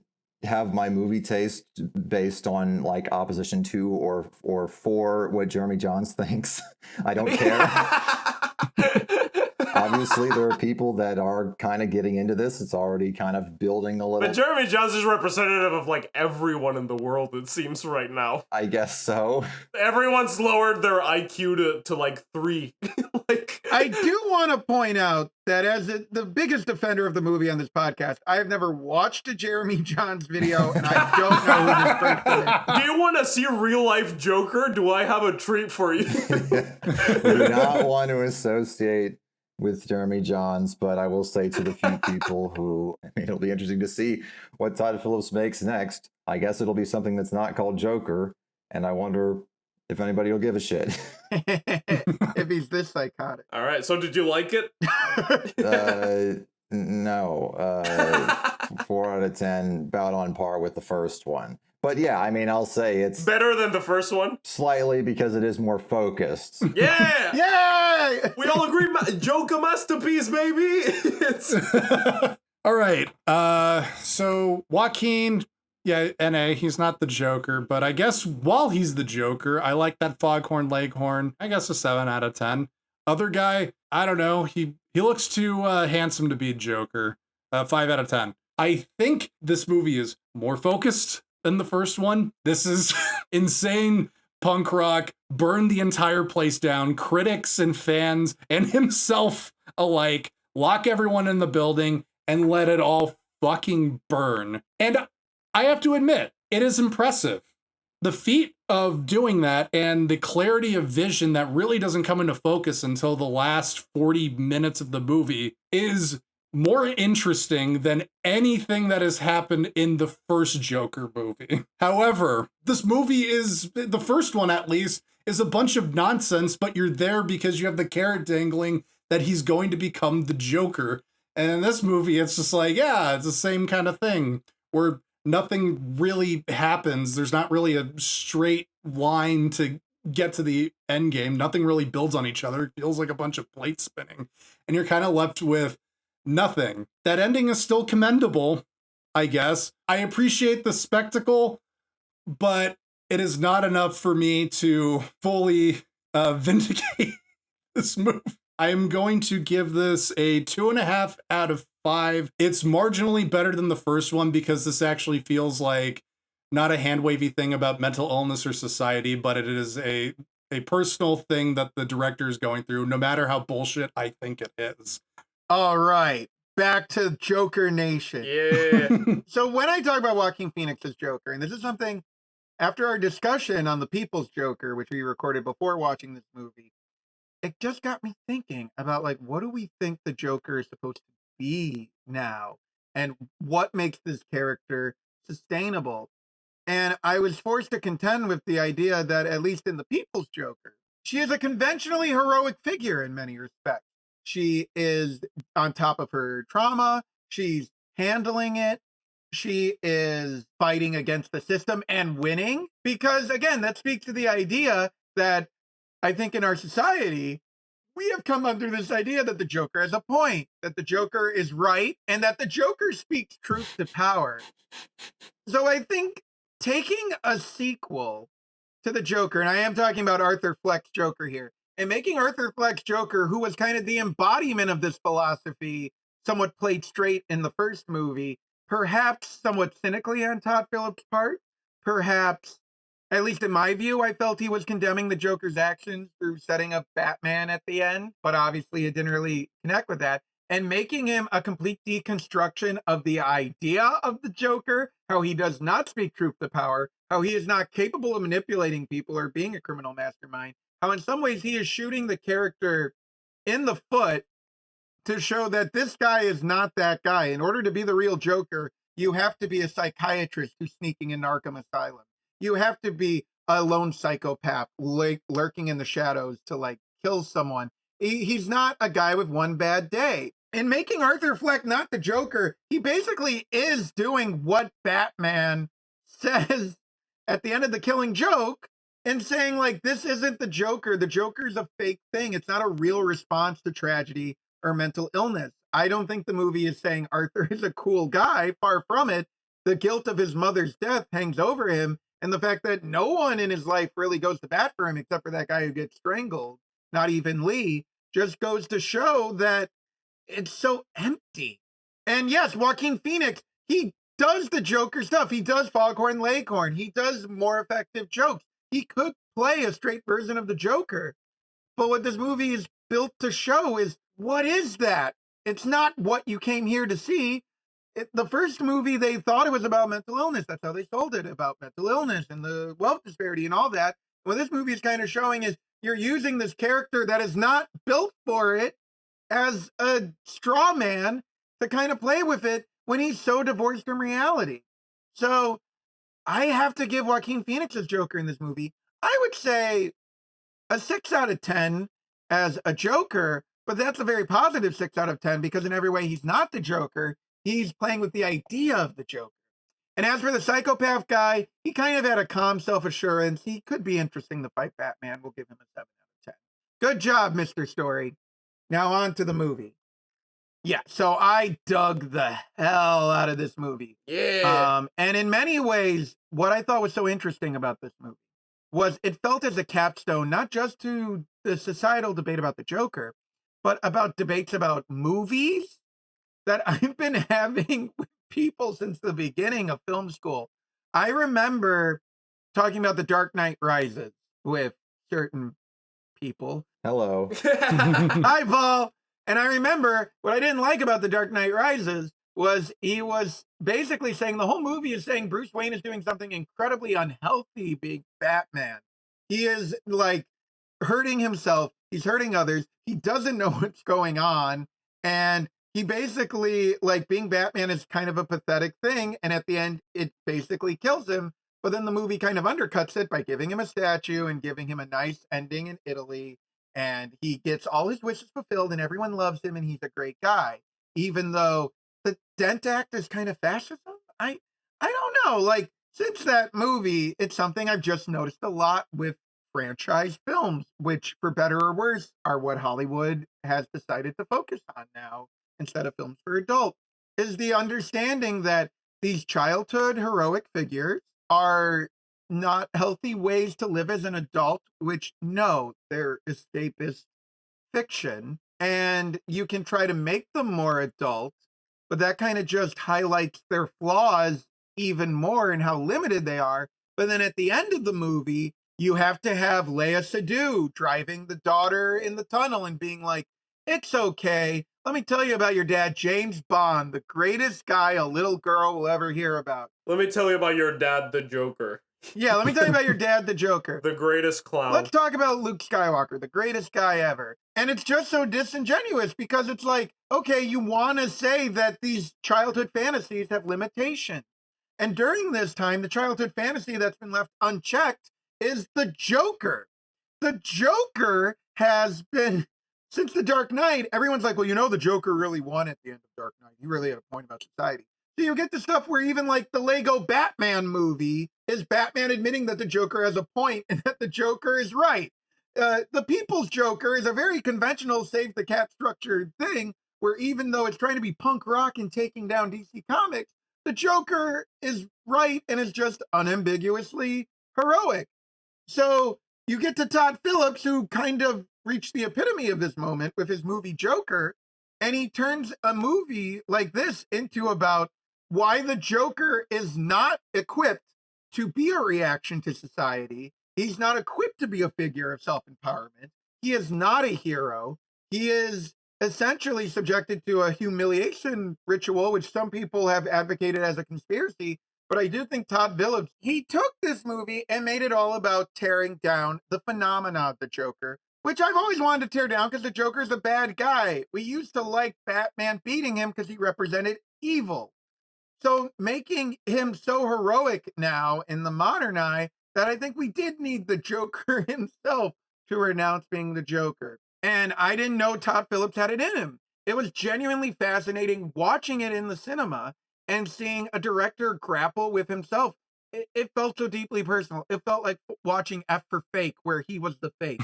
have my movie taste based on like opposition to or for what Jeremy Jahns thinks. I don't care. Obviously, there are people that are kind of getting into this. It's already kind of building a little. But Jeremy Jahns is representative of like everyone in the world, it seems, right now. I guess so. Everyone's lowered their IQ to like 3. Like, I do want to point out that as the biggest defender of the movie on this podcast, I have never watched a Jeremy Jahns video, and I don't know who this person is. do you want to see real life Joker? Do I have a treat for you? We do not want to associate with Jeremy Jahns, but I will say to the few people who, I mean, it'll be interesting to see what Todd Phillips makes next. I guess it'll be something that's not called Joker, and I wonder if anybody will give a shit. If he's this psychotic. All right, so did you like it? No. 4 out of 10, about on par with the first one. But yeah, I mean, I'll say it's better than the first one. Slightly because it is more focused. Yeah! Yay! We all agree, Joker masterpiece, baby! All right. So Joaquin, yeah, NA, he's not the Joker, but I guess while he's the Joker, I like that Foghorn Leghorn. I guess a 7 out of 10. Other guy, I don't know. He looks too handsome to be a Joker. 5 out of 10. I think this movie is more focused than the first one. This is insane punk rock, burn the entire place down, critics and fans and himself alike, lock everyone in the building and let it all fucking burn. And I have to admit, it is impressive. The feat of doing that and the clarity of vision that really doesn't come into focus until the last 40 minutes of the movie is more interesting than anything that has happened in the first Joker movie. However, this movie is, the first one at least, is a bunch of nonsense, but you're there because you have the carrot dangling that he's going to become the Joker. And in this movie, it's just like, yeah, it's the same kind of thing where nothing really happens. There's not really a straight line to get to the end game. Nothing really builds on each other. It feels like a bunch of plates spinning. And you're kind of left with nothing. That ending is still commendable, I guess. I appreciate the spectacle, but it is not enough for me to fully vindicate this movie. I am going to give this a 2.5 out of 5. It's marginally better than the first one because this actually feels like not a hand-wavy thing about mental illness or society, but it is a personal thing that the director is going through, no matter how bullshit I think it is. All right, back to Joker Nation. Yeah. So when I talk about Joaquin Phoenix as Joker, and this is something after our discussion on the People's Joker, which we recorded before watching this movie, it just got me thinking about like, what do we think the Joker is supposed to be now? And what makes this character sustainable? And I was forced to contend with the idea that at least in the People's Joker, she is a conventionally heroic figure in many respects. She is on top of her trauma. She's handling it. She is fighting against the system and winning. Because again, that speaks to the idea that I think in our society, we have come under this idea that the Joker has a point, that the Joker is right, and that the Joker speaks truth to power. So I think taking a sequel to the Joker, and I am talking about Arthur Fleck's Joker here, and making Arthur Fleck's Joker, who was kind of the embodiment of this philosophy, somewhat played straight in the first movie, perhaps somewhat cynically on Todd Phillips' part, perhaps, at least in my view, I felt he was condemning the Joker's actions through setting up Batman at the end, but obviously it didn't really connect with that, and making him a complete deconstruction of the idea of the Joker, how he does not speak truth to power, how he is not capable of manipulating people or being a criminal mastermind, how in some ways he is shooting the character in the foot to show that this guy is not that guy. In order to be the real Joker, you have to be a psychiatrist who's sneaking in Arkham Asylum. You have to be a lone psychopath lurking in the shadows to like kill someone. He's not a guy with one bad day. in making Arthur Fleck not the Joker, he basically is doing what Batman says at the end of The Killing Joke and saying, like, this isn't the Joker. The Joker's a fake thing. It's not a real response to tragedy or mental illness. I don't think the movie is saying Arthur is a cool guy. Far from it. The guilt of his mother's death hangs over him. And the fact that no one in his life really goes to bat for him except for that guy who gets strangled, not even Lee, just goes to show that it's so empty. And yes, Joaquin Phoenix, he does the Joker stuff. He does Foghorn Leghorn. He does more effective jokes. He could play a straight version of the Joker. But what this movie is built to show is, what is that? It's not what you came here to see. The first movie, they thought it was about mental illness. That's how they sold it, about mental illness and the wealth disparity and all that. What this movie is kind of showing is you're using this character that is not built for it as a straw man to kind of play with it when he's so divorced from reality. So I have to give Joaquin Phoenix's Joker in this movie, I would say, a 6 out of 10 as a Joker, but that's a very positive 6 out of 10 because in every way he's not the Joker. He's playing with the idea of the Joker. And as for the psychopath guy, he kind of had a calm self-assurance. He could be interesting to fight Batman. We'll give him a 7 out of 10. Good job, Mr. Story. Now on to the movie. Yeah, so I dug the hell out of this movie. Yeah. And in many ways, what I thought was so interesting about this movie was it felt as a capstone, not just to the societal debate about the Joker, but about debates about movies that I've been having with people since the beginning of film school. I remember talking about The Dark Knight Rises with certain people. Hello. Hi, Paul. And I remember what I didn't like about The Dark Knight Rises was he was basically saying the whole movie is saying Bruce Wayne is doing something incredibly unhealthy being Batman. He is like hurting himself. He's hurting others. He doesn't know what's going on. And he basically, like, being Batman is kind of a pathetic thing. And at the end, it basically kills him. But then the movie kind of undercuts it by giving him a statue and giving him a nice ending in Italy. And he gets all his wishes fulfilled and everyone loves him and he's a great guy. Even though the Dent Act is kind of fascism. I don't know. Like, since that movie, it's something I've just noticed a lot with franchise films, which for better or worse are what Hollywood has decided to focus on now instead of films for adults, is the understanding that these childhood heroic figures are not healthy ways to live as an adult, which no, they're escapist fiction. And you can try to make them more adult, but that kind of just highlights their flaws even more and how limited they are. But then at the end of the movie, you have to have Léa Seydoux driving the daughter in the tunnel and being like, it's okay. Let me tell you about your dad, James Bond, the greatest guy a little girl will ever hear about. Let me tell you about your dad, the Joker. Yeah, let me tell you about your dad, the Joker. The greatest clown. Let's talk about Luke Skywalker, the greatest guy ever. And it's just so disingenuous because it's like, okay, you want to say that these childhood fantasies have limitations. And during this time, the childhood fantasy that's been left unchecked is the Joker. The Joker has been, since The Dark Knight, everyone's like, well, you know, the Joker really won at the end of Dark Knight. He really had a point about society. So you get the stuff where even like the Lego Batman movie is Batman admitting that the Joker has a point and that the Joker is right. The People's Joker is a very conventional save the cat structured thing where even though it's trying to be punk rock and taking down DC Comics, the Joker is right and is just unambiguously heroic. So you get to Todd Phillips, who kind of reached the epitome of this moment with his movie Joker, and he turns a movie like this into about why the Joker is not equipped to be a reaction to society. He's not equipped to be a figure of self-empowerment. He is not a hero. He is essentially subjected to a humiliation ritual, which some people have advocated as a conspiracy. But I do think Todd Phillips, he took this movie and made it all about tearing down the phenomena of the Joker, which I've always wanted to tear down because the Joker's a bad guy. We used to like Batman beating him because he represented evil. So making him so heroic now in the modern eye that I think we did need the Joker himself to renounce being the Joker. And I didn't know Todd Phillips had it in him. It was genuinely fascinating watching it in the cinema and seeing a director grapple with himself. It felt so deeply personal. It felt like watching F for Fake, where he was the fake.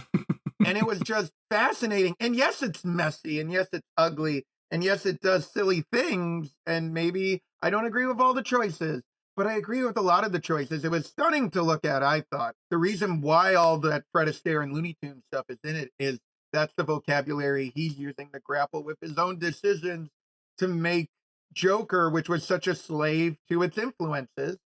And it was just fascinating. And yes, it's messy. And yes, it's ugly. And yes, it does silly things. And maybe I don't agree with all the choices, but I agree with a lot of the choices. It was stunning to look at, I thought. The reason why all that Fred Astaire and Looney Tunes stuff is in it is that's the vocabulary he's using to grapple with his own decisions to make Joker, which was such a slave to its influences,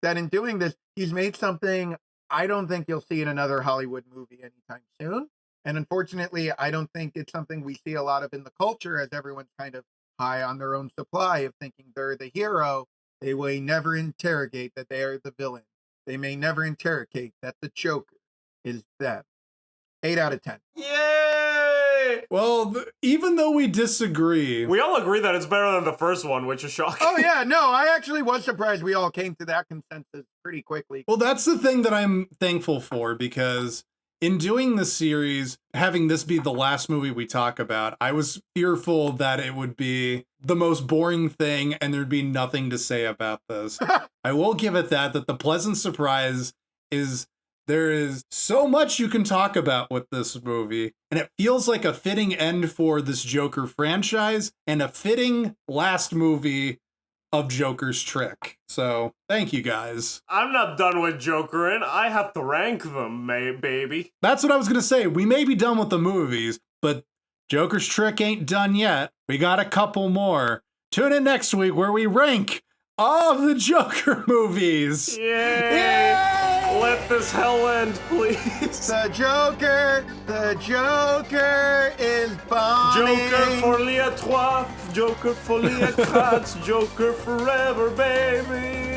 that in doing this, he's made something I don't think you'll see in another Hollywood movie anytime soon. And unfortunately, I don't think it's something we see a lot of in the culture, as everyone's kind of high on their own supply of thinking they're the hero. They may never interrogate that they are the villain. They may never interrogate that the Joker is them. 8 out of 10. Yay! Well, even though we disagree, We all agree that it's better than the first one, which is shocking. Oh, yeah, no, I actually was surprised we all came to that consensus pretty quickly. well, that's the thing that I'm thankful for, because in doing the series, having this be the last movie we talk about, I was fearful that it would be the most boring thing and there'd be nothing to say about this. I will give it that the pleasant surprise is there is so much you can talk about with this movie, and it feels like a fitting end for this Joker franchise and a fitting last movie of Joker's trick. So thank you guys. I'm not done with Joker, and I have to rank them, baby. That's what I was going to say. We may be done with the movies, but Joker's trick ain't done yet. We got a couple more. Tune in next week where we rank all of the Joker movies. Yay! Yay! Let this hell end, please. The Joker is bombing. Joker Folie à trois, Joker Folie à quatre, Joker forever, baby.